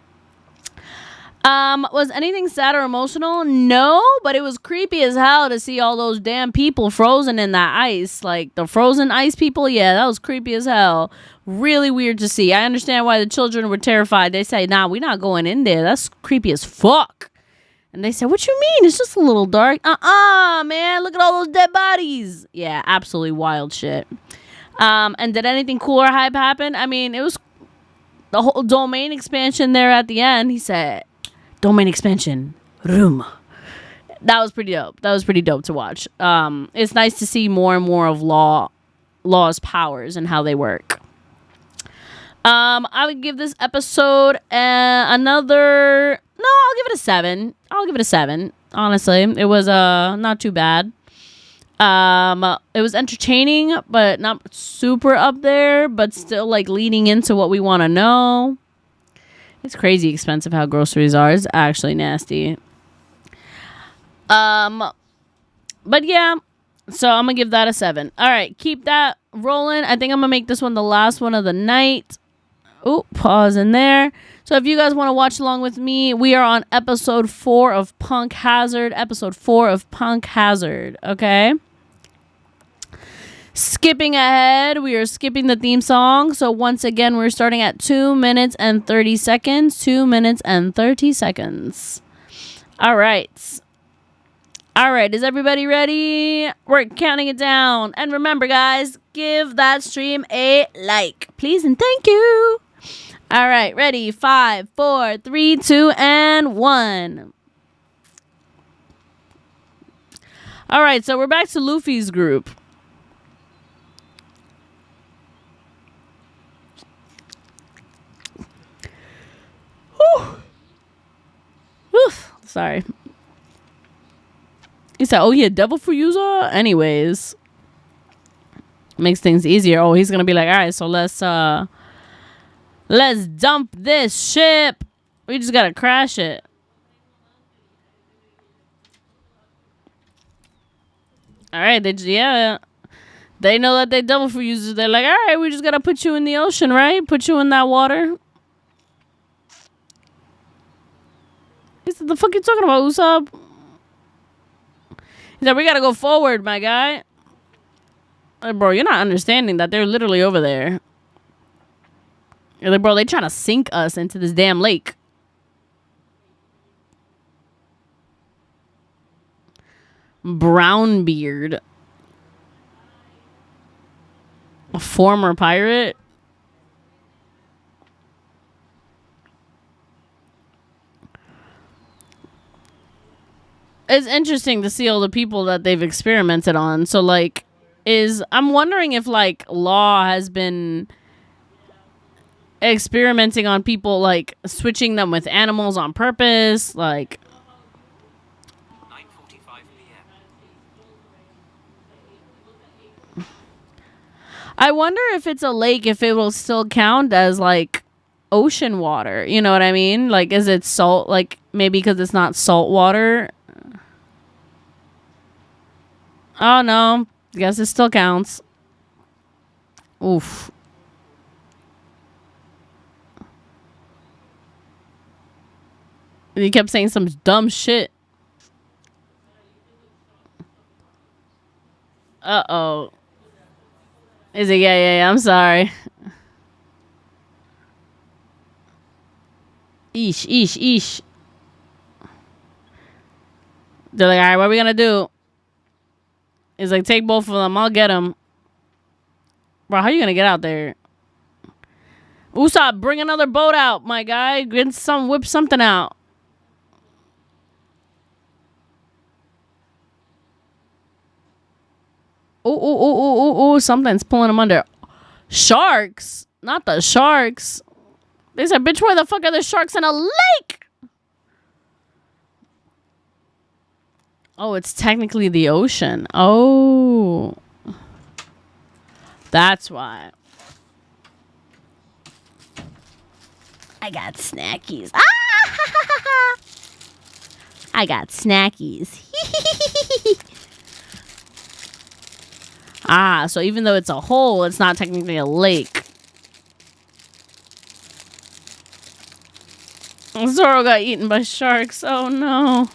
Was anything sad or emotional? No, but it was creepy as hell to see all those damn people frozen in that ice. Like, the frozen ice people, yeah, that was creepy as hell. Really weird to see. I understand why the children were terrified. They say, nah, we're not going in there. That's creepy as fuck. And they said, what you mean? It's just a little dark. Man, look at all those dead bodies. Yeah, absolutely wild shit. And did anything cool or hype happen? I mean, it was the whole domain expansion there at the end. He said, domain expansion room. That was pretty dope. That was pretty dope to watch. It's nice to see more and more of Law's powers and how they work. I would give this episode another. No, I'll give it a 7. I'll give it a 7. Honestly, it was not too bad. It was entertaining, but not super up there, but still, like, leading into what we want to know. It's crazy expensive how groceries are. It's actually nasty. But yeah, so I'm gonna give that a 7. All right, keep that rolling. I think I'm gonna make this one the last one of the night. Oh, pause in there. So if you guys want to watch along with me, we are on episode 4 of Punk Hazard. Episode 4 of Punk Hazard. Okay. Skipping ahead, we are skipping the theme song. So once again, we're starting at 2 minutes and 30 seconds. 2 minutes and 30 seconds. All right. All right. Is everybody ready? We're counting it down. And remember, guys, give that stream a like, please and thank you. All right. Ready? 5, 4, 3, 2, and 1. All right. So we're back to Luffy's group. Sorry. He said, oh yeah, devil for user? Anyways. Makes things easier. Oh, he's gonna be like, alright, so let's dump this ship. We just gotta crash it. Alright, they know that they devil for users. They're like, alright, we just gotta put you in the ocean, right? Put you in that water. He said, the fuck you talking about, Usopp? He said, we gotta go forward, my guy. Like, bro, you're not understanding that they're literally over there. You're like, bro, they trying to sink us into this damn lake. Brownbeard. A former pirate? It's interesting to see all the people that they've experimented on. So, like, I'm wondering if, like, Law has been experimenting on people, like, switching them with animals on purpose. Like, I wonder if it's a lake, if it will still count as like ocean water. You know what I mean? Like, is it salt? Like, maybe because it's not salt water. Oh, no. Guess it still counts. Oof. He kept saying some dumb shit. Uh-oh. Is it? Yeah. I'm sorry. Eesh. They're like, all right, what are we gonna do? He's like, take both of them. I'll get them. Bro, how you gonna get out there? Usopp, bring another boat out, my guy. Whip something out. Oh, something's pulling him under. Sharks? Not the sharks. They said, bitch, where the fuck are the sharks in a lake? Oh, it's technically the ocean. Oh. That's why. I got snackies. Ah! I got snackies. Ah, so even though it's a hole, it's not technically a lake. Zoro got eaten by sharks. Oh no.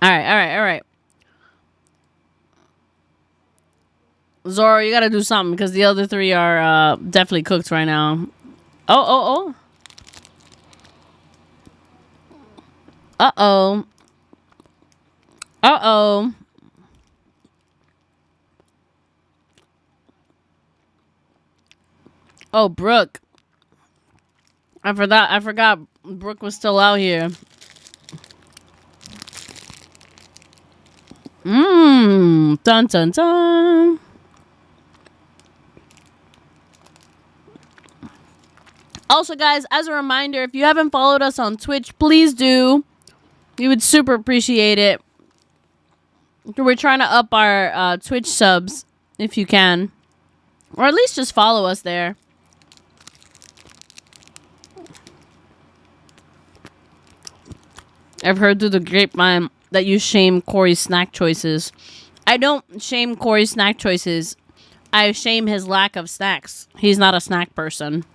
All right. Zoro, you gotta do something because the other three are definitely cooked right now. Oh. Uh-oh. Oh, Brooke. I forgot Brooke was still out here. Dun dun dun. Also, guys, as a reminder, if you haven't followed us on Twitch, please do. We would super appreciate it. We're trying to up our Twitch subs, if you can. Or at least just follow us there. I've heard through the grapevine that you shame Corey's snack choices. I don't shame Corey's snack choices. I shame his lack of snacks. He's not a snack person.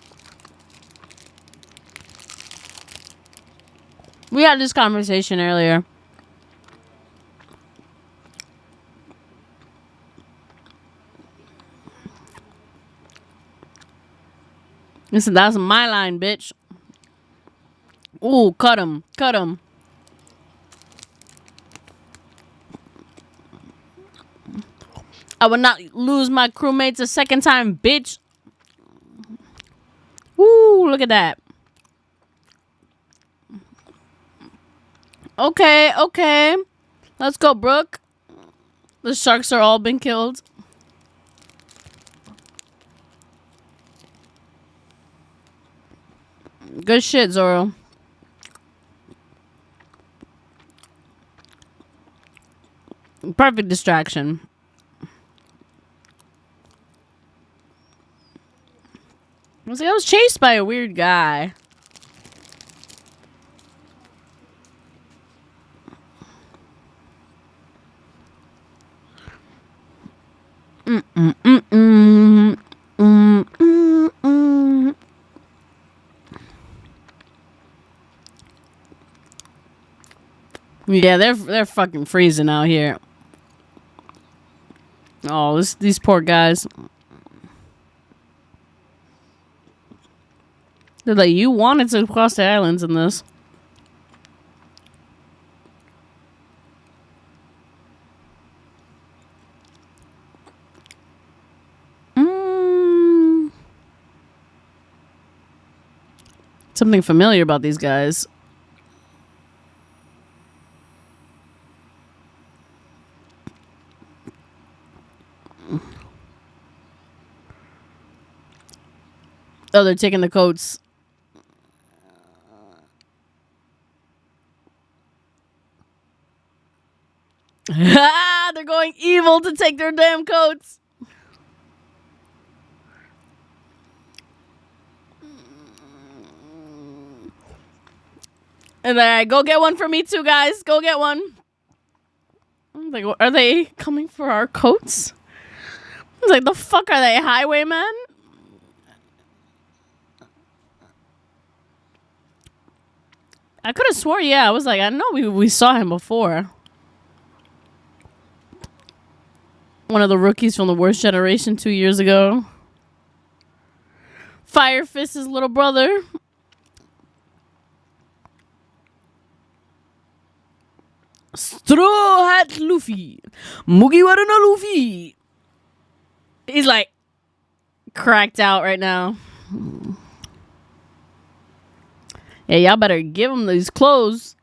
We had this conversation earlier. Listen, that's my line, bitch. Ooh, cut him. I would not lose my crewmates a second time, bitch. Woo, look at that. Okay. Let's go, Brooke. The sharks are all been killed. Good shit, Zoro. Perfect distraction. I was chased by a weird guy. Yeah, they're fucking freezing out here. Oh, these poor guys. They're like, you wanted to cross the islands in this. Something familiar about these guys. Oh, they're taking the coats. They're going evil to take their damn coats. And then go get one for me too, guys. Go get one. I'm like, are they coming for our coats? I was like, the fuck are they, highwaymen? I could have swore, yeah. I was like, I know we saw him before. One of the rookies from the worst generation 2 years ago. Fire Fist's little brother. Straw Hat Luffy. Mugiwara no Luffy. He's like cracked out right now. Yeah, y'all better give him these clothes.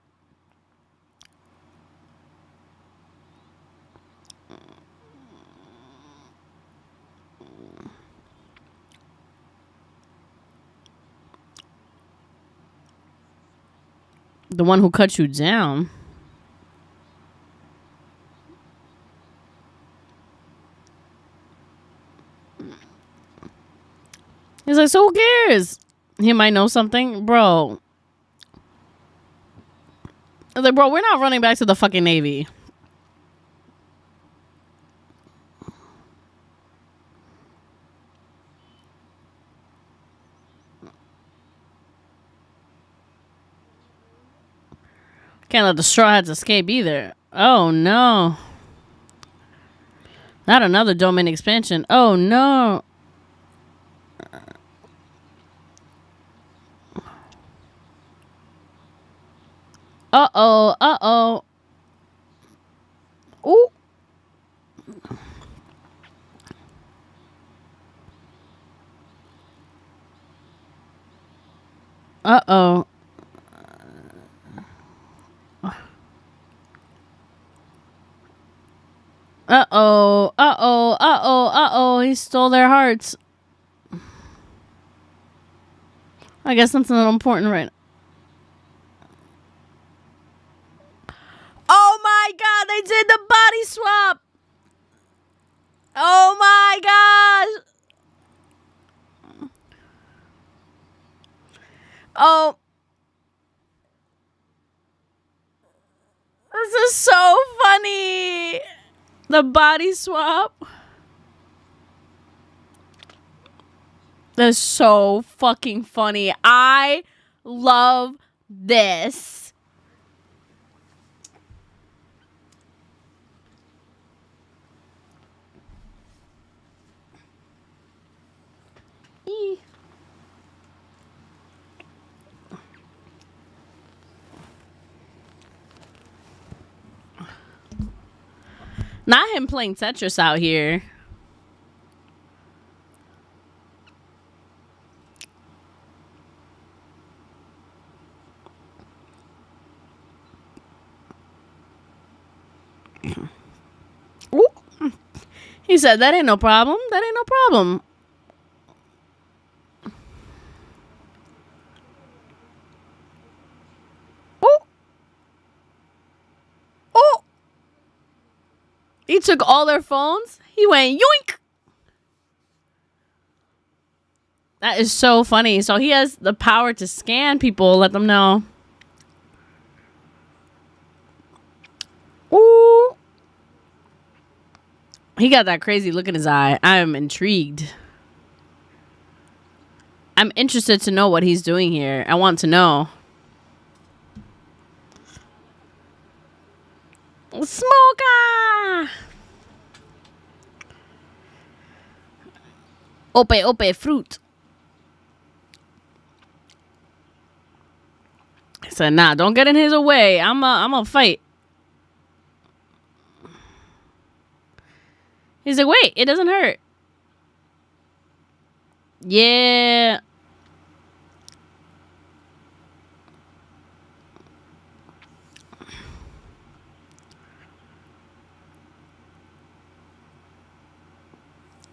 The one who cut you down. He's like, so who cares? He might know something. Bro. I was like, bro, we're not running back to the fucking Navy. Can't let the Straw Hats escape either. Oh, no. Not another domain expansion. Oh, no. Uh-oh. Uh-oh. Ooh. Uh-oh. Uh-oh. Uh-oh. Uh-oh. Uh-oh. He stole their hearts. I guess that's not important right now. Oh my god, they did the body swap. Oh my gosh. Oh. This is so funny. The body swap. That's so fucking funny. I love this. Not him playing Tetris out here. Ooh. He said, that ain't no problem. That ain't no problem. Oh. Oh. He took all their phones. He went yoink. That is so funny. So he has the power to scan people, let them know. Ooh. He got that crazy look in his eye. I'm intrigued. I'm interested to know what he's doing here. I want to know. Smoker! Ope, fruit. I said, nah, don't get in his way. I'm a fight. He's like, wait, it doesn't hurt. Yeah.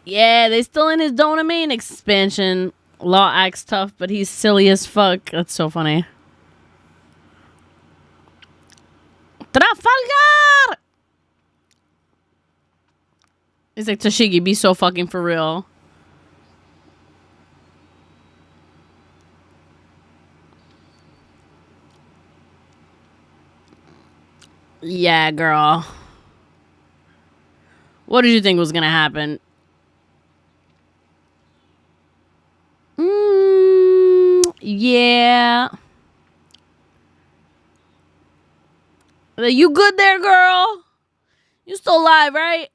Yeah, they still in his domain expansion. Law acts tough, but he's silly as fuck. That's so funny. Trafalgar! He's like, Tashigi, be so fucking for real. Yeah, girl. What did you think was gonna happen? Yeah. You good there, girl? You still alive, right?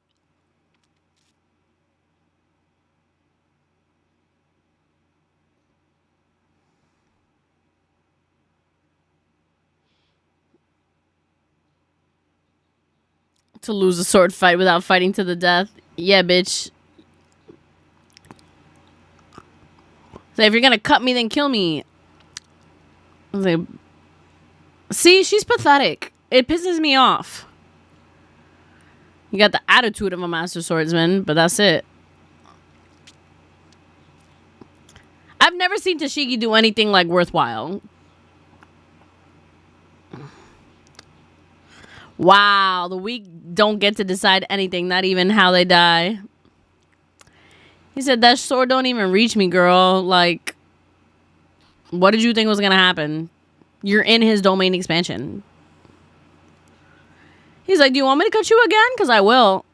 To lose a sword fight without fighting to the death. Yeah, bitch. So if you're gonna cut me, then kill me. I was like, see, she's pathetic. It pisses me off. You got the attitude of a master swordsman, but that's it. I've never seen Tashigi do anything like worthwhile. Wow, the weak don't get to decide anything, not even how they die. He said, that sword don't even reach me, girl. Like, what did you think was gonna happen? You're in his domain expansion. He's like, do you want me to cut you again? Because I will.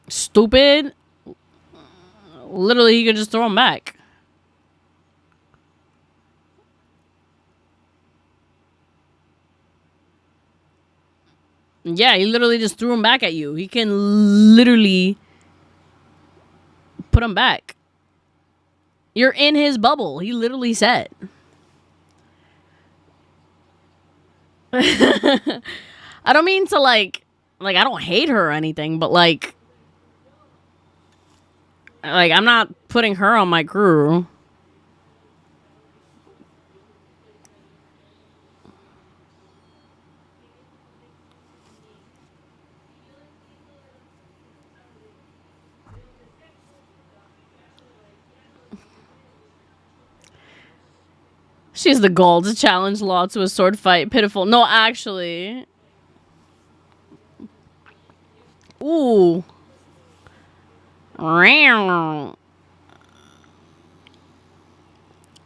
Stupid. Literally, he could just throw him back. Yeah, he literally just threw him back at you. He can literally put him back. You're in his bubble. He literally said. I don't mean to like I don't hate her or anything, but like I'm not putting her on my crew. She has the gall to challenge Law to a sword fight. Pitiful. No, actually. Ooh.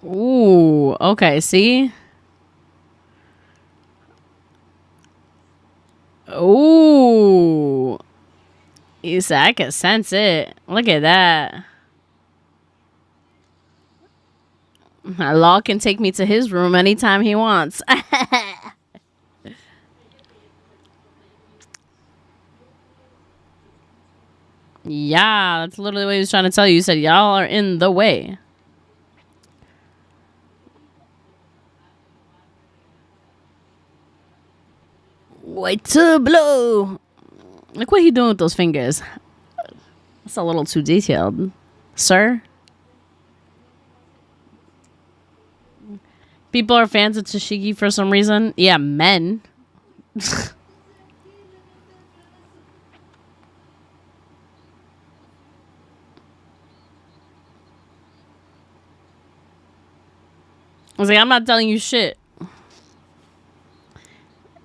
Ooh. Okay, see? Ooh. You said I can sense it. Look at that. Law can take me to his room anytime he wants. Yeah, that's literally what he was trying to tell you. He said, y'all are in the way. Way to blow. Look what he doing with those fingers. That's a little too detailed. Sir? People are fans of Tashigi for some reason. Yeah, men. I was like, I'm not telling you shit.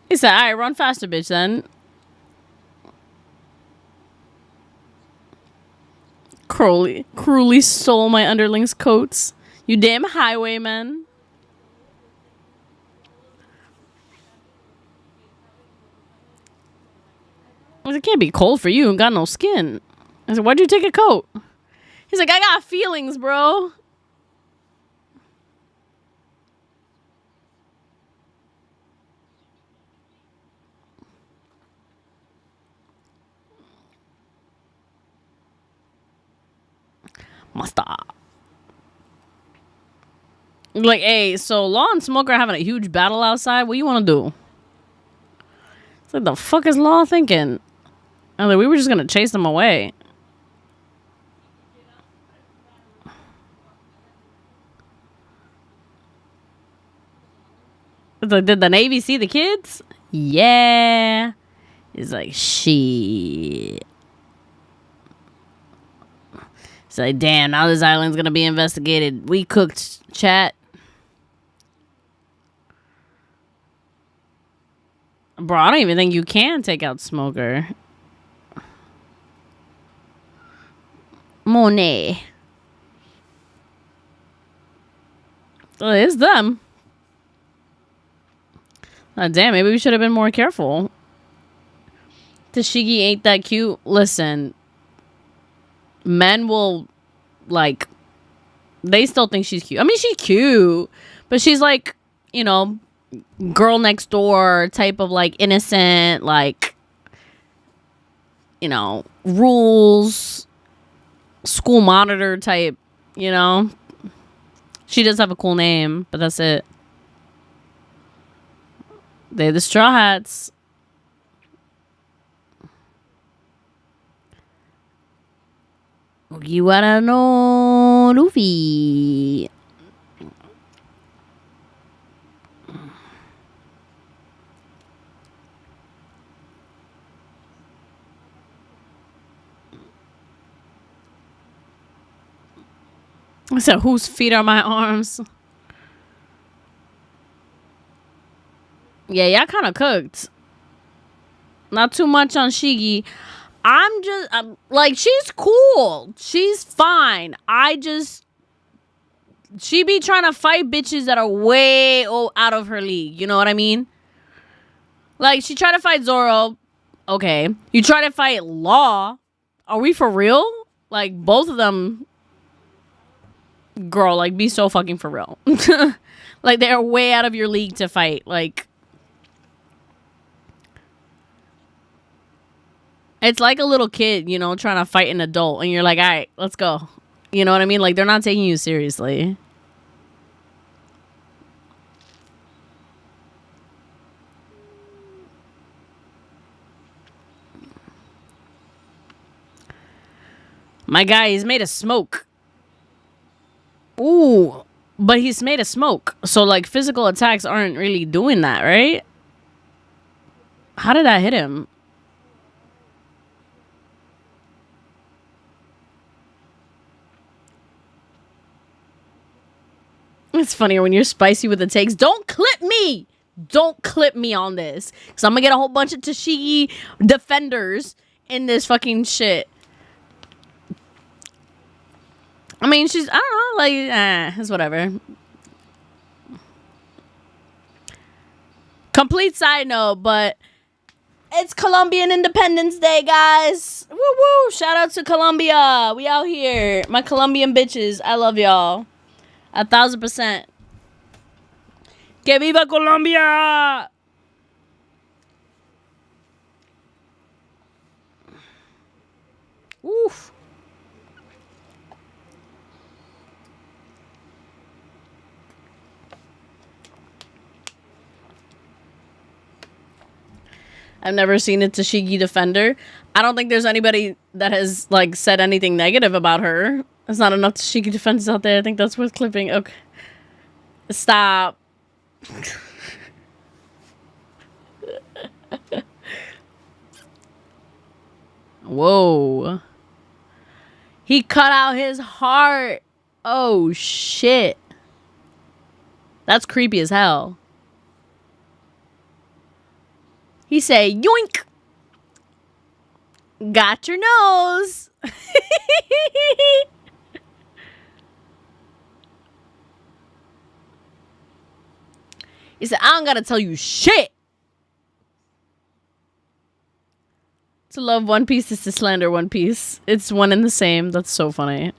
He said, alright, run faster, bitch, then. Cruelly stole my underling's coats. You damn highwayman. I was like, it can't be cold for you and got no skin. I said, why'd you take a coat? He's like, I got feelings, bro. Master. Like, hey, so Law and Smoker are having a huge battle outside. What you want to do? It's like, the fuck is Law thinking? And like, we were just gonna chase them away. It's like, did the Navy see the kids? Yeah. He's like, shit. It's like, damn, now this island's gonna be investigated. We cooked, chat. Bro, I don't even think you can take out Smoker. Monet. Oh, it's them. Damn, maybe we should have been more careful. Tashigi ain't that cute. Listen, men will, like, they still think she's cute. I mean, she's cute, but she's like, you know, girl next door type of, like, innocent, like, you know, rules, school monitor type, you know. She does have a cool name, but that's it. They're the Straw Hats. You wanna know Luffy? I said, whose feet are my arms? Yeah, y'all kind of cooked. Not too much on Shigi. I'm like, she's cool. She's fine. She be trying to fight bitches that are way out of her league. You know what I mean? Like, she tried to fight Zoro. Okay. You try to fight Law. Are we for real? Like, both of them. Girl, like, be so fucking for real. Like, they're way out of your league to fight. Like, it's like a little kid, you know, trying to fight an adult. And you're like, all right, let's go. You know what I mean? Like, they're not taking you seriously. My guy, he's made of smoke. Ooh, but he's made of smoke. So, like, physical attacks aren't really doing that, right? How did that hit him? It's funnier when you're spicy with the takes. Don't clip me! Don't clip me on this. Because I'm going to get a whole bunch of Tashigi defenders in this fucking shit. I mean, she's, I don't know, like, it's whatever. Complete side note, but it's Colombian Independence Day, guys. Woo woo! Shout out to Colombia. We out here. My Colombian bitches. I love y'all. 1,000%. Que viva Colombia! Oof. I've never seen a Tashigi defender. I don't think there's anybody that has, like, said anything negative about her. There's not enough Tashigi defenders out there. I think that's worth clipping. Okay. Stop. Whoa. He cut out his heart. Oh, shit. That's creepy as hell. He said, yoink. Got your nose. He said, I don't gotta tell you shit. To love One Piece is to slander One Piece. It's one and the same. That's so funny.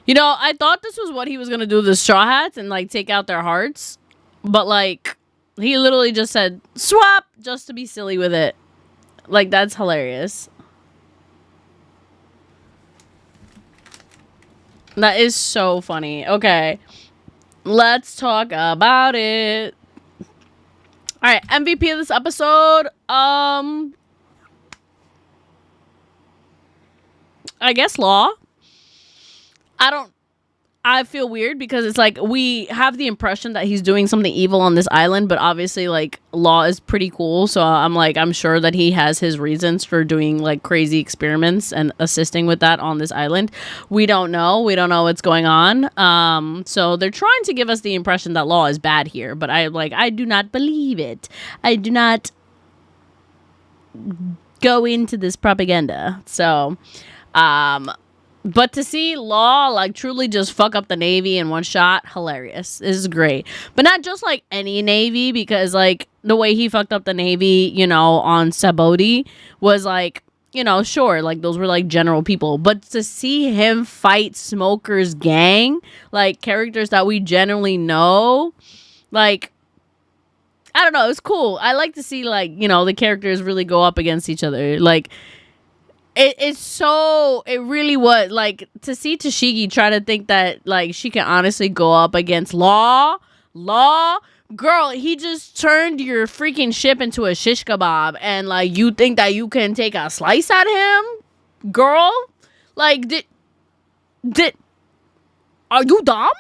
You know, I thought this was what he was going to do to the Straw Hats and, like, take out their hearts. But, like, he literally just said, swap, just to be silly with it. Like, that's hilarious. That is so funny. Okay. Let's talk about it. All right, MVP of this episode. I guess Law. I don't. I feel weird because it's like we have the impression that he's doing something evil on this island, but obviously like Law is pretty cool, so I'm sure that he has his reasons for doing like crazy experiments and assisting with that on this island. We don't know what's going on. So they're trying to give us the impression that Law is bad here, but I do not believe it. I do not go into this propaganda. So but to see Law like truly just fuck up the Navy in one shot, hilarious. This is great. But not just like any Navy, because like the way he fucked up the Navy, you know, on Saboti was like, you know, sure, like those were like general people. But to see him fight Smoker's gang, like characters that we generally know, like, I don't know, it was cool. I like to see like, you know, the characters really go up against each other. Like, it really was like to see Tashigi try to think that like she can honestly go up against Law, girl, he just turned your freaking ship into a shish kebab, and like you think that you can take a slice at him, girl? Like did are you dumb?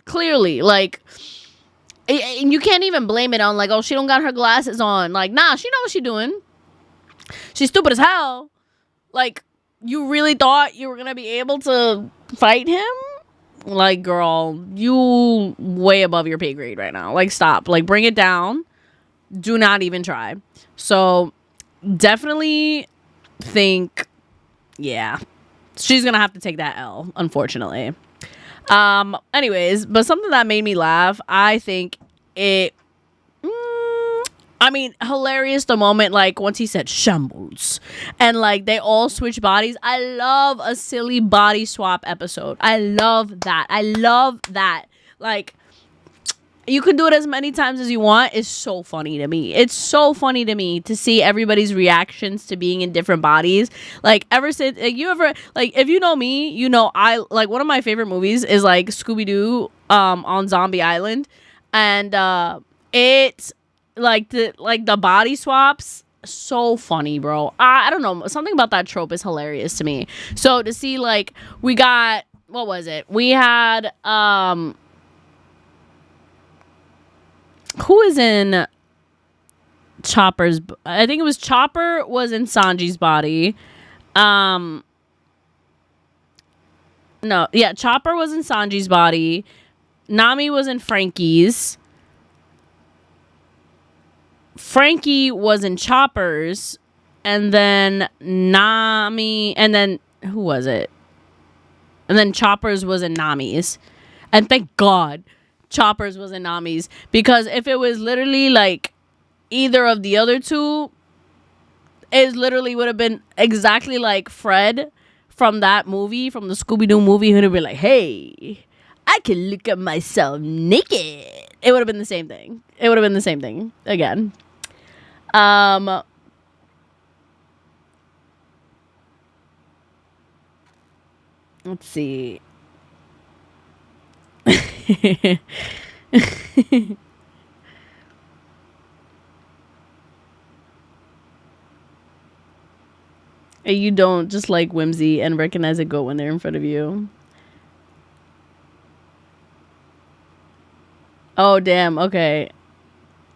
Clearly, like, and you can't even blame it on like, oh, she don't got her glasses on. Like, nah, she know what she doing. She's stupid as hell. Like, you really thought you were gonna be able to fight him? Like, girl, you way above your pay grade right now. Like, stop. Like, bring it down. Do not even try. So, definitely think, yeah, she's gonna have to take that L, unfortunately. Anyways, but something that made me laugh, I think it... hilarious the moment, like, once he said shambles and, like, they all switch bodies. I love a silly body swap episode. I love that. Like, you can do it as many times as you want. It's so funny to me. It's so funny to me to see everybody's reactions to being in different bodies. Like, ever since, like, if you know me, you know, I, like, one of my favorite movies is, like, Scooby-Doo, on Zombie Island. And, it's, like the body swaps, so funny, bro. I don't know, something about that trope is hilarious to me. So to see, like, we got, what was it? We had who is in Chopper's? I think it was Chopper was in Sanji's body. No, yeah, Chopper was in Sanji's body. Nami was in Frankie's. Frankie was in Chopper's, and then Nami, and then who was it? And then Chopper's was in Nami's. And thank God Chopper's was in Nami's, because if it was literally like either of the other two, it literally would have been exactly like Fred from that movie, from the Scooby-Doo movie, who'd be like, hey, I can look at myself naked. It would have been the same thing. It would have been the same thing again. Let's see. You don't just like whimsy and recognize a goat when they're in front of you. Oh, damn. Okay.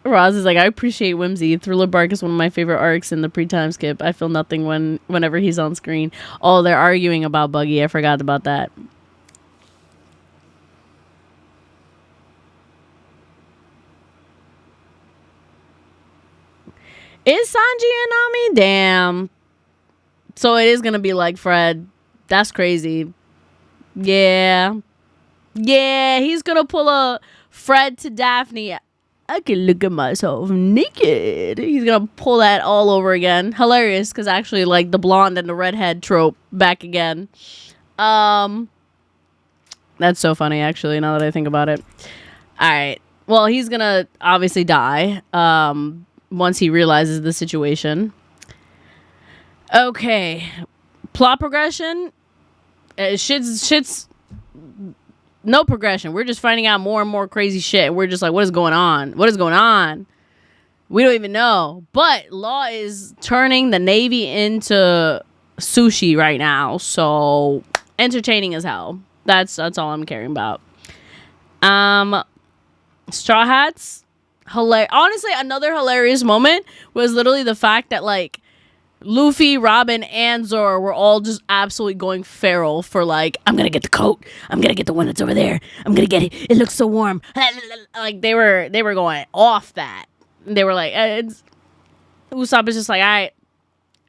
Roz is like, I appreciate whimsy. Thriller Bark is one of my favorite arcs in the pre-time skip. I feel nothing whenever he's on screen. Oh, they're arguing about Buggy. I forgot about that. Is Sanji and Nami? Damn. So it is gonna be like Fred. That's crazy. Yeah. Yeah, he's gonna pull a Fred to Daphne. I can look at myself naked. He's gonna pull that all over again. Hilarious, because actually, like, the blonde and the redhead trope back again. That's so funny, actually, now that I think about it. Alright. Well, he's gonna obviously die once he realizes the situation. Okay. Plot progression. Shit's no progression. We're just finding out more and more crazy shit. We're just like, what is going on? What is going on? We don't even know. But Law is turning the Navy into sushi right now. So entertaining as hell. That's all I'm caring about. Straw Hats, honestly, another hilarious moment was literally the fact that like Luffy, Robin, and Zoro were all just absolutely going feral for like, I'm gonna get the coat, I'm gonna get the one that's over there, I'm gonna get it, it looks so warm. Like they were going off that. They were like, Usopp is just like, all right,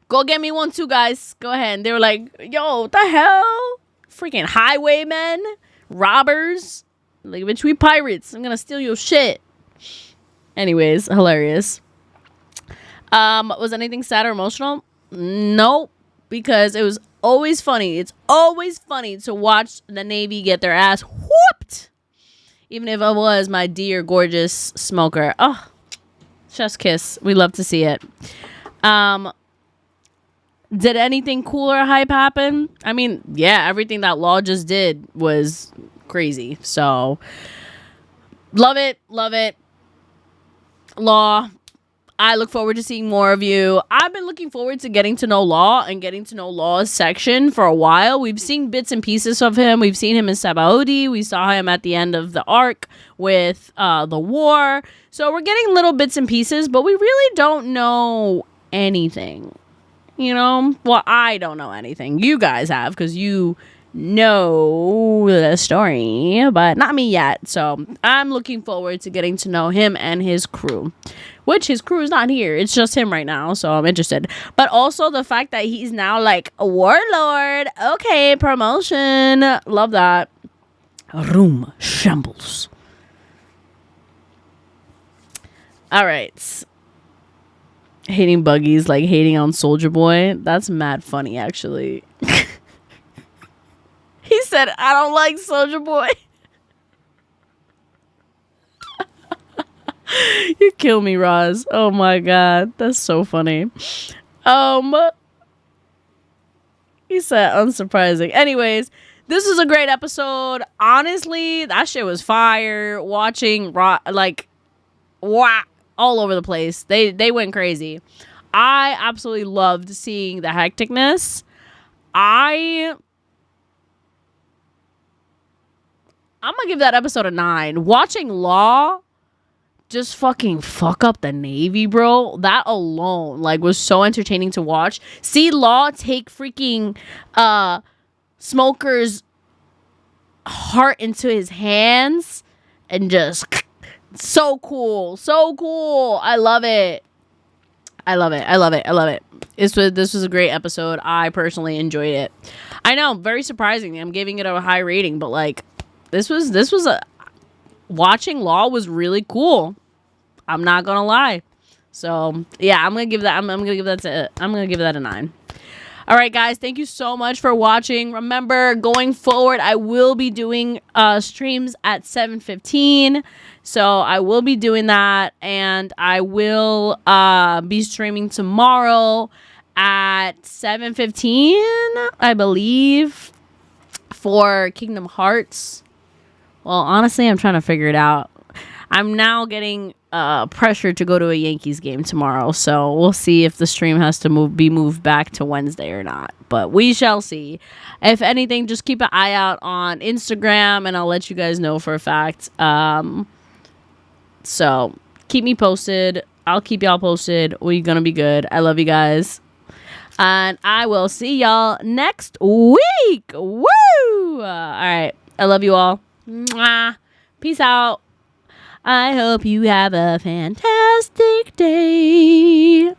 go get me one too, guys, go ahead. And they were like, yo, what the hell, freaking highwaymen, robbers, like, bitch, we pirates, I'm gonna steal your shit. Anyways, hilarious. Was anything sad or emotional? Nope, because it was always funny. It's always funny to watch the Navy get their ass whooped, even if it was my dear gorgeous smoker. Oh, chef's kiss. We love to see it. Did anything cool or hype happen? I mean, yeah, everything that Law just did was crazy. So love it, Law. I look forward to seeing more of you. I've been looking forward to getting to know Law and getting to know Law's section for a while. We've seen bits and pieces of him. We've seen him in Sabaody. We saw him at the end of the arc with the war. So we're getting little bits and pieces, but we really don't know anything. You know? Well, I don't know anything. You guys have, because you know the story, but not me yet. So I'm looking forward to getting to know him and his crew. Which his crew is not here. It's just him right now. So I'm interested. But also the fact that he's now like a warlord. Okay, promotion. Love that. Room shambles. Alright. Hating Buggies, like hating on Soldier Boy. That's mad funny, actually. He said, I don't like Soldier Boy. You kill me, Roz. Oh my god, that's so funny. He said unsurprising. Anyways, this was a great episode. Honestly, that shit was fire. Watching like, wow, all over the place. They went crazy. I absolutely loved seeing the hecticness. I'm gonna give that episode a 9. Watching Law just fucking fuck up the Navy, bro. That alone, like, was so entertaining to watch. See Law take freaking Smoker's heart into his hands and just so cool. So cool. I love it. This was a great episode. I personally enjoyed it. I know, very surprising. I'm giving it a high rating, but like this was a watching Law was really cool. I'm not gonna lie. So yeah, I'm gonna give that a 9. All right, guys, thank you so much for watching. Remember, going forward, I will be doing streams at 7:15. So I will be doing that, and I will be streaming tomorrow at 7:15, I believe, for Kingdom Hearts. Well, honestly, I'm trying to figure it out. I'm now getting pressure to go to a Yankees game tomorrow, so we'll see if the stream has to be moved back to Wednesday or not, but we shall see. If anything, just keep an eye out on Instagram, and I'll let you guys know for a fact. So keep me posted. I'll keep y'all posted. We're gonna be good. I love you guys, and I will see y'all next week. Woo! All right, I love you all. Mwah. Peace out. I hope you have a fantastic day.